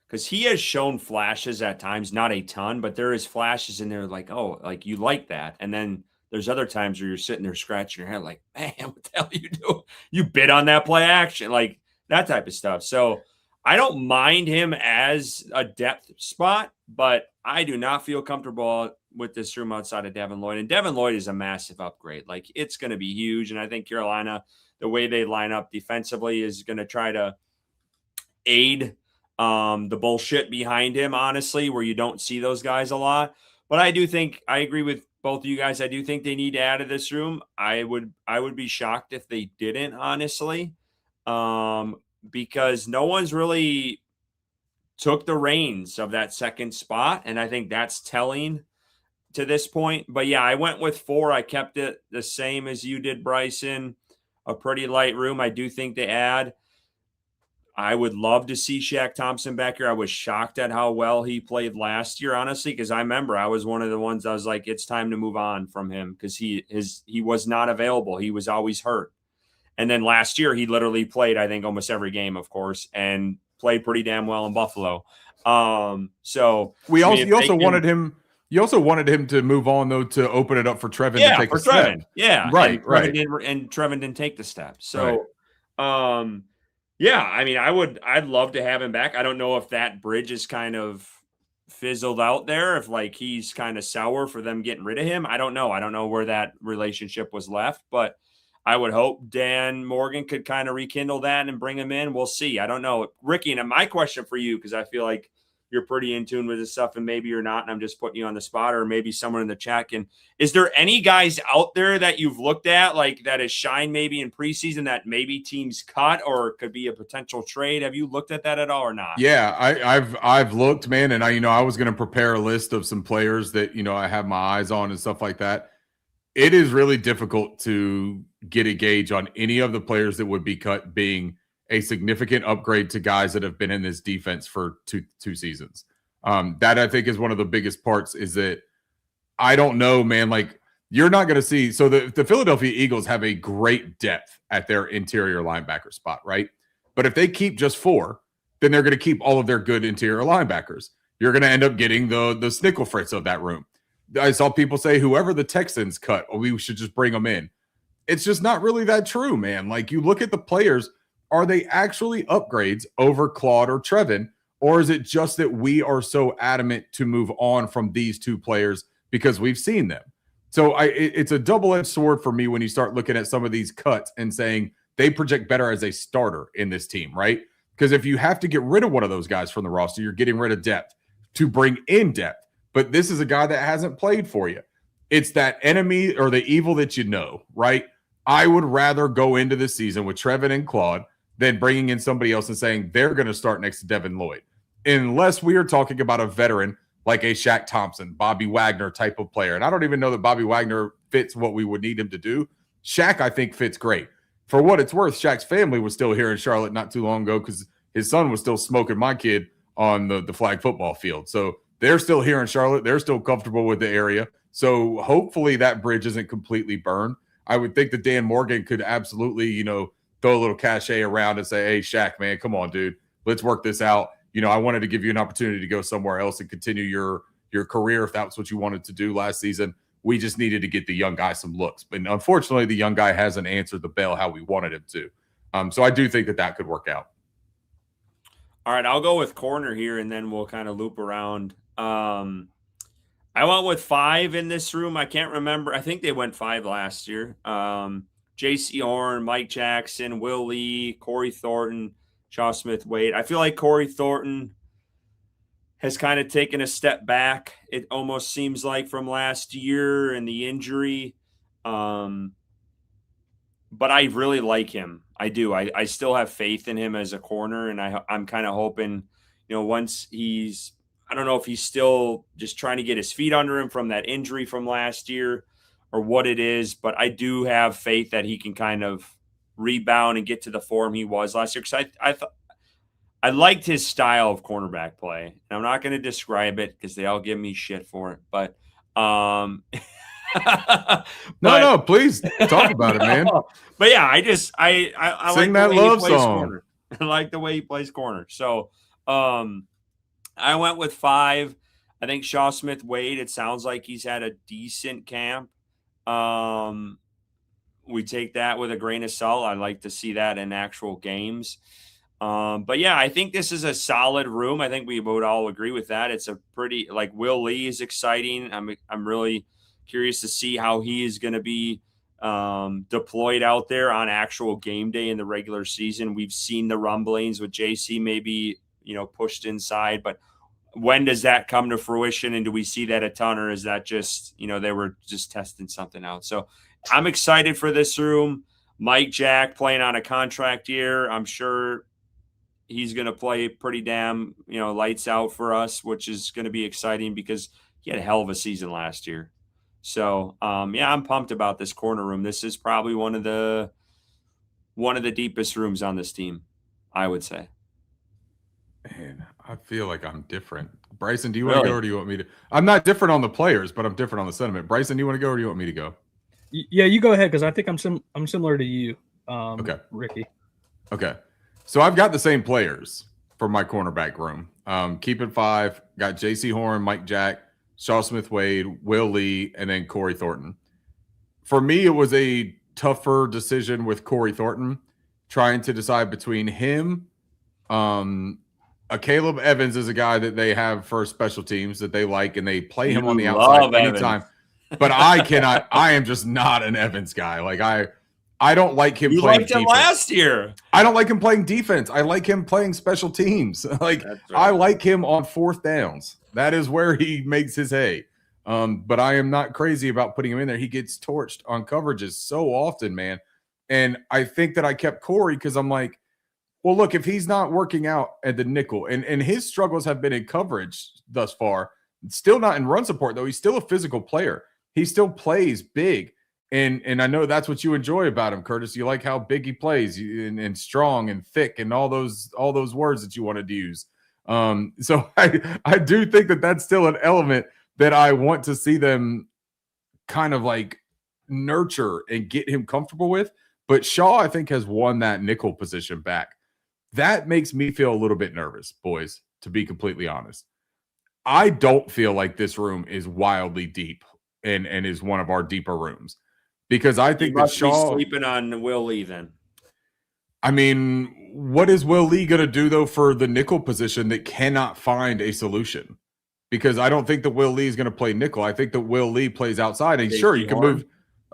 Because he has shown flashes at times, not a ton, but there is flashes in there like, oh, like you like that. And then there's other times where you're sitting there scratching your head like, man, what the hell are you doing? You bid on that play action, like that type of stuff. So I don't mind him as a depth spot, but I do not feel comfortable with this room outside of Devin Lloyd. And Devin Lloyd is a massive upgrade. Like it's going to be huge. And I think Carolina, the way they line up defensively is going to try to aid the bullshit behind him, honestly, where you don't see those guys a lot. But I do think I agree with both of you guys. I do think they need to add to this room. I would be shocked if they didn't, honestly, because no one's really took the reins of that second spot. And I think that's telling to this point. But yeah, I went with 4. I kept it the same as you did, Bryson. A pretty light room. I do think they add. I would love to see Shaq Thompson back here. I was shocked at how well he played last year, honestly, because I remember I was one of the ones I was like, it's time to move on from him because he was not available. He was always hurt. And then last year he literally played, I think, almost every game, of course, and play pretty damn well in Buffalo. So you also wanted him to move on though, to open it up for Trevin to take a step. Yeah, right. And Trevin didn't take the step. So, yeah, I mean, I'd love to have him back. I don't know if that bridge is kind of fizzled out there, if like he's kind of sour for them getting rid of him. I don't know. I don't know where that relationship was left, but I would hope Dan Morgan could kind of rekindle that and bring him in. We'll see. I don't know. Ricky, and my question for you, because I feel like you're pretty in tune with this stuff and maybe you're not, and I'm just putting you on the spot, or maybe someone in the chat can. Is there any guys out there that you've looked at, like that has shined maybe in preseason that maybe teams cut or could be a potential trade? Have you looked at that at all or not? Yeah, I've looked, man, and I was going to prepare a list of some players that, I have my eyes on and stuff like that. It is really difficult to get a gauge on any of the players that would be cut being a significant upgrade to guys that have been in this defense for two seasons. That I think is one of the biggest parts, is that I don't know, man, like you're not going to see. So the Philadelphia Eagles have a great depth at their interior linebacker spot, right? But if they keep just 4, then they're going to keep all of their good interior linebackers. You're going to end up getting the Snicklefritz of that room. I saw people say whoever the Texans cut, we should just bring them in. It's just not really that true, man. Like you look at the players, are they actually upgrades over Claude or Trevin? Or is it just that we are so adamant to move on from these two players because we've seen them? So it's a double-edged sword for me when you start looking at some of these cuts and saying they project better as a starter in this team, right? Because if you have to get rid of one of those guys from the roster, you're getting rid of depth to bring in depth. But this is a guy that hasn't played for you. It's that enemy or the evil that you know, right? I would rather go into the season with Trevin and Claude than bringing in somebody else and saying they're going to start next to Devin Lloyd. Unless we are talking about a veteran like a Shaq Thompson, Bobby Wagner type of player. And I don't even know that Bobby Wagner fits what we would need him to do. Shaq, I think, fits great. For what it's worth, Shaq's family was still here in Charlotte not too long ago because his son was still smoking my kid on the flag football field. So they're still here in Charlotte. They're still comfortable with the area. So hopefully that bridge isn't completely burned. I would think that Dan Morgan could absolutely, throw a little cachet around and say, hey, Shaq, man, come on, dude. Let's work this out. I wanted to give you an opportunity to go somewhere else and continue your career if that's what you wanted to do last season. We just needed to get the young guy some looks. But unfortunately, the young guy hasn't answered the bell how we wanted him to. So I do think that could work out. All right, I'll go with corner here, and then we'll kind of loop around. I went with 5 in this room. I can't remember. I think they went 5 last year. J.C. Horn, Mike Jackson, Will Lee, Corey Thornton, Shaw Smith-Wade. I feel like Corey Thornton has kind of taken a step back, it almost seems like, from last year and the injury. But I really like him. I do. I still have faith in him as a corner, and I'm kind of hoping, once he's – I don't know if he's still just trying to get his feet under him from that injury from last year or what it is, but I do have faith that he can kind of rebound and get to the form he was last year. Because I liked his style of cornerback play. And I'm not going to describe it because they all give me shit for it. But no, please talk about it, man. But yeah, I sing like that the way love he plays song. Corner. I like the way he plays corner. So I went with 5. I think Shaw Smith-Wade, it sounds like he's had a decent camp. We take that with a grain of salt. I'd like to see that in actual games. But yeah, I think this is a solid room. I think we would all agree with that. It's a pretty, like, Will Lee is exciting. I'm really curious to see how he is going to be deployed out there on actual game day in the regular season. We've seen the rumblings with JC maybe, pushed inside, but when does that come to fruition? And do we see that a ton, or is that just, they were just testing something out? So I'm excited for this room. Mike Jack playing on a contract year. I'm sure he's going to play pretty damn, lights out for us, which is going to be exciting because he had a hell of a season last year. So, yeah, I'm pumped about this corner room. This is probably one of the deepest rooms on this team, I would say. Man, I feel like I'm different. Bryson, do you want to go or do you want me to? I'm not different on the players, but I'm different on the sentiment. Bryson, do you want to go or do you want me to go? Yeah, you go ahead because I think I'm similar to you, okay, Ricky. Okay, so I've got the same players. for my cornerback room. Keep it 5. Got J.C. Horn, Mike Jack, Shaw Smith-Wade, Will Lee, and then Corey Thornton. For me, it was a tougher decision with Corey Thornton, trying to decide between him. Caleb Evans is a guy that they have for special teams that they like, and they play him on the outside anytime. But I cannot. I am just not an Evans guy. Like I don't like him playing defense. You liked him last year. I don't like him playing defense. I like him playing special teams. Like right. I like him on 4th downs. That is where he makes his hay. But I am not crazy about putting him in there. He gets torched on coverages so often, man. And I think that I kept Corey because I'm like, well, look, if he's not working out at the nickel, and his struggles have been in coverage thus far, still not in run support, though. He's still a physical player. He still plays big. And I know that's what you enjoy about him, Curtis. You like how big he plays and strong and thick and all those words that you wanted to use. So I do think that that's still an element that I want to see them kind of like nurture and get him comfortable with. But Shaw, I think, has won that nickel position back. That makes me feel a little bit nervous, boys, to be completely honest. I don't feel like this room is wildly deep and is one of our deeper rooms. Because I think that Shaw sleeping on Will Lee then. I mean, what is Will Lee going to do, though, for the nickel position that cannot find a solution? Because I don't think that Will Lee is going to play nickel. I think that Will Lee plays outside. And sure, you can move.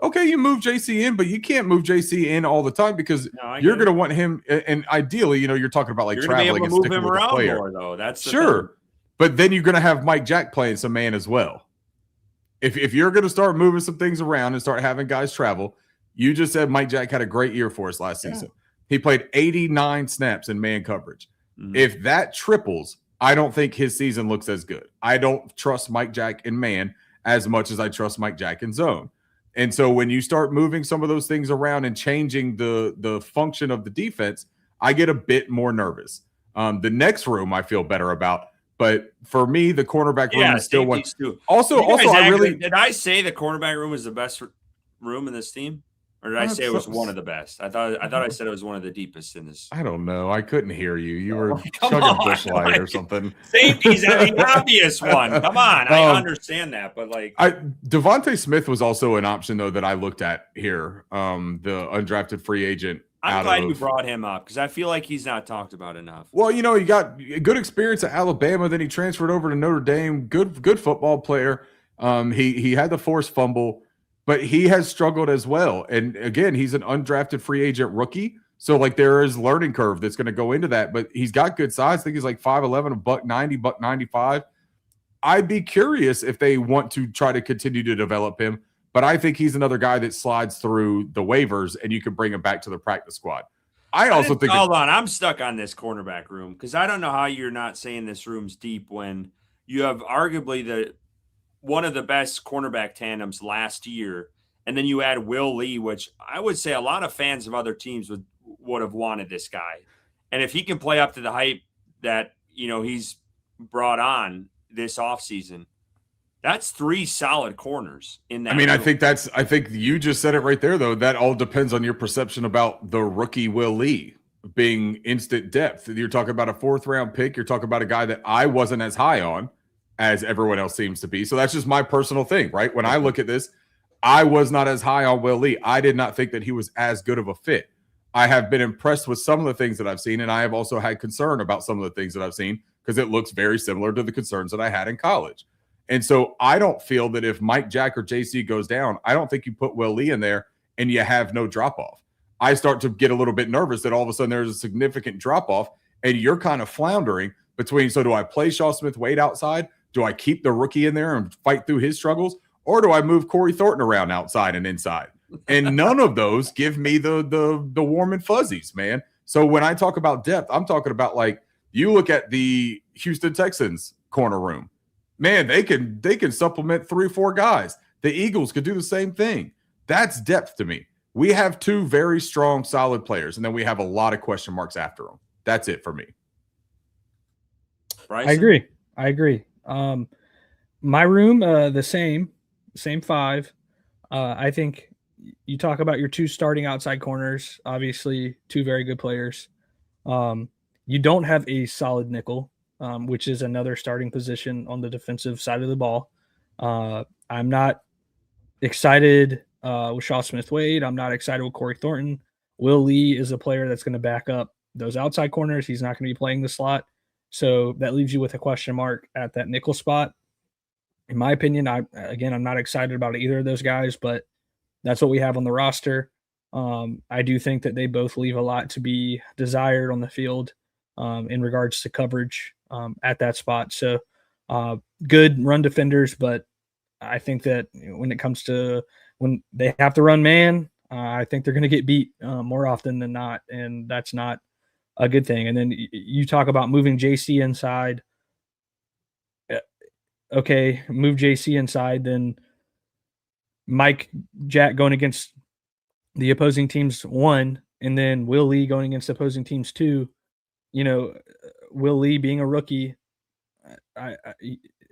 Okay, you move JC in, but you can't move JC in all the time because you're going to want him. And ideally, you're talking about like traveling and sticking with a player. More, though. That's sure. But then you're going to have Mike Jack playing some man as well. If you're going to start moving some things around and start having guys travel, you just said Mike Jack had a great year for us last season. He played 89 snaps in man coverage. Mm-hmm. If that triples, I don't think his season looks as good. I don't trust Mike Jack in man as much as I trust Mike Jack in zone. And so when you start moving some of those things around and changing the function of the defense, I get a bit more nervous. The next room I feel better about. But for me, the cornerback room is still one. Also, did I say the cornerback room is the best room in this team, or did I say it was one of the best? I thought I said it was one of the deepest in this. I don't know. I couldn't hear you. You were chugging Busch Light or something. Safety's the obvious one. Come on, I understand that, but like Devontae Smith was also an option though that I looked at here. The undrafted free agent. I'm glad you brought him up because I feel like he's not talked about enough. Well, he got good experience at Alabama. Then he transferred over to Notre Dame. Good football player. He had the forced fumble, but he has struggled as well. And again, he's an undrafted free agent rookie. So like there is learning curve that's going to go into that. But he's got good size. I think he's like 5'11", $190, $195. I'd be curious if they want to try to continue to develop him. But I think he's another guy that slides through the waivers and you can bring him back to the practice squad. Hold on. I'm stuck on this cornerback room because I don't know how you're not saying this room's deep when you have arguably one of the best cornerback tandems last year. And then you add Will Lee, which I would say a lot of fans of other teams would have wanted this guy. And if he can play up to the hype that, he's brought on this offseason, that's 3 solid corners in that. I mean, room. I think you just said it right there, though. That all depends on your perception about the rookie Will Lee being instant depth. You're talking about a 4th-round pick. You're talking about a guy that I wasn't as high on as everyone else seems to be. So that's just my personal thing, right? When I look at this, I was not as high on Will Lee. I did not think that he was as good of a fit. I have been impressed with some of the things that I've seen, and I have also had concern about some of the things that I've seen because it looks very similar to the concerns that I had in college. And so I don't feel that if Mike Jack or JC goes down, I don't think you put Will Lee in there and you have no drop-off. I start to get a little bit nervous that all of a sudden there's a significant drop-off and you're kind of floundering between, so do I play Shaw Smith-Wade outside? Do I keep the rookie in there and fight through his struggles? Or do I move Corey Thornton around outside and inside? And none of those give me the warm and fuzzies, man. So when I talk about depth, I'm talking about like you look at the Houston Texans corner room. Man, they can supplement 3 or 4 guys. The Eagles could do the same thing. That's depth to me. We have 2 very strong, solid players, and then we have a lot of question marks after them. That's it for me. Bryson? I agree. My room, the same 5. I think you talk about your 2 starting outside corners, obviously 2 very good players. you don't have a solid nickel, which is another starting position on the defensive side of the ball. I'm not excited with Shaw Smith-Wade. I'm not excited with Corey Thornton. Will Lee is a player that's going to back up those outside corners. He's not going to be playing the slot. So that leaves you with a question mark at that nickel spot. In my opinion, I'm not excited about either of those guys, but that's what we have on the roster. I do think that they both leave a lot to be desired on the field in regards to coverage at that spot. So good run defenders, but I think that when it comes to when they have to run man, I think they're going to get beat more often than not, and that's not a good thing. And then you talk about moving JC inside. Okay, move JC inside, then Mike Jack going against the opposing teams 1, and then Will Lee going against opposing teams 2. You know, Will Lee being a rookie,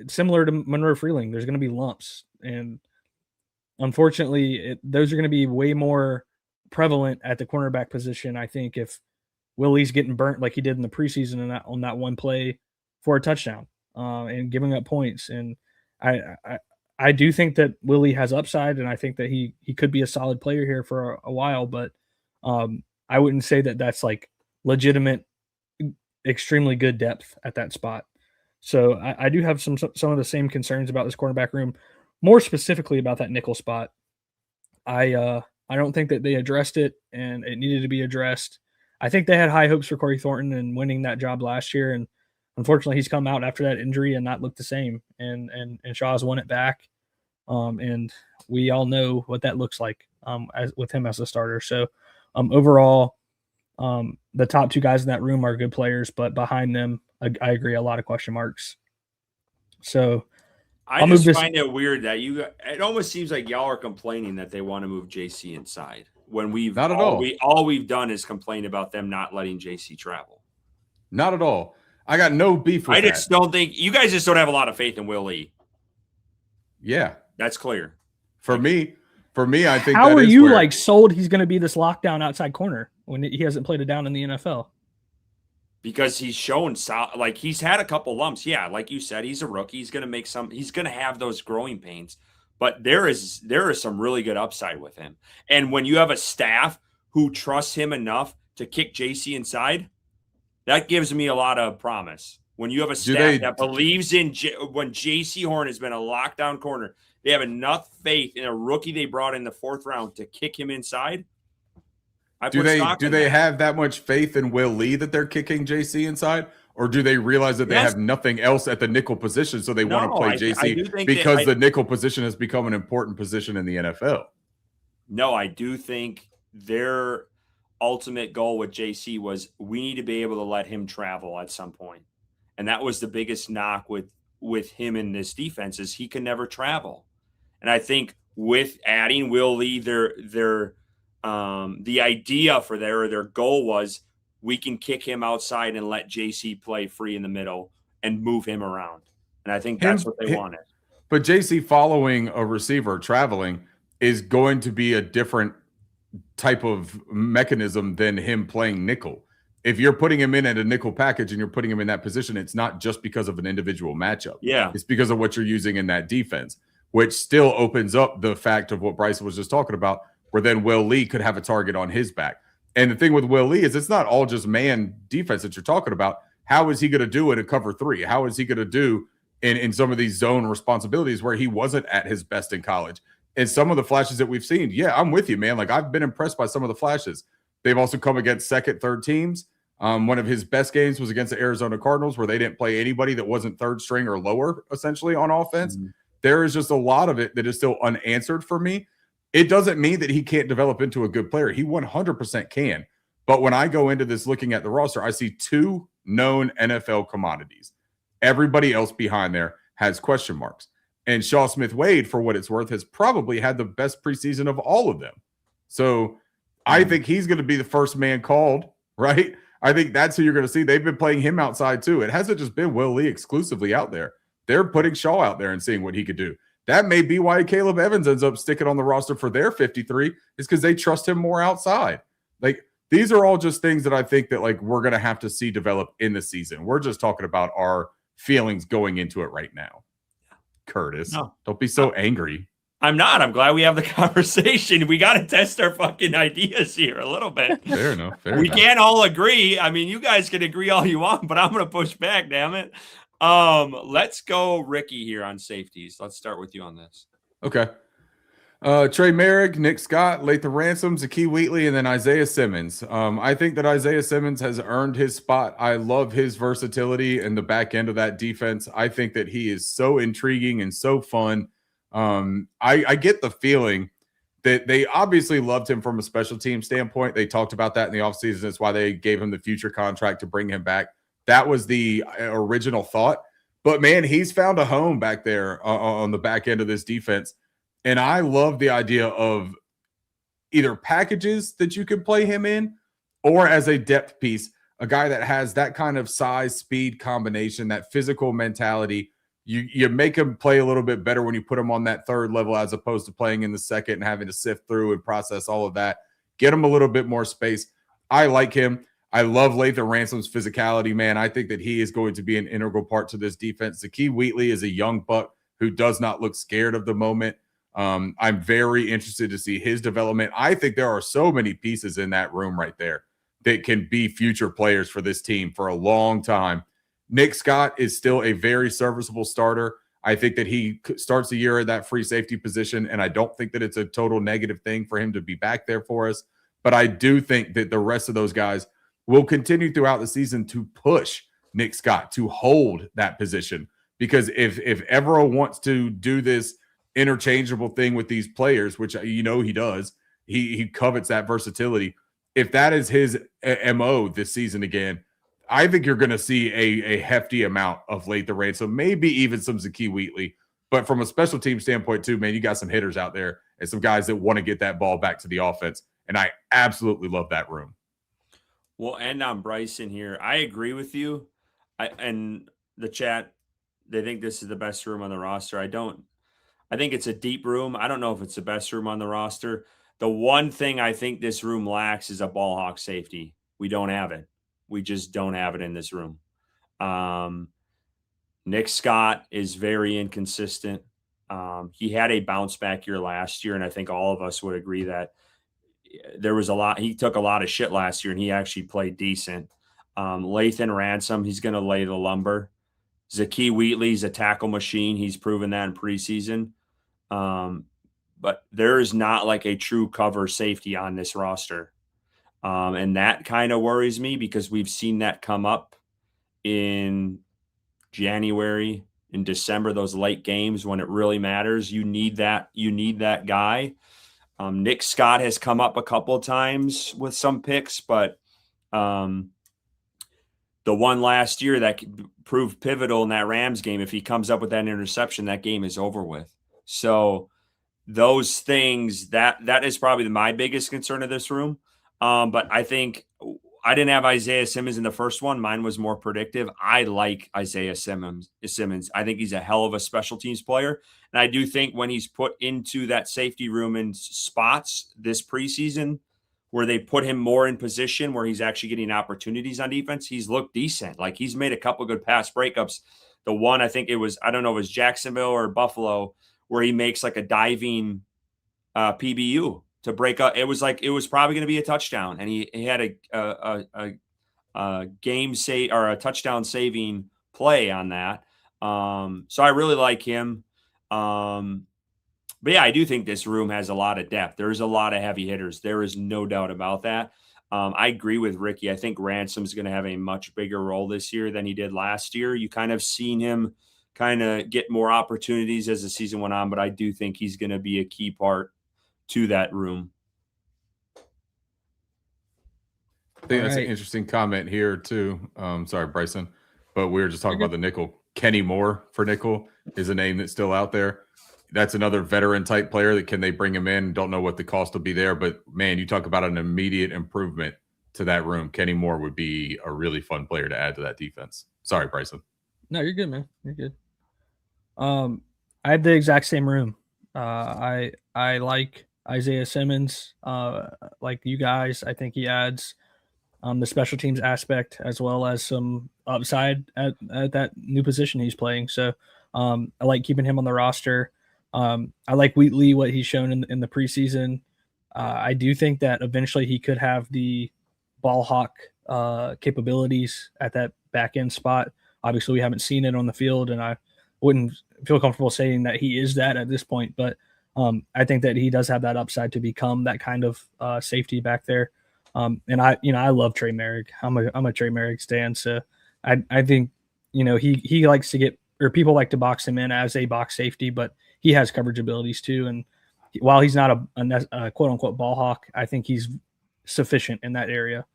similar to Monroe Freeling, there's going to be lumps, and unfortunately, those are going to be way more prevalent at the cornerback position. I think if Will Lee's getting burnt like he did in the preseason on that one play for a touchdown and giving up points, and I do think that Will Lee has upside, and I think that he could be a solid player here for a while, but I wouldn't say that that's like legitimate, extremely good depth at that spot. So I do have some of the same concerns about this cornerback room, more specifically about that nickel spot. I don't think that they addressed it, and it needed to be addressed. I think they had high hopes for Corey Thornton and winning that job last year, and unfortunately he's come out after that injury and not looked the same. And Shaw's won it back, and we all know what that looks like with him as a starter. So overall, the top 2 guys in that room are good players, but behind them, I agree, a lot of question marks. So I just find it weird that it almost seems like y'all are complaining that they want to move JC inside when we've not at all. All we've done is complain about them not letting JC travel. Not at all. I got no beef with that. I just don't think you guys just don't have a lot of faith in Will Lee. Yeah, that's clear. For me, I think. How are you like sold he's going to be this lockdown outside corner when he hasn't played it down in the NFL? Because he's shown like he's had a couple lumps. Yeah, like you said, he's a rookie. He's going to have those growing pains, but there is some really good upside with him. And when you have a staff who trusts him enough to kick JC inside, that gives me a lot of promise. When you have a staff that believes in when JC Horn has been a lockdown corner, they have enough faith in a rookie they brought in the 4th round to kick him inside. Do they have that much faith in Will Lee that they're kicking JC inside, or do they realize that they have nothing else at the nickel position, so they want to play JC because the nickel position has become an important position in the NFL? No, I do think their ultimate goal with JC was we need to be able to let him travel at some point, and that was the biggest knock with him in this defense is he can never travel. And I think with adding Will Lee, the idea for their goal was we can kick him outside and let JC play free in the middle and move him around. And I think that's what they wanted. But JC following a receiver traveling is going to be a different type of mechanism than him playing nickel. If you're putting him in at a nickel package and you're putting him in that position, it's not just because of an individual matchup. Yeah. It's because of what you're using in that defense, which still opens up the fact of what Bryce was just talking about, where then Will Lee could have a target on his back. And the thing with Will Lee is it's not all just man defense that you're talking about. How is he going to do it in cover 3? How is he going to do in some of these zone responsibilities where he wasn't at his best in college? And some of the flashes that we've seen, yeah, I'm with you, man. Like, I've been impressed by some of the flashes. They've also come against 2nd, 3rd teams. One of his best games was against the Arizona Cardinals, where they didn't play anybody that wasn't 3rd string or lower, essentially, on offense. Mm-hmm. There is just a lot of it that is still unanswered for me. It doesn't mean that he can't develop into a good player. He 100% can. But when I go into this looking at the roster, I see 2 known NFL commodities. Everybody else behind there has question marks. And Shaw Smith-Wade, for what it's worth, has probably had the best preseason of all of them. So I think he's going to be the first man called, right? I think that's who you're going to see. They've been playing him outside too. It hasn't just been Will Lee exclusively out there. They're putting Shaw out there and seeing what he could do. That may be why Caleb Evans ends up sticking on the roster for their 53, is because they trust him more outside. Like, These are all just things that I think that like we're going to have to see develop in the season. We're just talking about our feelings going into it right now. Curtis, don't be so angry. I'm not. I'm glad we have the conversation. We got to test our fucking ideas here a little bit. Fair enough. We can't all agree. I mean, you guys can agree all you want, but I'm going to push back, damn it. Let's go Ricky here on safeties. Let's start with you on this. Okay. Trey Merrick, Nick Scott, Lathan Ransom, Zakee Wheatley, and then Isaiah Simmons. I think that Isaiah Simmons has earned his spot. I love his versatility in the back end of that defense. I think that he is so intriguing and so fun. I get the feeling that they obviously loved him from a special team standpoint. They talked about that in the offseason. That's why they gave him the future contract to bring him back. That was the original thought. But, man, he's found a home back there on the back end of this defense. And I love the idea of either packages that you can play him in or as a depth piece, a guy that has that kind of size, speed combination, that physical mentality. You make him play a little bit better when you put him on that third level as opposed to playing in the second and having to sift through and process all of that. Get him a little bit more space. I like him. I love Lathan Ransom's physicality, man. I think that he is going to be an integral part to this defense. Zakee Wheatley is a young buck who does not look scared of the moment. I'm very interested to see his development. I think there are so many pieces in that room right there that can be future players for this team for a long time. Nick Scott is still a very serviceable starter. I think that he starts the year at that free safety position, and I don't think that it's a total negative thing for him to be back there for us. But I do think that the rest of those guys will continue throughout the season to push Nick Scott to hold that position. Because if Evero wants to do this interchangeable thing with these players, which he does, he covets that versatility. If that is his MO this season again, I think you're going to see a hefty amount of Lathan Ransom, maybe even some Zakee Wheatley. But from a special team standpoint too, man, you got some hitters out there and some guys that want to get that ball back to the offense. And I absolutely love that room. We'll end on Bryson here. I agree with you. And the chat, they think this is the best room on the roster. I think it's a deep room. I don't know if it's the best room on the roster. The one thing I think this room lacks is a ball hawk safety. We don't have it. We just don't have it in this room. Nick Scott is very inconsistent. He had a bounce back year last year, and I think all of us would agree that there was he took a lot of shit last year, and he actually played decent. Lathan Ransom, he's going to lay the lumber. Zakee Wheatley's a tackle machine. He's proven that in preseason. But there is not like a true cover safety on this roster. And that kind of worries me because we've seen that come up in January, in December, those late games when it really matters. You need that guy. Nick Scott has come up a couple of times with some picks, but the one last year that proved pivotal in that Rams game, if he comes up with that interception, that game is over with. So those things, that is probably my biggest concern of this room. But I think I didn't have Isaiah Simmons in the first one. Mine was more predictive. I like Isaiah Simmons. I think he's a hell of a special teams player. And I do think when he's put into that safety room in spots this preseason where they put him more in position where he's actually getting opportunities on defense, he's looked decent. Like he's made a couple good pass breakups. The one, I think it was, I don't know if it was Jacksonville or Buffalo, where he makes like a diving PBU to break up. It was probably going to be a touchdown, and he had a game save or a touchdown saving play on that. So I really like him. But yeah, I do think this room has a lot of depth. There's a lot of heavy hitters. There is no doubt about that. I agree with Ricky. I think Ransom's going to have a much bigger role this year than he did last year. You kind of seen him kind of get more opportunities as the season went on, but I do think he's going to be a key part to that room. I think that's an interesting comment here too. Sorry, Bryson, but we were just talking about the nickel. Kenny Moore for nickel is a name that's still out there. That's another veteran type player that can they bring him in? Don't know what the cost will be there, but man, you talk about an immediate improvement to that room. Kenny Moore would be a really fun player to add to that defense. Sorry, Bryson. No, you're good, man. You're good. I have the exact same room. I like Isaiah Simmons, like you guys. I think he adds the special teams aspect as well as some upside at that new position he's playing. So I like keeping him on the roster. I like Wheatley, what he's shown in the preseason. I do think that eventually he could have the ball hawk capabilities at that back end spot. Obviously, we haven't seen it on the field, and I wouldn't feel comfortable saying that he is that at this point. But I think that he does have that upside to become that kind of safety back there. And I love Trey Merrick. I'm a Trey Merrick stan. So I think, he likes to get, or people like to box him in as a box safety, but he has coverage abilities too. And while he's not a quote unquote ball hawk, I think he's sufficient in that area.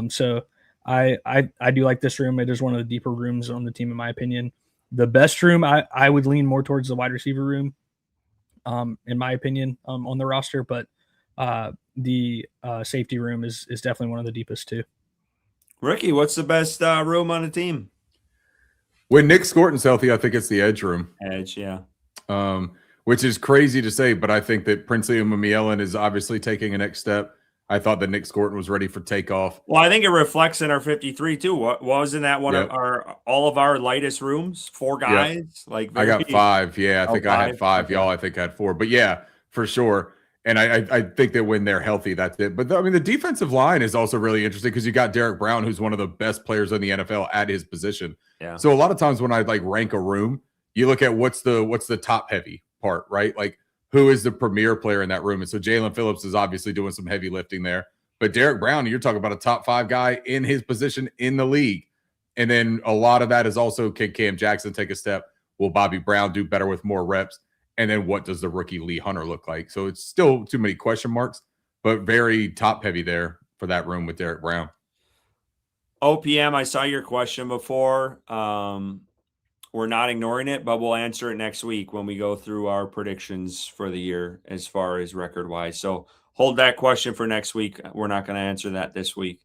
So I do like this room. It is one of the deeper rooms on the team, in my opinion. The best room, I would lean more towards the wide receiver room, in my opinion, on the roster, but the safety room is definitely one of the deepest too. Ricky, what's the best room on the team? When Nick Scorton's healthy, I think it's the edge room. Edge, yeah. Which is crazy to say, but I think that Princey Umamuelen is obviously taking a next step. I thought that Nick Scorton was ready for takeoff. Well, I think it reflects in our 53 too. Wasn't that one of all of our lightest rooms? 4 guys. Yep. Like I got 5. Yeah, I think I had 5. Okay. Y'all, I think I had 4. But yeah, for sure. And I think that when they're healthy, that's it. But the defensive line is also really interesting because you got Derek Brown, who's one of the best players in the NFL at his position. Yeah. So a lot of times when I rank a room, you look at what's the top heavy part, right? Like who is the premier player in that room? And so Jalen Phillips is obviously doing some heavy lifting there. But Derek Brown, you're talking about a top 5 guy in his position in the league. And then a lot of that is also, can Cam Jackson take a step? Will Bobby Brown do better with more reps? And then what does the rookie Lee Hunter look like? So it's still too many question marks, but very top heavy there for that room with Derek Brown. OPM, I saw your question before. We're not ignoring it, but we'll answer it next week when we go through our predictions for the year as far as record-wise. So hold that question for next week. We're not going to answer that this week.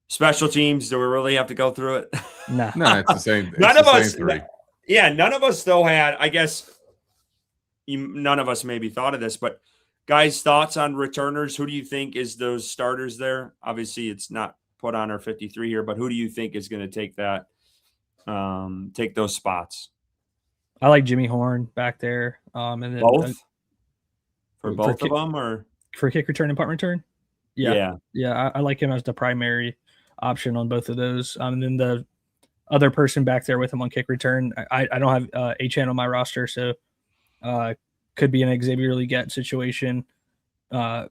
Special teams, do we really have to go through it? No, it's the same. None of us. 3. Yeah, none of us though had, I guess, none of us maybe thought of this, but guys, thoughts on returners? Who do you think is those starters there? Obviously, it's not put on our 53 here, but who do you think is going to take that, take those spots? I like Jimmy Horn back there. And then both for both of them, or for kick return and punt return. Yeah. I like him as the primary option on both of those. And then the other person back there with him on kick return, I don't have H-Chan on my roster, so could be an Xavier Legette situation. I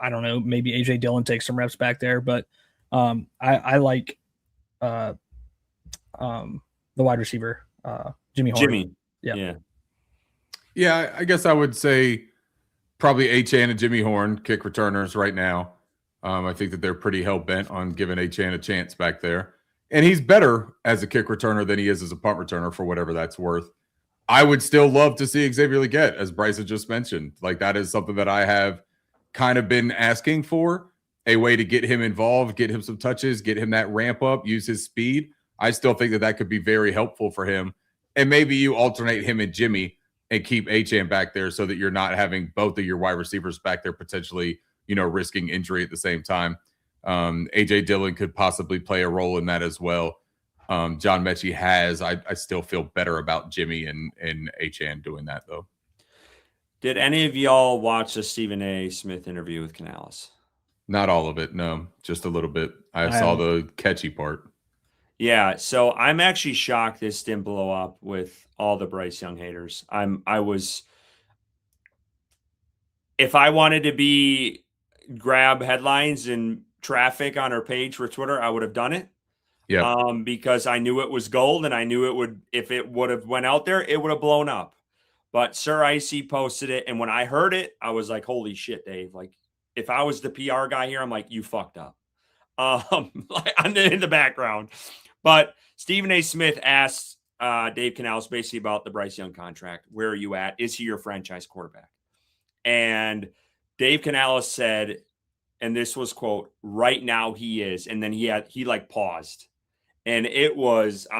don't know, maybe AJ Dillon takes some reps back there, but I like the wide receiver, Jimmy Horn. Yeah, I guess I would say probably H-Chan and Jimmy Horn, kick returners right now. I think that they're pretty hell-bent on giving H-Chan a chance back there. And he's better as a kick returner than he is as a punt returner, for whatever that's worth. I would still love to see Xavier Legette, as Bryce had just mentioned. Like, that is something that I have kind of been asking for, a way to get him involved, get him some touches, get him that ramp up, use his speed. I still think that could be very helpful for him. And maybe you alternate him and Jimmy and keep H-Chan back there so that you're not having both of your wide receivers back there potentially, risking injury at the same time. AJ Dillon could possibly play a role in that as well. John Mechie has. I still feel better about Jimmy and H-Chan doing that, though. Did any of y'all watch the Stephen A. Smith interview with Canales? Not all of it, no. Just a little bit. I saw the catchy part. Yeah, so I'm actually shocked this didn't blow up with all the Bryce Young haters. If I wanted to grab headlines and traffic on our page for Twitter, I would have done it. Yeah. Because I knew it was gold, and I knew it would, if it would have went out there, it would have blown up. But Sir Icy posted it, and when I heard it, I was like, holy shit, Dave. Like, if I was the PR guy here, I'm like, you fucked up. In the background. But Stephen A. Smith asked Dave Canales basically about the Bryce Young contract. Where are you at? Is he your franchise quarterback? And Dave Canales said, and this was, quote, right now he is. And then he paused. And I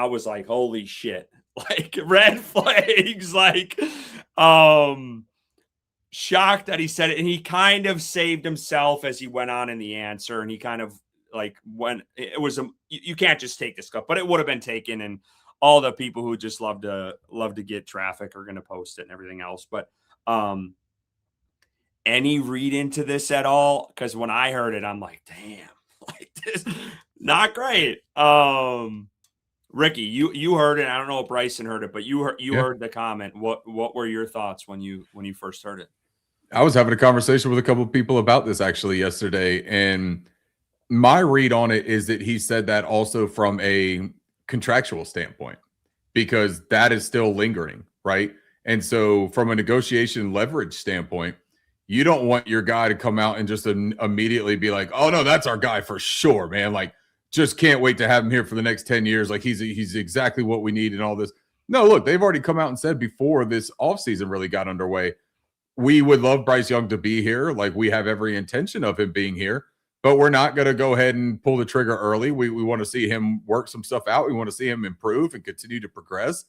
was like, holy shit, like red flags. Like, shocked that he said it, and he kind of saved himself as he went on in the answer, and he kind of like when it was you can't just take this stuff, but it would have been taken, and all the people who just love to get traffic are going to post it and everything else. But any read into this at all? Because when I heard it, I'm like, damn, like this, not great. Ricky, you heard it. I don't know if Bryson heard it, but you heard the comment. What were your thoughts when you first heard it? I was having a conversation with a couple of people about this actually yesterday, and my read on it is that he said that also from a contractual standpoint, because that is still lingering, right? And so from a negotiation leverage standpoint, you don't want your guy to come out and just immediately be like, oh no, that's our guy for sure, man. Like, just can't wait to have him here for the next 10 years. Like he's exactly what we need and all this. No, look, they've already come out and said before this offseason really got underway, we would love Bryce Young to be here. Like, we have every intention of him being here, but we're not going to go ahead and pull the trigger early. We want to see him work some stuff out. We want to see him improve and continue to progress.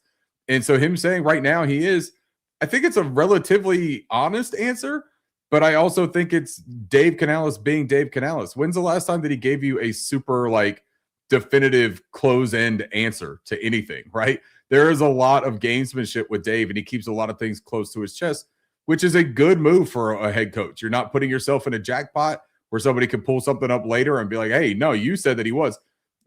And so him saying right now he is, I think it's a relatively honest answer, but I also think it's Dave Canales being Dave Canales. When's the last time that he gave you a super like definitive close-end answer to anything, right? There is a lot of gamesmanship with Dave, and he keeps a lot of things close to his chest, which is a good move for a head coach. You're not putting yourself in a jackpot where somebody can pull something up later and be like, hey, no, you said that he was.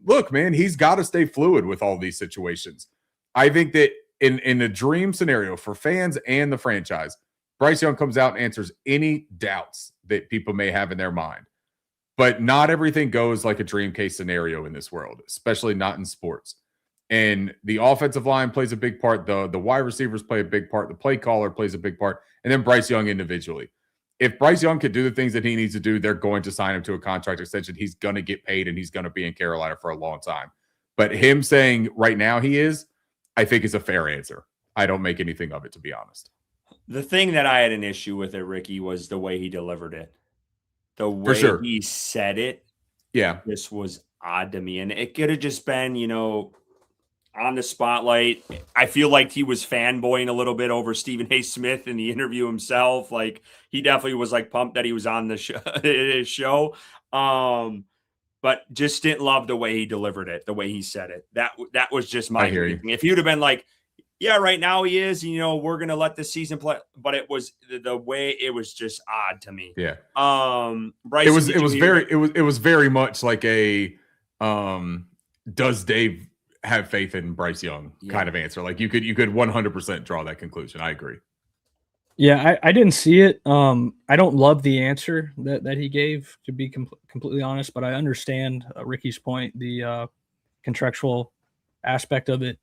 Look, man, he's got to stay fluid with all these situations. I think that in a dream scenario for fans and the franchise, Bryce Young comes out and answers any doubts that people may have in their mind. But not everything goes like a dream case scenario in this world, especially not in sports. And the offensive line plays a big part. The wide receivers play a big part. The play caller plays a big part. And then Bryce Young individually. If Bryce Young could do the things that he needs to do, they're going to sign him to a contract extension. He's going to get paid, and he's going to be in Carolina for a long time. But him saying right now he is, I think is a fair answer. I don't make anything of it, to be honest. The thing that I had an issue with it, Ricky, was the way he delivered it. The way he said it. Yeah. This was odd to me. And it could have just been, on the spotlight. I feel like he was fanboying a little bit over Stephen A. Smith in the interview himself. Like, he definitely was like pumped that he was on the show. But just didn't love the way he delivered it, the way he said it. That was just my thing. If he would have been like, yeah, right now he is, we're going to let the season play. But it was the way it was just odd to me. Yeah. Bryce, it was very much like a, does Dave have faith in Bryce Young kind of answer. Like you could 100% draw that conclusion. I agree. Yeah, I didn't see it. I don't love the answer that he gave, to be completely honest, but I understand Ricky's point, the contractual aspect of it,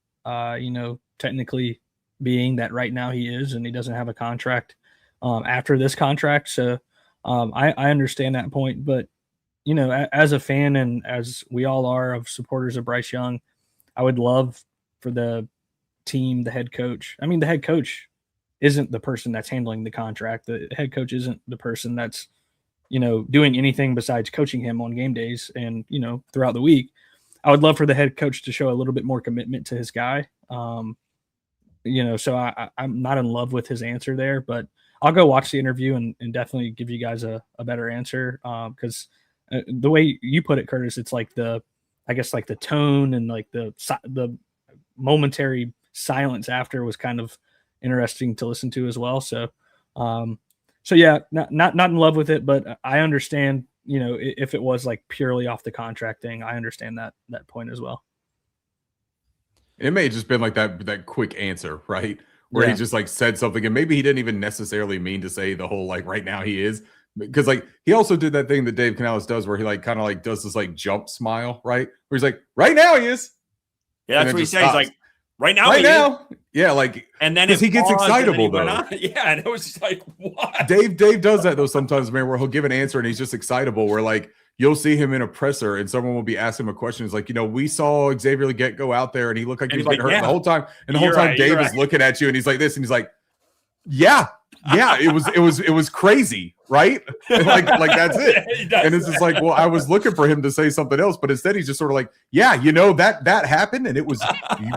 technically being that right now he is, and he doesn't have a contract after this contract. So I understand that point, but as a fan and as we all are of supporters of Bryce Young, I would love for the team, the head coach. I mean, the head coach isn't the person that's handling the contract. The head coach isn't the person that's, doing anything besides coaching him on game days and, throughout the week. I would love for the head coach to show a little bit more commitment to his guy. So I'm not in love with his answer there, but I'll go watch the interview and definitely give you guys a better answer. Because the way you put it, Curtis, it's like the tone and like the momentary silence after was kind of interesting to listen to as well. So yeah, not in love with it, but I understand, if it was like purely off the contract thing, I understand that point as well. It may have just been like that quick answer, right? Where he just like said something and maybe he didn't even necessarily mean to say the whole, like, right now he is. Because like he also did that thing that Dave Canales does where he like kind of like does this like jump smile, right? Where he's like, right now he is. Yeah, that's what he says. He's like, right now he is. Yeah, like, and then he gets excitable though. Yeah, and it was just like, what? Dave does that though sometimes, man, where he'll give an answer and he's just excitable. Where like you'll see him in a presser and someone will be asking him a question. It's like, we saw Xavier Legette go out there and he looked like he was like hurt the whole time. And the whole time Dave is looking at you and he's like this and he's like, yeah, it was crazy. right? like that's it. He does And it's just like, well, I was looking for him to say something else, but instead he's just sort of like, yeah, that happened, and it was,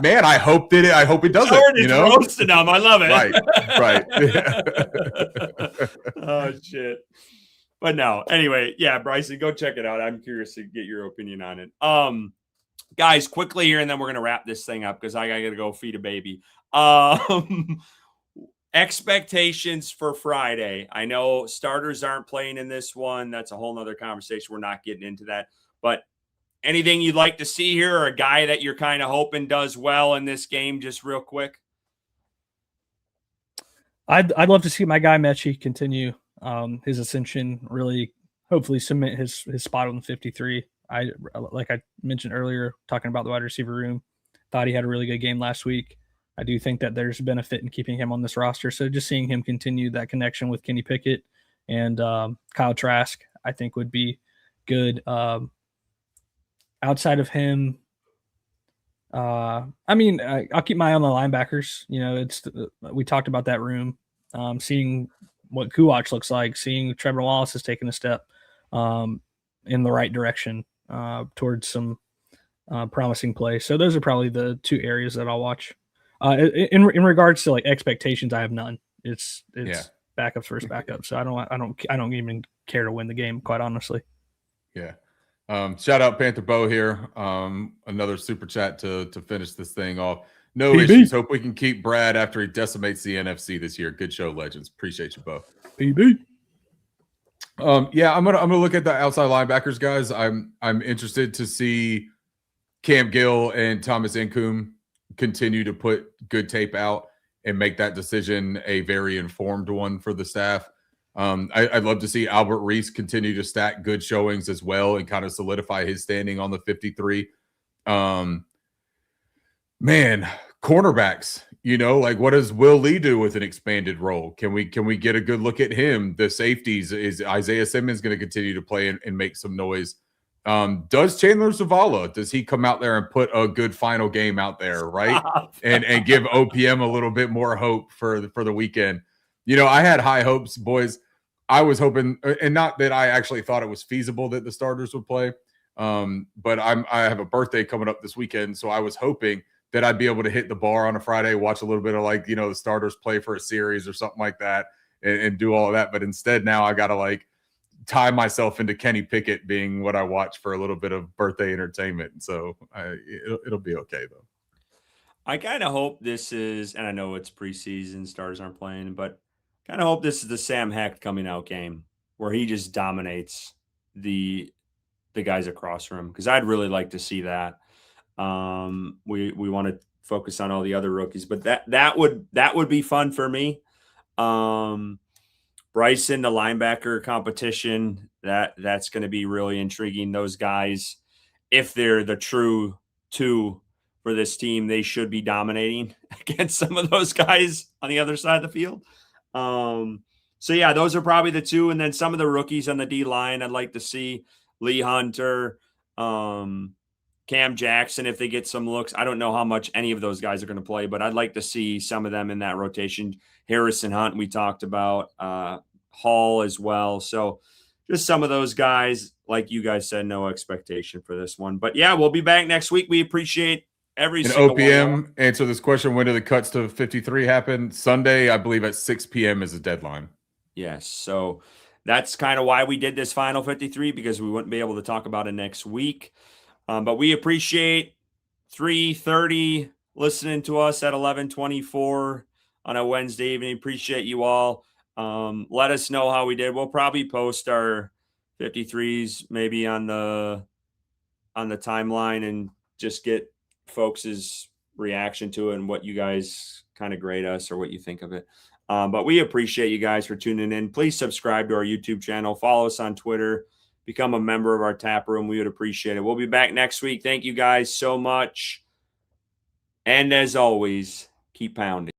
man, I hope it doesn't. Roasting him. I love it. Right. Oh shit. But no, anyway, yeah, Bryson, go check it out. I'm curious to get your opinion on it. Guys, quickly here, and then we're gonna wrap this thing up because I gotta go feed a baby. Expectations for Friday. I know starters aren't playing in this one. That's a whole nother conversation. We're not getting into that. But anything you'd like to see here, or a guy that you're kind of hoping does well in this game, just real quick? I'd love to see my guy Mechie continue his ascension, really hopefully cement his spot on the 53. Like I mentioned earlier, talking about the wide receiver room, thought he had a really good game last week. I do think that there's benefit in keeping him on this roster. So just seeing him continue that connection with Kenny Pickett and Kyle Trask, I think would be good. Outside of him, I'll keep my eye on the linebackers. We talked about that room, seeing what Kuwatch looks like, seeing Trevor Wallace has taken a step in the right direction towards some promising play. So those are probably the two areas that I'll watch. In regards to like expectations, I have none. It's backups versus backups. So I don't even care to win the game, quite honestly. Yeah. Shout out Panther Bo here. Another super chat to finish this thing off. No PB. issues. Hope we can keep Brad after he decimates the NFC this year. Good show, legends. Appreciate you, Bo. PB. I'm gonna look at the outside linebackers, guys. I'm interested to see Cam Gill and Thomas Incoom continue to put good tape out and make that decision a very informed one for the staff. I'd love to see Albert Reese continue to stack good showings as well and kind of solidify his standing on the 53. Cornerbacks, what does Will Lee do with an expanded role? Can we get a good look at him? The safeties, is Isaiah Simmons going to continue to play and make some noise? Does Chandler Zavala, does he come out there and put a good final game out there, right? and give OPM a little bit more hope for the weekend? I had high hopes, boys. I was hoping, and not that I actually thought it was feasible that the starters would play, but I have a birthday coming up this weekend, so I was hoping that I'd be able to hit the bar on a Friday, watch a little bit of the starters play for a series or something like that, and do all of that. But instead, now I got to tie myself into Kenny Pickett being what I watch for a little bit of birthday entertainment. And so it'll be okay though. I kind of hope this is, and I know it's preseason, stars aren't playing, but kind of hope this is the Sam Hecht coming out game where he just dominates the guys across from him, because I'd really like to see that. We want to focus on all the other rookies, but that would be fun for me. Bryson, the linebacker competition, that's going to be really intriguing. Those guys, if they're the true two for this team, they should be dominating against some of those guys on the other side of the field. So yeah, those are probably the two. And then some of the rookies on the D line, I'd like to see Lee Hunter, Cam Jackson, if they get some looks. I don't know how much any of those guys are going to play, but I'd like to see some of them in that rotation. Harrison Hunt, we talked about, Hall as well. So just some of those guys, like you guys said, no expectation for this one. But yeah, we'll be back next week. We appreciate every single OPM one. Answer this question: when do the cuts to 53 happen? Sunday, I believe at 6 p.m. is the deadline. Yes. So that's kind of why we did this final 53, because we wouldn't be able to talk about it next week. But we appreciate 3:30 listening to us at 11:24 on a Wednesday evening. Appreciate you all. Let us know how we did. We'll probably post our 53s maybe on the timeline and just get folks' reaction to it and what you guys kind of grade us or what you think of it. But we appreciate you guys for tuning in. Please subscribe to our YouTube channel. Follow us on Twitter. Become a member of our tap room. We would appreciate it. We'll be back next week. Thank you guys so much. And as always, keep pounding.